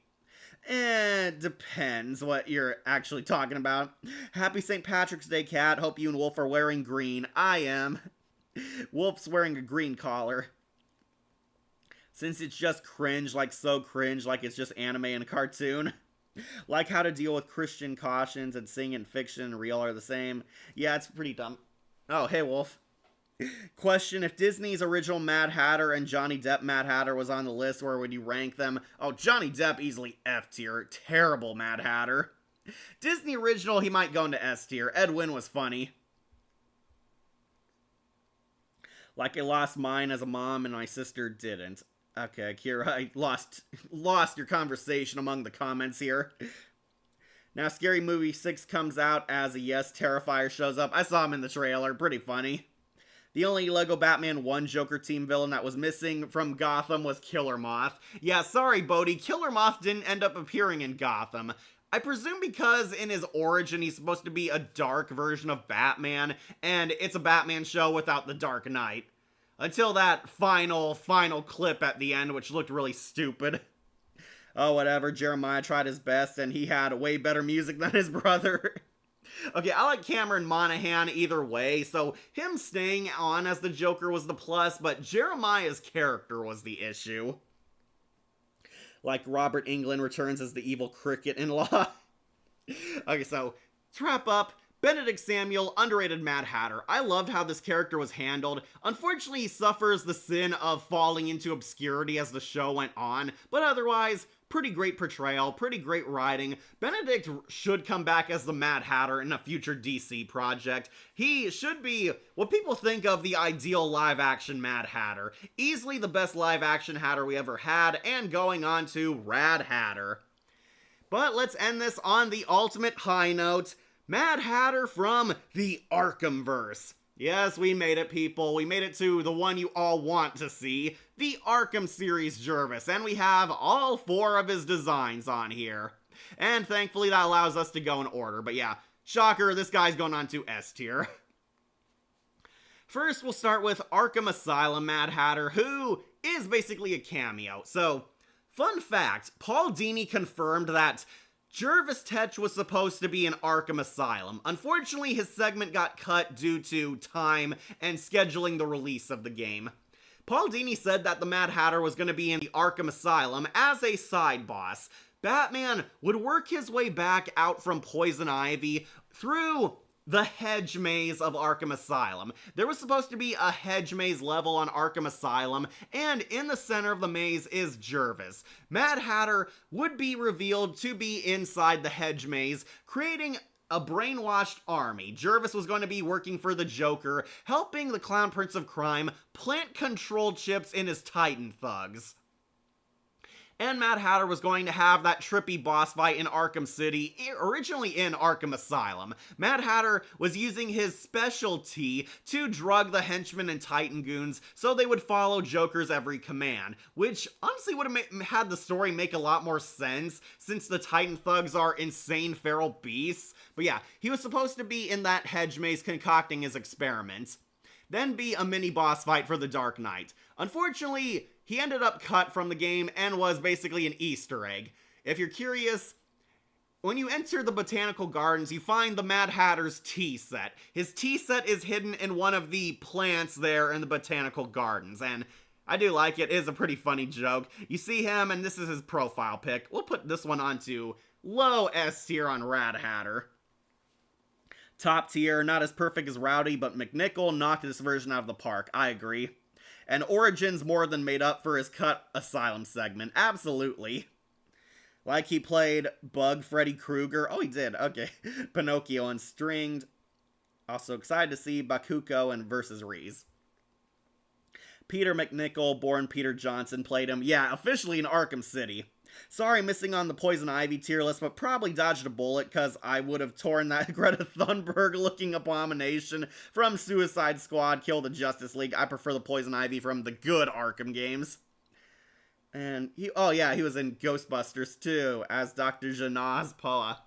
Depends what you're actually talking about. Happy St. Patrick's Day, Cat. Hope you and Wolf are wearing green. I am. Wolf's wearing a green collar. Since it's just cringe, like so cringe, like it's just anime and a cartoon. Like how to deal with Christian cautions and sing and fiction and real are the same. Yeah, it's pretty dumb. Oh, hey, Wolf. Question, if Disney's original Mad Hatter and Johnny Depp Mad Hatter was on the list, where would you rank them? Oh, Johnny Depp easily F tier. Terrible Mad Hatter. Disney original, he might go into S tier. Ed Wynn was funny. Like I lost mine as a mom and my sister didn't. Okay, Kira, I lost your conversation among the comments here. Now, Scary Movie 6 comes out as a yes, Terrifier shows up. I saw him in the trailer. Pretty funny. The only Lego Batman 1 Joker team villain that was missing from Gotham was Killer Moth. Yeah, sorry, Bodhi, Killer Moth didn't end up appearing in Gotham. I presume because in his origin he's supposed to be a dark version of Batman, and it's a Batman show without the Dark Knight. Until that final clip at the end, which looked really stupid. Oh, whatever, Jeremiah tried his best, and he had way better music than his brother. Okay, I like Cameron Monaghan either way, so him staying on as the Joker was the plus, but Jeremiah's character was the issue. Like Robert Englund returns as the evil cricket-in-law. Okay, so, to wrap up, Benedict Samuel, underrated Mad Hatter. I loved how this character was handled. Unfortunately, he suffers the sin of falling into obscurity as the show went on, but otherwise, pretty great portrayal, pretty great writing. Benedict should come back as the Mad Hatter in a future DC project. He should be what people think of the ideal live-action Mad Hatter. Easily the best live-action Hatter we ever had, and going on to Rad Hatter. But let's end this on the ultimate high note. Mad Hatter from the Arkhamverse. Yes, we made it, people. We made it to the one you all want to see, the Arkham series Jervis, and we have all 4 of his designs on here. And thankfully that allows us to go in order, but yeah, shocker, this guy's going on to S tier. First, we'll start with Arkham Asylum Mad Hatter, who is basically a cameo. So, fun fact, Paul Dini confirmed that Jervis Tetch was supposed to be in Arkham Asylum. Unfortunately, his segment got cut due to time and scheduling the release of the game. Paul Dini said that the Mad Hatter was going to be in the Arkham Asylum as a side boss. Batman would work his way back out from Poison Ivy through the hedge maze of Arkham Asylum. There was supposed to be a hedge maze level on Arkham Asylum, and in the center of the maze is Jervis. Mad Hatter would be revealed to be inside the hedge maze, creating a brainwashed army. Jervis was going to be working for the Joker, helping the Clown Prince of Crime plant control chips in his Titan thugs. And Mad Hatter was going to have that trippy boss fight in Arkham City, originally in Arkham Asylum. Mad Hatter was using his specialty to drug the henchmen and Titan goons so they would follow Joker's every command, which honestly would have had the story make a lot more sense since the Titan thugs are insane feral beasts. But yeah, he was supposed to be in that hedge maze concocting his experiments. Then be a mini boss fight for the Dark Knight. Unfortunately, he ended up cut from the game and was basically an Easter egg. If you're curious, when you enter the Botanical Gardens, you find the Mad Hatter's tea set. His tea set is hidden in one of the plants there in the Botanical Gardens, and I do like it. It is a pretty funny joke. You see him, and this is his profile pic. We'll put this one onto low S tier on Rad Hatter. Top tier, not as perfect as Rowdy, but McNichol knocked this version out of the park. I agree. And Origins more than made up for his cut Asylum segment. Absolutely. Like he played Bug Freddy Krueger. Oh, he did. Okay. Pinocchio Unstringed. Also excited to see Bakuko and Versus Reese. Peter McNichol, born Peter Johnson, played him. Yeah, officially in Arkham City. Sorry, missing on the Poison Ivy tier list, but probably dodged a bullet because I would have torn that Greta Thunberg-looking abomination from Suicide Squad, Kill the Justice League. I prefer the Poison Ivy from the good Arkham games. And he was in Ghostbusters too, as Dr. Janaz Poa.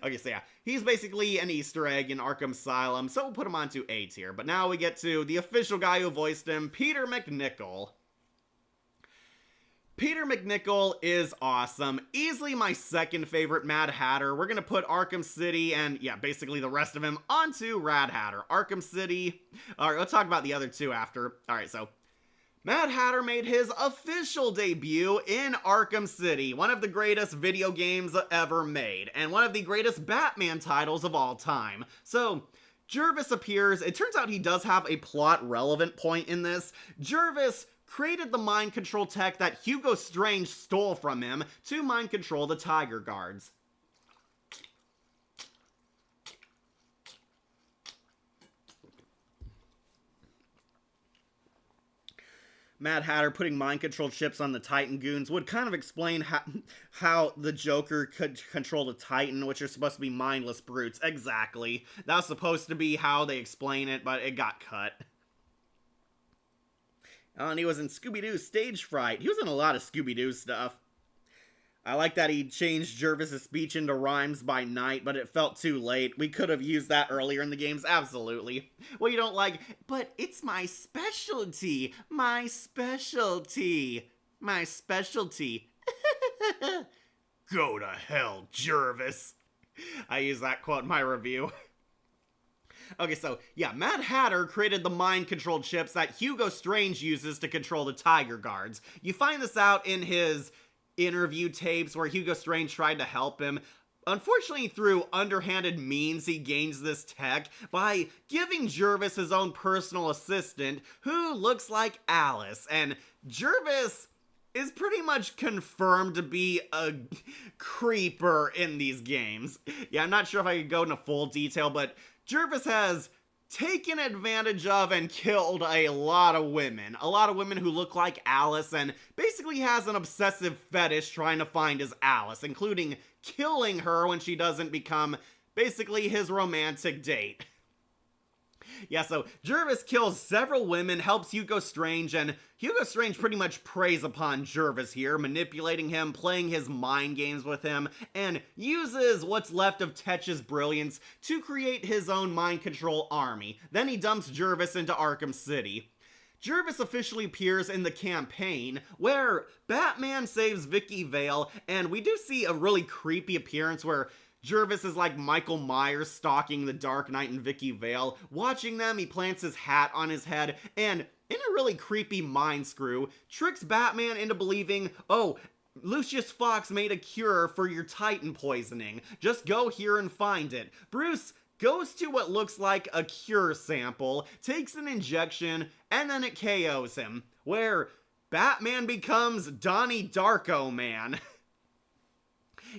Okay, so yeah, he's basically an Easter egg in Arkham Asylum, so we'll put him onto A tier. But now we get to the official guy who voiced him, Peter McNichol. Peter McNichol is awesome. Easily my second favorite Mad Hatter. We're gonna put Arkham City and, yeah, basically the rest of him onto Rad Hatter. Arkham City. Alright, let's talk about the other two after. Alright, so Mad Hatter made his official debut in Arkham City, one of the greatest video games ever made, and one of the greatest Batman titles of all time. So, Jervis appears. It turns out he does have a plot-relevant point in this. Jervis created the mind control tech that Hugo Strange stole from him to mind control the Tiger Guards. Mad Hatter putting mind control chips on the Titan goons would kind of explain how the Joker could control the Titan, which are supposed to be mindless brutes. Exactly. That was supposed to be how they explain it, but it got cut. Oh, and he was in Scooby-Doo Stage Fright. He was in a lot of Scooby-Doo stuff. I like that he changed Jervis's speech into rhymes by night, but it felt too late. We could have used that earlier in the games, absolutely. Well, you don't like, but it's my specialty. My specialty. My specialty. Go to hell, Jervis. I use that quote in my review. Okay, so, yeah, Mad Hatter created the mind-controlled chips that Hugo Strange uses to control the Tiger Guards. You find this out in his interview tapes where Hugo Strange tried to help him. Unfortunately, through underhanded means, he gains this tech by giving Jervis his own personal assistant, who looks like Alice. And Jervis is pretty much confirmed to be a creeper in these games. Yeah, I'm not sure if I could go into full detail, but Jervis has taken advantage of and killed a lot of women who look like Alice, and basically has an obsessive fetish trying to find his Alice, including killing her when she doesn't become basically his romantic date. Yeah, so Jervis kills several women, helps Hugo Strange, and Hugo Strange pretty much preys upon Jervis here, manipulating him, playing his mind games with him, and uses what's left of Tetch's brilliance to create his own mind control army. Then he dumps Jervis into Arkham City. Jervis officially appears in the campaign, where Batman saves Vicky Vale, and we do see a really creepy appearance where Jervis is like Michael Myers stalking the Dark Knight and Vicky Vale. Watching them, he plants his hat on his head, and in a really creepy mind screw, tricks Batman into believing, oh, Lucius Fox made a cure for your Titan poisoning. Just go here and find it. Bruce goes to what looks like a cure sample, takes an injection, and then it KOs him, where Batman becomes Donnie Darko Man.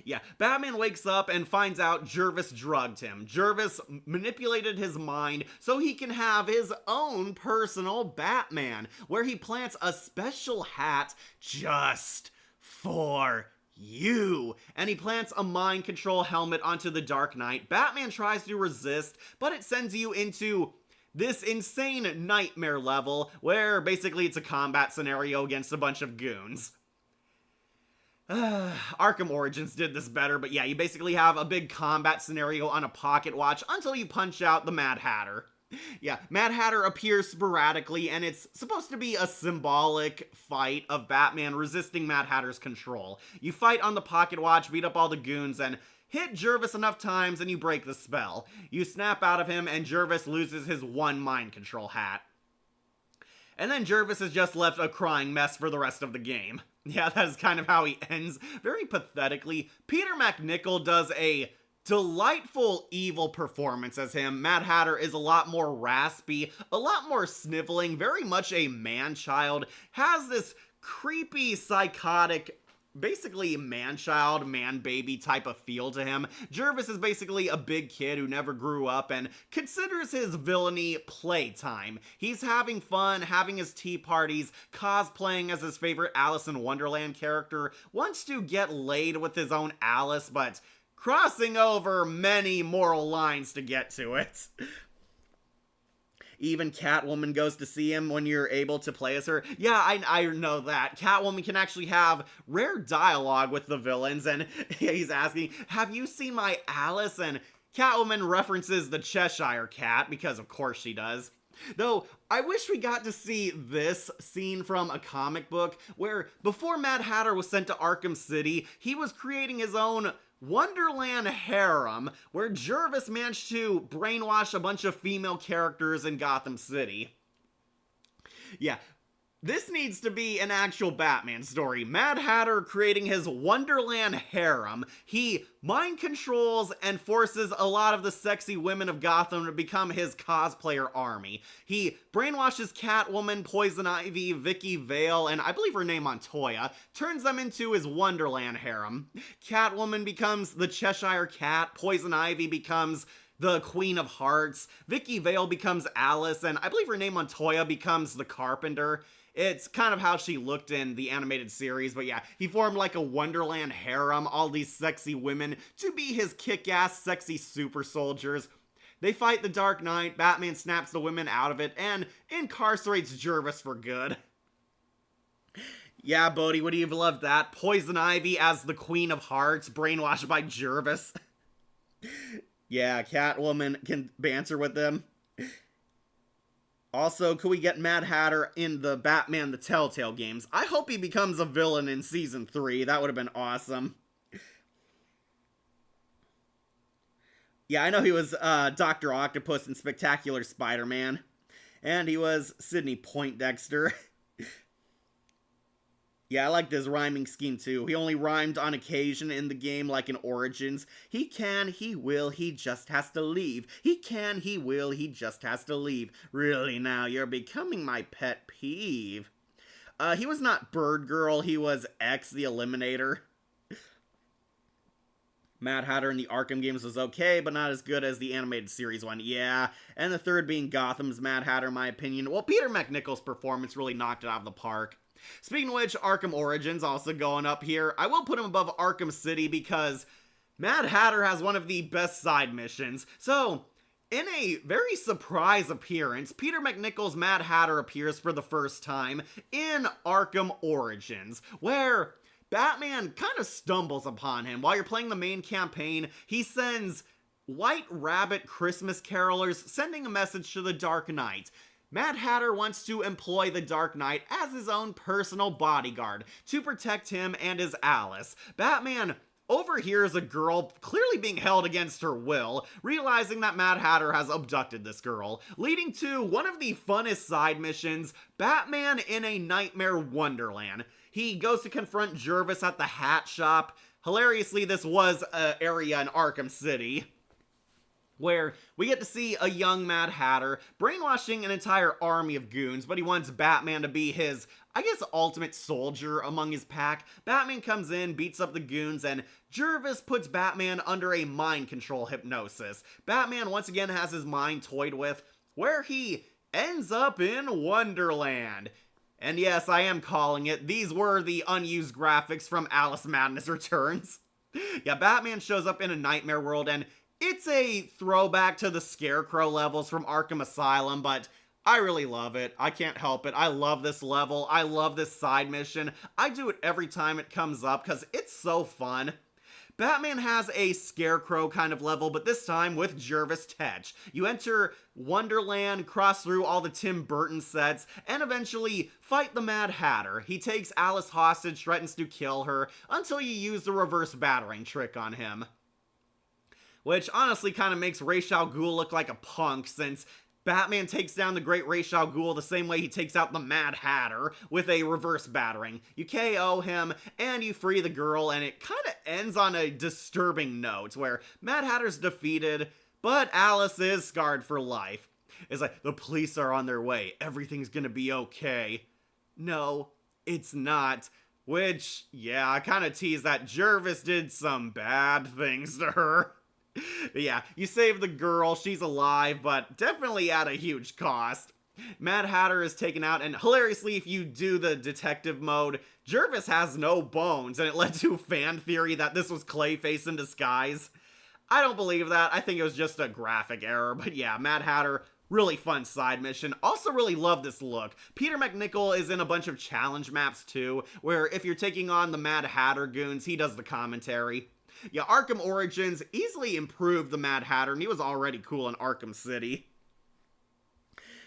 Yeah, Batman wakes up and finds out Jervis drugged him. Jervis manipulated his mind so he can have his own personal Batman, where he plants a special hat just for you. And he plants a mind control helmet onto the Dark Knight. Batman tries to resist, but it sends you into this insane nightmare level where basically it's a combat scenario against a bunch of goons. Arkham Origins did this better, but yeah, you basically have a big combat scenario on a pocket watch until you punch out the Mad Hatter. Yeah, Mad Hatter appears sporadically, and it's supposed to be a symbolic fight of Batman resisting Mad Hatter's control. You fight on the pocket watch, beat up all the goons, and hit Jervis enough times and you break the spell. You snap out of him, and Jervis loses his one mind control hat. And then Jervis is just left a crying mess for the rest of the game. Yeah, that is kind of how he ends, very pathetically. Peter MacNicol does a delightful evil performance as him. Mad Hatter is a lot more raspy, a lot more sniveling, very much a man-child, has this creepy, psychotic, basically man-child, man-baby type of feel to him. Jervis is basically a big kid who never grew up and considers his villainy playtime. He's having fun, having his tea parties, cosplaying as his favorite Alice in Wonderland character, wants to get laid with his own Alice, but crossing over many moral lines to get to it. Even Catwoman goes to see him when you're able to play as her. Yeah, I know that. Catwoman can actually have rare dialogue with the villains, and he's asking, have you seen my Alice? And Catwoman references the Cheshire Cat, because of course she does. Though, I wish we got to see this scene from a comic book, where before Mad Hatter was sent to Arkham City, he was creating his own Wonderland harem, where Jervis managed to brainwash a bunch of female characters in Gotham City. Yeah, this needs to be an actual Batman story. Mad Hatter creating his Wonderland harem. He mind controls and forces a lot of the sexy women of Gotham to become his cosplayer army. He brainwashes Catwoman, Poison Ivy, Vicky Vale, and I believe her name Montoya, turns them into his Wonderland harem. Catwoman becomes the Cheshire Cat, Poison Ivy becomes the Queen of Hearts, Vicky Vale becomes Alice, and I believe her name Montoya becomes the Carpenter. It's kind of how she looked in the animated series, but yeah, he formed like a Wonderland harem, all these sexy women to be his kick-ass sexy super soldiers. They fight the Dark Knight, Batman snaps the women out of it, and incarcerates Jervis for good. Yeah, Bodhi, would you have loved that? Poison Ivy as the Queen of Hearts, brainwashed by Jervis. Yeah, Catwoman can banter with them. Also, could we get Mad Hatter in the Batman the Telltale games? I hope he becomes a villain in Season 3. That would have been awesome. Yeah, I know he was Dr. Octopus in Spectacular Spider-Man. And he was Sidney Poindexter. Yeah, I liked his rhyming scheme too. He only rhymed on occasion in the game, like in Origins. He can, he will, he just has to leave. He can, he will, he just has to leave. Really now, you're becoming my pet peeve. He was not Bird Girl, he was X the Eliminator. Mad Hatter in the Arkham games was okay, but not as good as the animated series one, yeah. And the third being Gotham's Mad Hatter, in my opinion. Well, Peter McNichol's performance really knocked it out of the park. Speaking of which, Arkham Origins also going up here. I will put him above Arkham City because Mad Hatter has one of the best side missions. So, in a very surprise appearance, Peter McNichol's Mad Hatter appears for the first time in Arkham Origins, where Batman kind of stumbles upon him. While you're playing the main campaign, he sends White Rabbit Christmas carolers sending a message to the Dark Knight. Mad Hatter wants to employ the Dark Knight as his own personal bodyguard to protect him and his Alice. Batman overhears a girl clearly being held against her will, realizing that Mad Hatter has abducted this girl, leading to one of the funnest side missions, Batman in a Nightmare Wonderland. He goes to confront Jervis at the hat shop. Hilariously, this was an area in Arkham City, where we get to see a young Mad Hatter brainwashing an entire army of goons, but he wants Batman to be his, I guess, ultimate soldier among his pack. Batman comes in, beats up the goons, and Jervis puts Batman under a mind control hypnosis. Batman once again has his mind toyed with, where he ends up in Wonderland. And yes, I am calling it. These were the unused graphics from Alice Madness Returns. Yeah, Batman shows up in a nightmare world, and it's a throwback to the Scarecrow levels from Arkham Asylum, but I really love it. I can't help it. I love this level. I love this side mission. I do it every time it comes up because it's so fun. Batman has a Scarecrow kind of level, but this time with Jervis Tetch. You enter Wonderland, cross through all the Tim Burton sets, and eventually fight the Mad Hatter. He takes Alice hostage, threatens to kill her, until you use the reverse battering trick on him. Which honestly kind of makes Ra's al Ghul look like a punk, since Batman takes down the Great Ra's al Ghul the same way he takes out the Mad Hatter, with a reverse battering. You KO him, and you free the girl, and it kind of ends on a disturbing note, where Mad Hatter's defeated, but Alice is scarred for life. It's like, the police are on their way, everything's gonna be okay. No, it's not. Which, yeah, I kind of tease that Jervis did some bad things to her. Yeah, you save the girl, she's alive, but definitely at a huge cost. Mad Hatter is taken out, and hilariously, if you do the detective mode, Jervis has no bones, and it led to fan theory that this was Clayface in disguise. I don't believe that. I think it was just a graphic error, but yeah, Mad Hatter, really fun side mission. Also really love this look. Peter McNichol is in a bunch of challenge maps too, where if you're taking on the Mad Hatter goons, he does the commentary. Yeah, Arkham Origins easily improved the Mad Hatter, and he was already cool in Arkham City.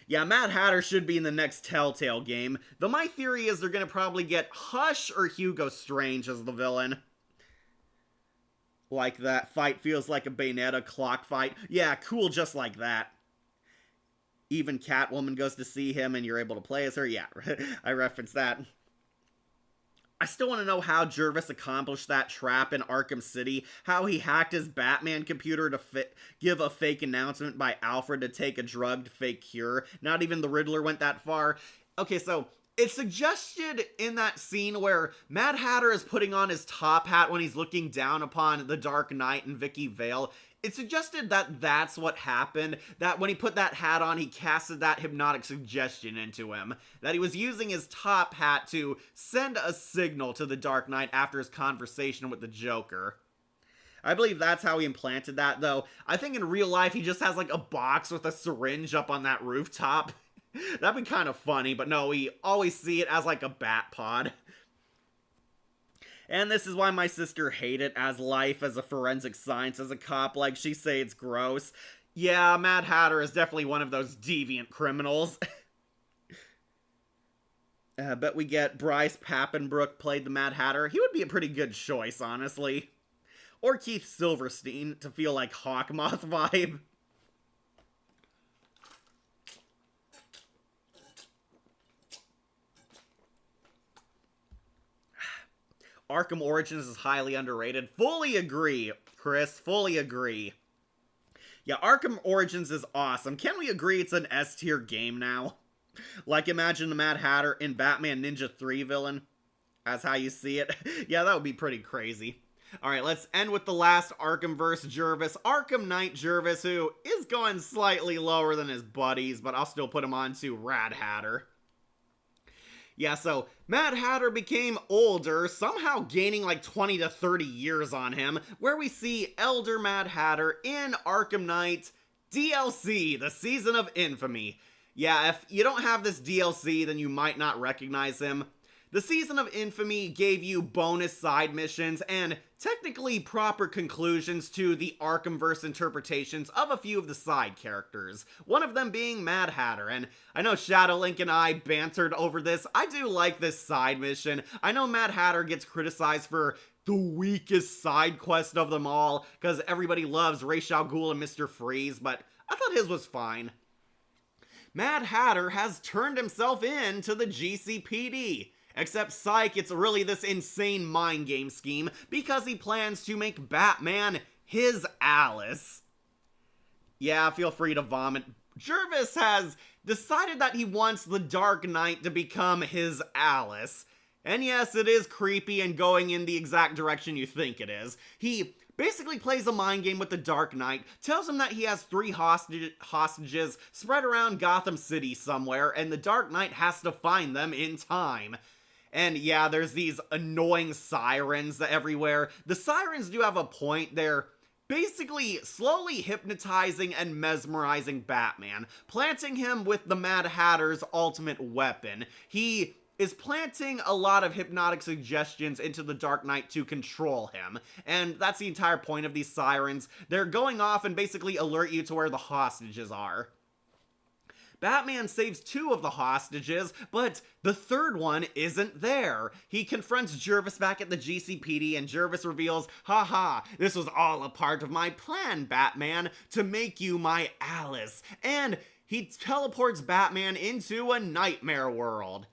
Yeah, Mad Hatter should be in the next Telltale game, though my theory is they're gonna probably get Hush or Hugo Strange as the villain. Like that fight feels like a Bayonetta clock fight. Yeah, cool just like that. Even Catwoman goes to see him and you're able to play as her. Yeah, I referenced that. I still want to know how Jervis accomplished that trap in Arkham City, how he hacked his Batman computer to give a fake announcement by Alfred to take a drugged fake cure. Not even the Riddler went that far. Okay, so it's suggested in that scene where Mad Hatter is putting on his top hat when he's looking down upon the Dark Knight and Vicky Vale. It suggested that that's what happened, that when he put that hat on, he casted that hypnotic suggestion into him, that he was using his top hat to send a signal to the Dark Knight after his conversation with the Joker. I believe that's how he implanted that, though. I think in real life, he just has like a box with a syringe up on that rooftop. That'd be kind of funny, but no, we always see it as like a bat pod. And this is why my sister hated as life as a forensic science as a cop. Like, she say it's gross. Yeah, Mad Hatter is definitely one of those deviant criminals. Bet we get Bryce Papenbrook played the Mad Hatter. He would be a pretty good choice, honestly. Or Keith Silverstein to feel like Hawkmoth vibe. Arkham Origins is highly underrated. Fully agree, Chris. Fully agree. Yeah, Arkham Origins is awesome. Can we agree it's an S tier game now? Like, imagine the Mad Hatter in Batman Ninja 3 villain. As how you see it. Yeah, that would be pretty crazy. Alright, let's end with the last Arkhamverse Jervis. Arkham Knight Jervis, who is going slightly lower than his buddies, but I'll still put him on to Rad Hatter. Yeah, so Mad Hatter became older, somehow gaining like 20 to 30 years on him, where we see Elder Mad Hatter in Arkham Knight DLC, the Season of Infamy. Yeah, if you don't have this DLC, then you might not recognize him. The Season of Infamy gave you bonus side missions and technically proper conclusions to the Arkhamverse interpretations of a few of the side characters, one of them being Mad Hatter, and I know Shadowlink and I bantered over this. I do like this side mission. I know Mad Hatter gets criticized for the weakest side quest of them all, because everybody loves Ra's al Ghul and Mr. Freeze, but I thought his was fine. Mad Hatter has turned himself in to the GCPD. Except, psych, it's really this insane mind game scheme because he plans to make Batman his Alice. Yeah, feel free to vomit. Jervis has decided that he wants the Dark Knight to become his Alice. And yes, it is creepy and going in the exact direction you think it is. He basically plays a mind game with the Dark Knight, tells him that he has 3 hostages spread around Gotham City somewhere, and the Dark Knight has to find them in time. And yeah, there's these annoying sirens everywhere. The sirens do have a point. They're basically slowly hypnotizing and mesmerizing Batman, planting him with the Mad Hatter's ultimate weapon. He is planting a lot of hypnotic suggestions into the Dark Knight to control him. And that's the entire point of these sirens. They're going off and basically alert you to where the hostages are. Batman saves 2 of the hostages, but the 3rd one isn't there. He confronts Jervis back at the GCPD, and Jervis reveals, haha, this was all a part of my plan, Batman, to make you my Alice. And he teleports Batman into a nightmare world.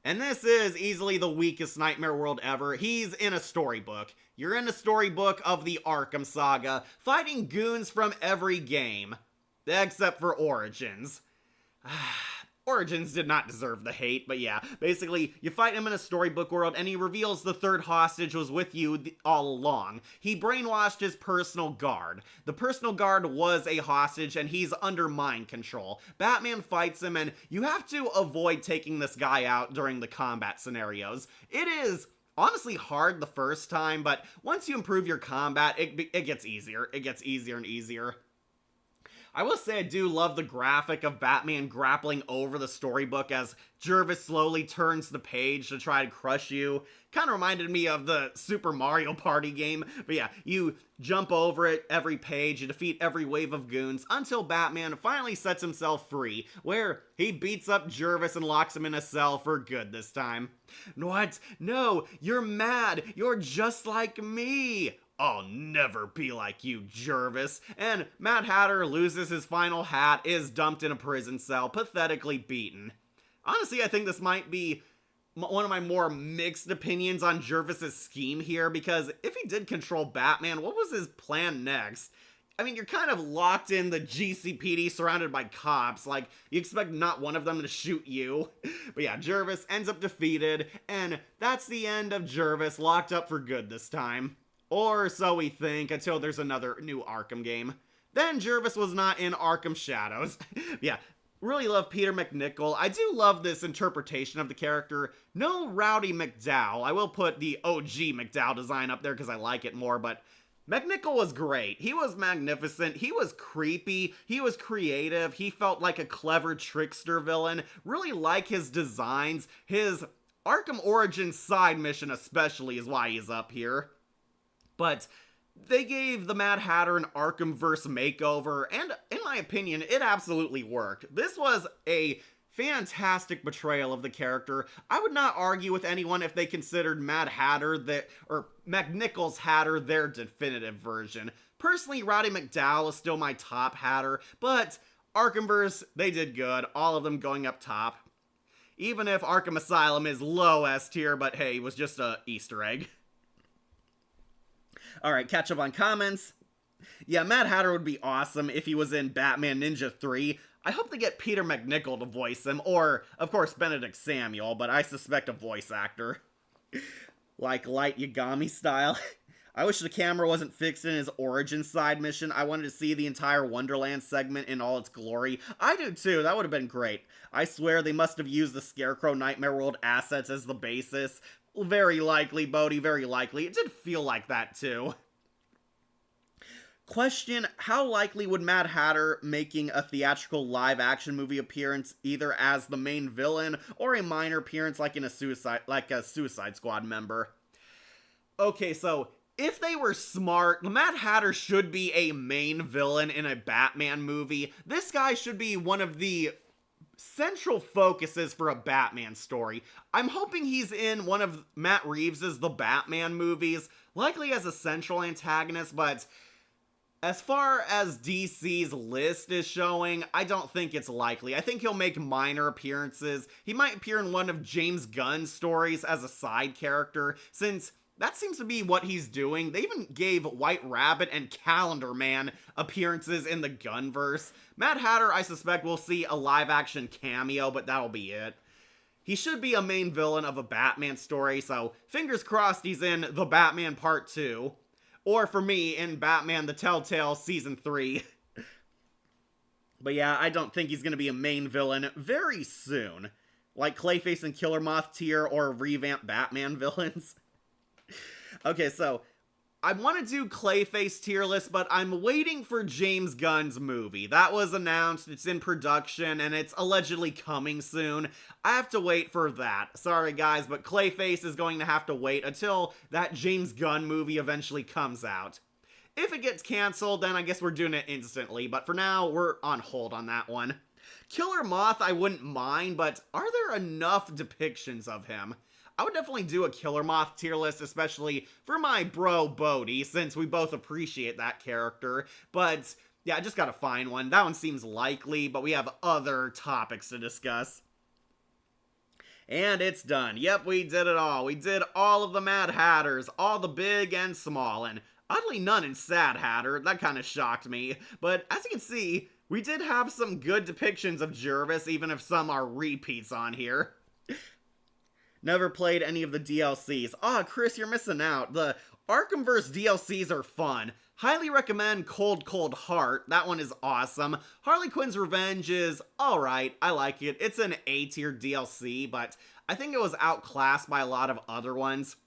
And this is easily the weakest nightmare world ever. He's in a storybook. You're in a storybook of the Arkham Saga, fighting goons from every game. Except for Origins. Origins did not deserve the hate, but yeah, basically, you fight him in a storybook world, and he reveals the 3rd hostage was with you all along. He brainwashed his personal guard. The personal guard was a hostage, and he's under mind control. Batman fights him, and you have to avoid taking this guy out during the combat scenarios. It is honestly hard the first time, but once you improve your combat, it gets easier. It gets easier and easier. I will say I do love the graphic of Batman grappling over the storybook as Jervis slowly turns the page to try to crush you. Kind of reminded me of the Super Mario Party game. But yeah, you jump over it every page, you defeat every wave of goons, until Batman finally sets himself free, where he beats up Jervis and locks him in a cell for good this time. What? No, you're mad. You're just like me. I'll never be like you, Jervis. And Mad Hatter loses his final hat, is dumped in a prison cell, pathetically beaten. Honestly, I think this might be one of my more mixed opinions on Jervis's scheme here, because if he did control Batman, what was his plan next? I mean, you're kind of locked in the GCPD surrounded by cops, like, you expect not one of them to shoot you. But yeah, Jervis ends up defeated, and that's the end of Jervis, locked up for good this time. Or so we think, until there's another new Arkham game. Then Jervis was not in Arkham Shadows. Yeah, really love Peter McNichol. I do love this interpretation of the character. No Rowdy McDowell. I will put the OG McDowell design up there because I like it more, but McNichol was great. He was magnificent. He was creepy. He was creative. He felt like a clever trickster villain. Really like his designs. His Arkham Origins side mission especially is why he's up here. But they gave the Mad Hatter an Arkhamverse makeover, and in my opinion, it absolutely worked. This was a fantastic portrayal of the character. I would not argue with anyone if they considered Mad Hatter or McNichols Hatter their definitive version. Personally, Roddy McDowall is still my top Hatter, but Arkhamverse, they did good, all of them going up top. Even if Arkham Asylum is low S tier, but hey, it was just a Easter egg. Alright, catch up on comments. Yeah, Mad Hatter would be awesome if he was in Batman Ninja 3. I hope they get Peter McNichol to voice him, or, of course, Benedict Samuel, but I suspect a voice actor. Like Light Yagami style. I wish the camera wasn't fixed in his origin side mission. I wanted to see the entire Wonderland segment in all its glory. I do too, that would have been great. I swear they must have used the Scarecrow Nightmare World assets as the basis. Very likely, Bodhi, very likely. It did feel like that too. Question, how likely would Mad Hatter making a theatrical live-action movie appearance either as the main villain or a minor appearance like a Suicide Squad member? Okay, so if they were smart, the Mad Hatter should be a main villain in a Batman movie. This guy should be one of the central focuses for a Batman story. I'm hoping he's in one of Matt Reeves' The Batman movies, likely as a central antagonist, but as far as DC's list is showing, I don't think it's likely. I think he'll make minor appearances. He might appear in one of James Gunn's stories as a side character, since that seems to be what he's doing. They even gave White Rabbit and Calendar Man appearances in the Gunverse. Mad Hatter, I suspect we'll see a live-action cameo, but that'll be it. He should be a main villain of a Batman story, so fingers crossed he's in The Batman Part 2. Or for me, in Batman the Telltale Season 3. But yeah, I don't think he's going to be a main villain very soon. Like Clayface and Killer Moth tier or revamped Batman villains. Okay, so I want to do Clayface tier list, but I'm waiting for James Gunn's movie. That was announced, it's in production, and it's allegedly coming soon. I have to wait for that. Sorry guys, but Clayface is going to have to wait until that James Gunn movie eventually comes out. If it gets canceled, then I guess we're doing it instantly, but for now, we're on hold on that one. Killer Moth, I wouldn't mind, but are there enough depictions of him? I would definitely do a Killer Moth tier list, especially for my bro Bodhi, since we both appreciate that character. But yeah, I just gotta find one. That one seems likely, but we have other topics to discuss. And it's done. Yep, we did it all. We did all of the Mad Hatters, all the big and small, and oddly none in Sad Hatter. That kind of shocked me. But as you can see, we did have some good depictions of Jervis, even if some are repeats on here. Never played any of the DLCs. Chris, you're missing out. The Arkhamverse DLCs are fun. Highly recommend Cold Cold Heart. That one is awesome. Harley Quinn's Revenge is alright. I like it. It's an A-tier DLC, but I think it was outclassed by a lot of other ones.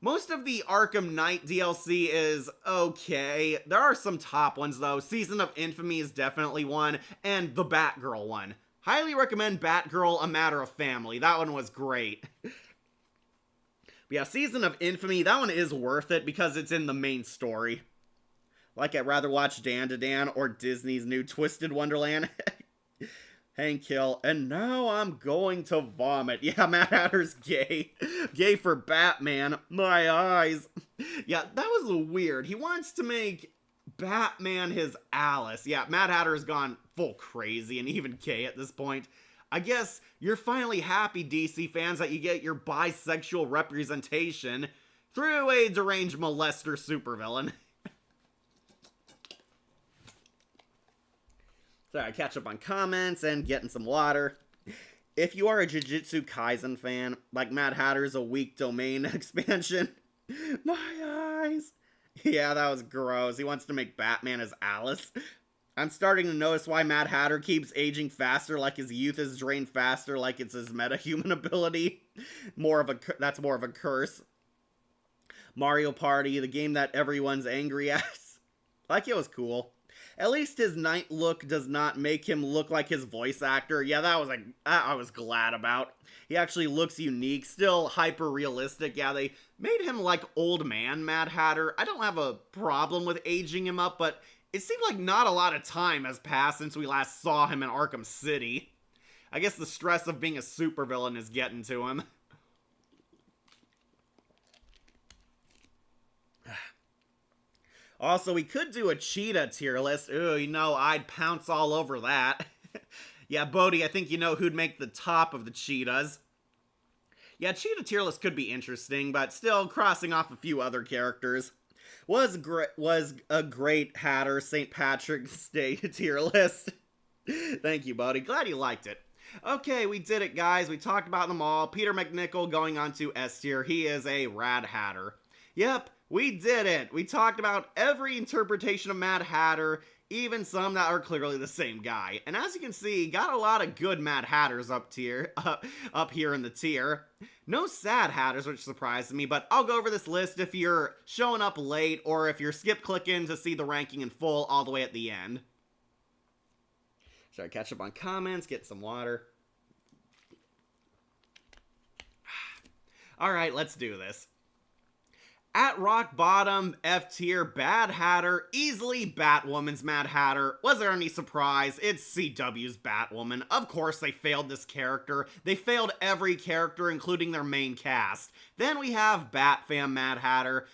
Most of the Arkham Knight DLC is okay. There are some top ones, though. Season of Infamy is definitely one, and the Batgirl one. Highly recommend Batgirl A Matter of Family. That one was great. But yeah, Season of Infamy, that one is worth it because it's in the main story. Like, I'd rather watch Dan to Dan or Disney's new Twisted Wonderland. Hank Hill, and now I'm going to vomit. Yeah, Mad Hatter's gay. Gay for Batman. My eyes. Yeah, that was weird. He wants to make Batman his Alice. Yeah, Mad Hatter has gone full crazy and even gay at this point. I guess you're finally happy, DC fans, that you get your bisexual representation through a deranged molester supervillain. So I catch up on comments and getting some water. If you are a Jujutsu Kaisen fan, like Mad Hatter's a weak domain expansion. My eyes. Yeah, that was gross. He wants to make Batman as Alice. I'm starting to notice why Mad Hatter keeps aging faster, like his youth is drained faster, like it's his metahuman ability. That's more of a curse. Mario Party, the game that everyone's angry at. Like, it was cool. At least his night look does not make him look like his voice actor. Yeah, I was glad about. He actually looks unique, still hyper realistic. Yeah, they made him like old man Mad Hatter. I don't have a problem with aging him up, but it seemed like not a lot of time has passed since we last saw him in Arkham City. I guess the stress of being a supervillain is getting to him. Also, we could do a cheetah tier list. Ooh, I'd pounce all over that. Yeah, Bodhi, I think you know who'd make the top of the cheetahs. Yeah, cheetah tier list could be interesting, but still crossing off a few other characters. Was a great Hatter St. Patrick's Day tier list. Thank you, Bodhi. Glad you liked it. Okay, we did it, guys. We talked about them all. Peter MacNicol going on to S tier. He is a rad Hatter. Yep, we did it! We talked about every interpretation of Mad Hatter, even some that are clearly the same guy. And as you can see, got a lot of good Mad Hatters up here in the tier. No sad Hatters, which surprised me, but I'll go over this list if you're showing up late or if you're skip clicking to see the ranking in full all the way at the end. Should I catch up on comments, get some water? Alright, let's do this. At rock bottom, F tier, Bad Hatter, easily Batwoman's Mad Hatter. Was there any surprise? It's CW's Batwoman. Of course they failed this character. They failed every character, including their main cast. Then we have Batfam Mad Hatter.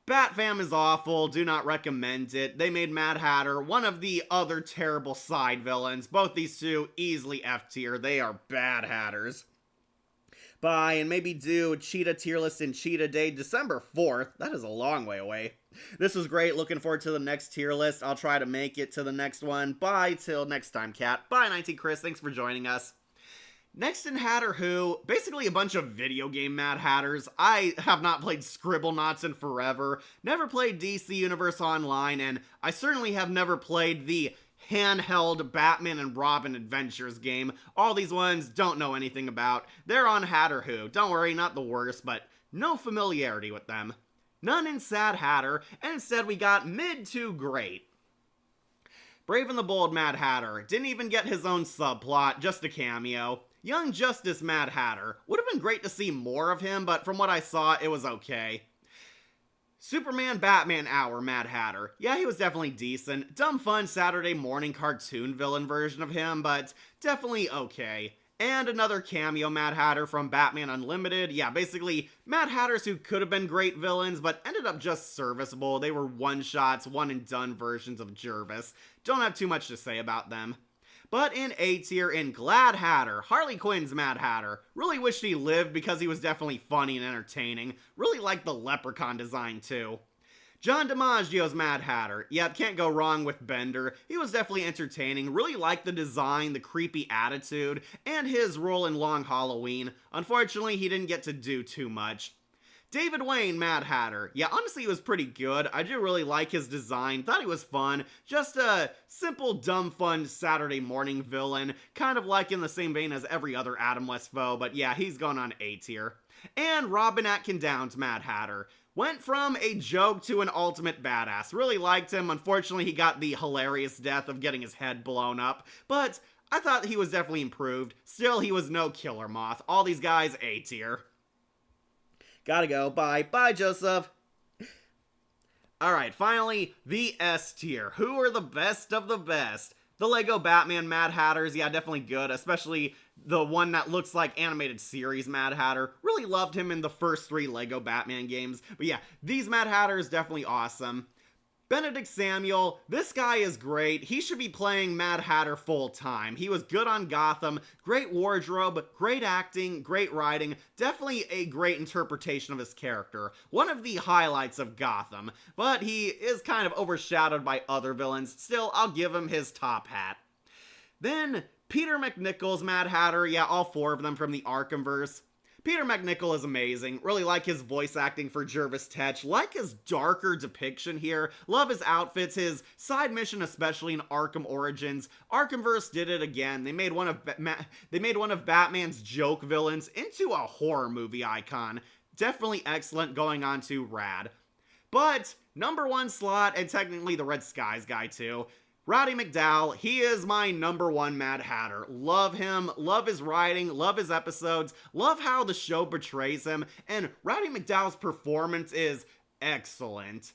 Batfam is awful, do not recommend it. They made Mad Hatter one of the other terrible side villains. Both these two, easily F tier. They are bad Hatters. Bye, and maybe do Cheetah tier list in Cheetah Day, December 4th. That is a long way away. This was great. Looking forward to the next tier list. I'll try to make it to the next one. Bye till next time, Cat. Bye, 19 Chris. Thanks for joining us. Next in Hatter Who, basically a bunch of video game Mad Hatters. I have not played Scribblenauts in forever, never played DC Universe Online, and I certainly have never played the handheld Batman and Robin Adventures game. All these ones don't know anything about. They're on Hatter Who. Don't worry, not the worst, but no familiarity with them. None in Sad Hatter, and instead we got mid to great. Brave and the Bold Mad Hatter. Didn't even get his own subplot, just a cameo. Young Justice Mad Hatter. Would have been great to see more of him, but from what I saw, it was okay. Superman Batman Hour Mad Hatter. Yeah, he was definitely decent. Dumb fun Saturday morning cartoon villain version of him, but definitely okay. And another cameo Mad Hatter from Batman Unlimited. Yeah, basically Mad Hatters who could have been great villains, but ended up just serviceable. They were one-shots, one-and-done versions of Jervis. Don't have too much to say about them. But in A tier, in Glad Hatter, Harley Quinn's Mad Hatter. Really wished he lived because he was definitely funny and entertaining. Really liked the Leprechaun design too. John DiMaggio's Mad Hatter. Yeah, can't go wrong with Bender. He was definitely entertaining. Really liked the design, the creepy attitude, and his role in Long Halloween. Unfortunately, he didn't get to do too much. David Wayne, Mad Hatter. Yeah, honestly, he was pretty good. I do really like his design. Thought he was fun. Just a simple, dumb, fun Saturday morning villain. Kind of like in the same vein as every other Adam West foe, but yeah, he's gone on A tier. And Robin Atkin Downes, Mad Hatter. Went from a joke to an ultimate badass. Really liked him. Unfortunately, he got the hilarious death of getting his head blown up. But I thought he was definitely improved. Still, he was no Killer Moth. All these guys, A tier. Gotta go. Bye. Bye, Joseph. Alright, finally, the S tier. Who are the best of the best? The Lego Batman Mad Hatters, yeah, definitely good, especially the one that looks like animated series Mad Hatter. Really loved him in the first 3 Lego Batman games. But yeah, these Mad Hatters, definitely awesome. Benedict Samuel, this guy is great. He should be playing Mad Hatter full time. He was good on Gotham, great wardrobe, great acting, great writing, definitely a great interpretation of his character. One of the highlights of Gotham, but he is kind of overshadowed by other villains. Still, I'll give him his top hat. Then, Peter MacNicol's Mad Hatter, yeah, all 4 of them from the Arkhamverse. Peter MacNicol is amazing. Really like his voice acting for Jervis Tetch. Like his darker depiction here. Love his outfits, his side mission, especially in Arkham Origins. Arkhamverse did it again. They made one of Batman's joke villains into a horror movie icon. Definitely excellent, going on to rad. But number 1 slot, and technically the Red Skies guy too, Roddy McDowall, he is my number 1 Mad Hatter. Love him, love his writing, love his episodes, love how the show portrays him, and Roddy McDowall's performance is excellent.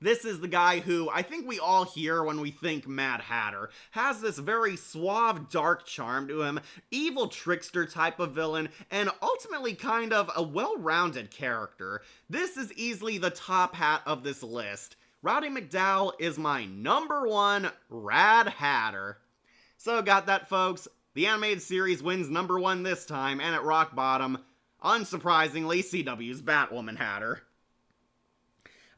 This is the guy who I think we all hear when we think Mad Hatter. Has this very suave, dark charm to him, evil trickster type of villain, and ultimately kind of a well-rounded character. This is easily the top hat of this list. Roddy McDowall is my number 1 Rad Hatter. So got that, folks. The animated series wins number 1 this time, and at rock bottom, unsurprisingly, CW's Batwoman Hatter.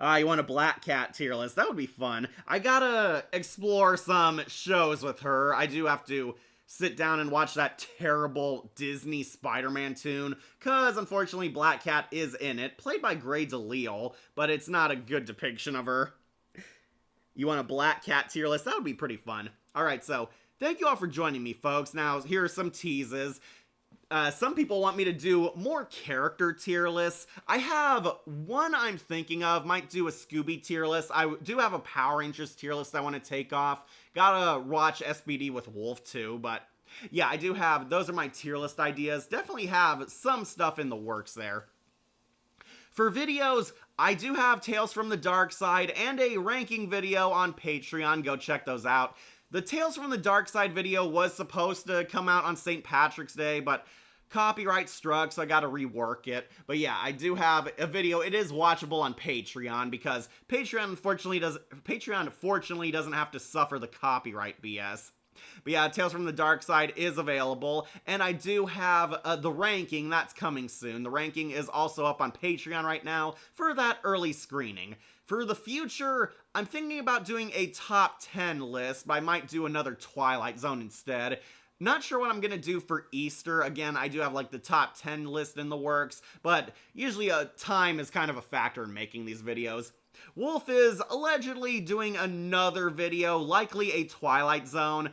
You want a Black Cat tier list? That would be fun. I gotta explore some shows with her. I do have to sit down and watch that terrible Disney Spider-Man tune, cause unfortunately Black Cat is in it, played by Grey DeLisle, but it's not a good depiction of her. You want a Black Cat tier list? That would be pretty fun. Alright, so thank you all for joining me, folks. Now, here are some teases. Some people want me to do more character tier lists. I have one I'm thinking of, might do a Scooby tier list. I do have a Power Rangers tier list I want to take off. Gotta watch SBD with Wolf too, but yeah, I do have, those are my tier list ideas. Definitely have some stuff in the works there. For videos, I do have Tales from the Dark Side and a ranking video on Patreon. Go check those out. The Tales from the Dark Side video was supposed to come out on St. Patrick's Day, but copyright struck, so I gotta rework it. But yeah, I do have a video. It is watchable on Patreon, because Patreon fortunately doesn't have to suffer the copyright BS. But yeah, Tales from the Dark Side is available, and I do have the ranking that's coming soon. The ranking is also up on Patreon right now for that early screening. For the future, I'm thinking about doing a top 10 list, but I might do another Twilight Zone instead. Not sure what I'm gonna do for Easter. Again, I do have like the top 10 list in the works, but usually time is kind of a factor in making these videos. Wolf is allegedly doing another video, likely a Twilight Zone.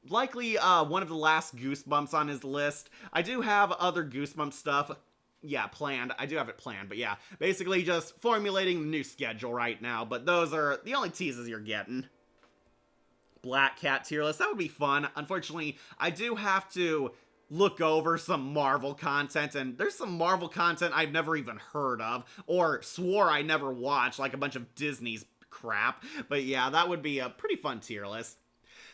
Likely one of the last Goosebumps on his list. I do have other Goosebumps stuff, yeah, planned. I do have it planned, but yeah, basically just formulating the new schedule right now, but those are the only teases you're getting. Black Cat tier list, that would be fun. Unfortunately, I do have to look over some Marvel content, and there's some Marvel content I've never even heard of, or swore I never watched, like a bunch of Disney's crap. But yeah, that would be a pretty fun tier list.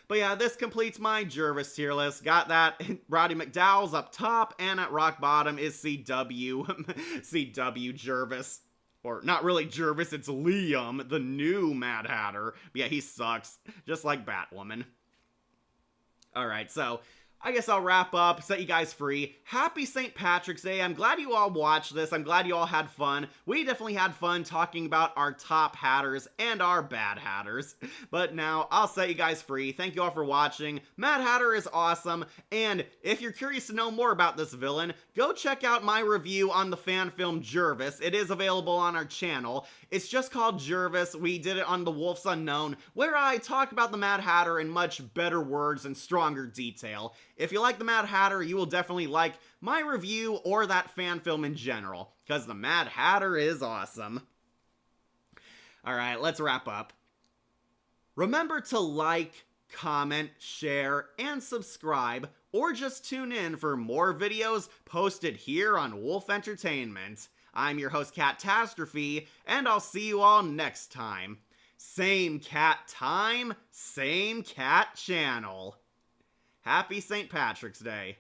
But yeah, this completes my Jervis tier list. Got that. Roddy McDowall's up top, and at rock bottom is CW. CW Jervis. Or, not really Jervis, it's Liam, the new Mad Hatter. But yeah, he sucks. Just like Batwoman. Alright, so I guess I'll wrap up, set you guys free. Happy St. Patrick's Day. I'm glad you all watched this. I'm glad you all had fun. We definitely had fun talking about our top hatters and our bad hatters. But now, I'll set you guys free. Thank you all for watching. Mad Hatter is awesome, and if you're curious to know more about this villain, go check out my review on the fan film Jervis. It is available on our channel. It's just called Jervis. We did it on The Wolf's Unknown, where I talk about the Mad Hatter in much better words and stronger detail. If you like the Mad Hatter, you will definitely like my review or that fan film in general, because the Mad Hatter is awesome. Alright, let's wrap up. Remember to like, comment, share, and subscribe, or just tune in for more videos posted here on Wolf Entertainment. I'm your host, Catastrophe, and I'll see you all next time. Same cat time, same cat channel. Happy St. Patrick's Day.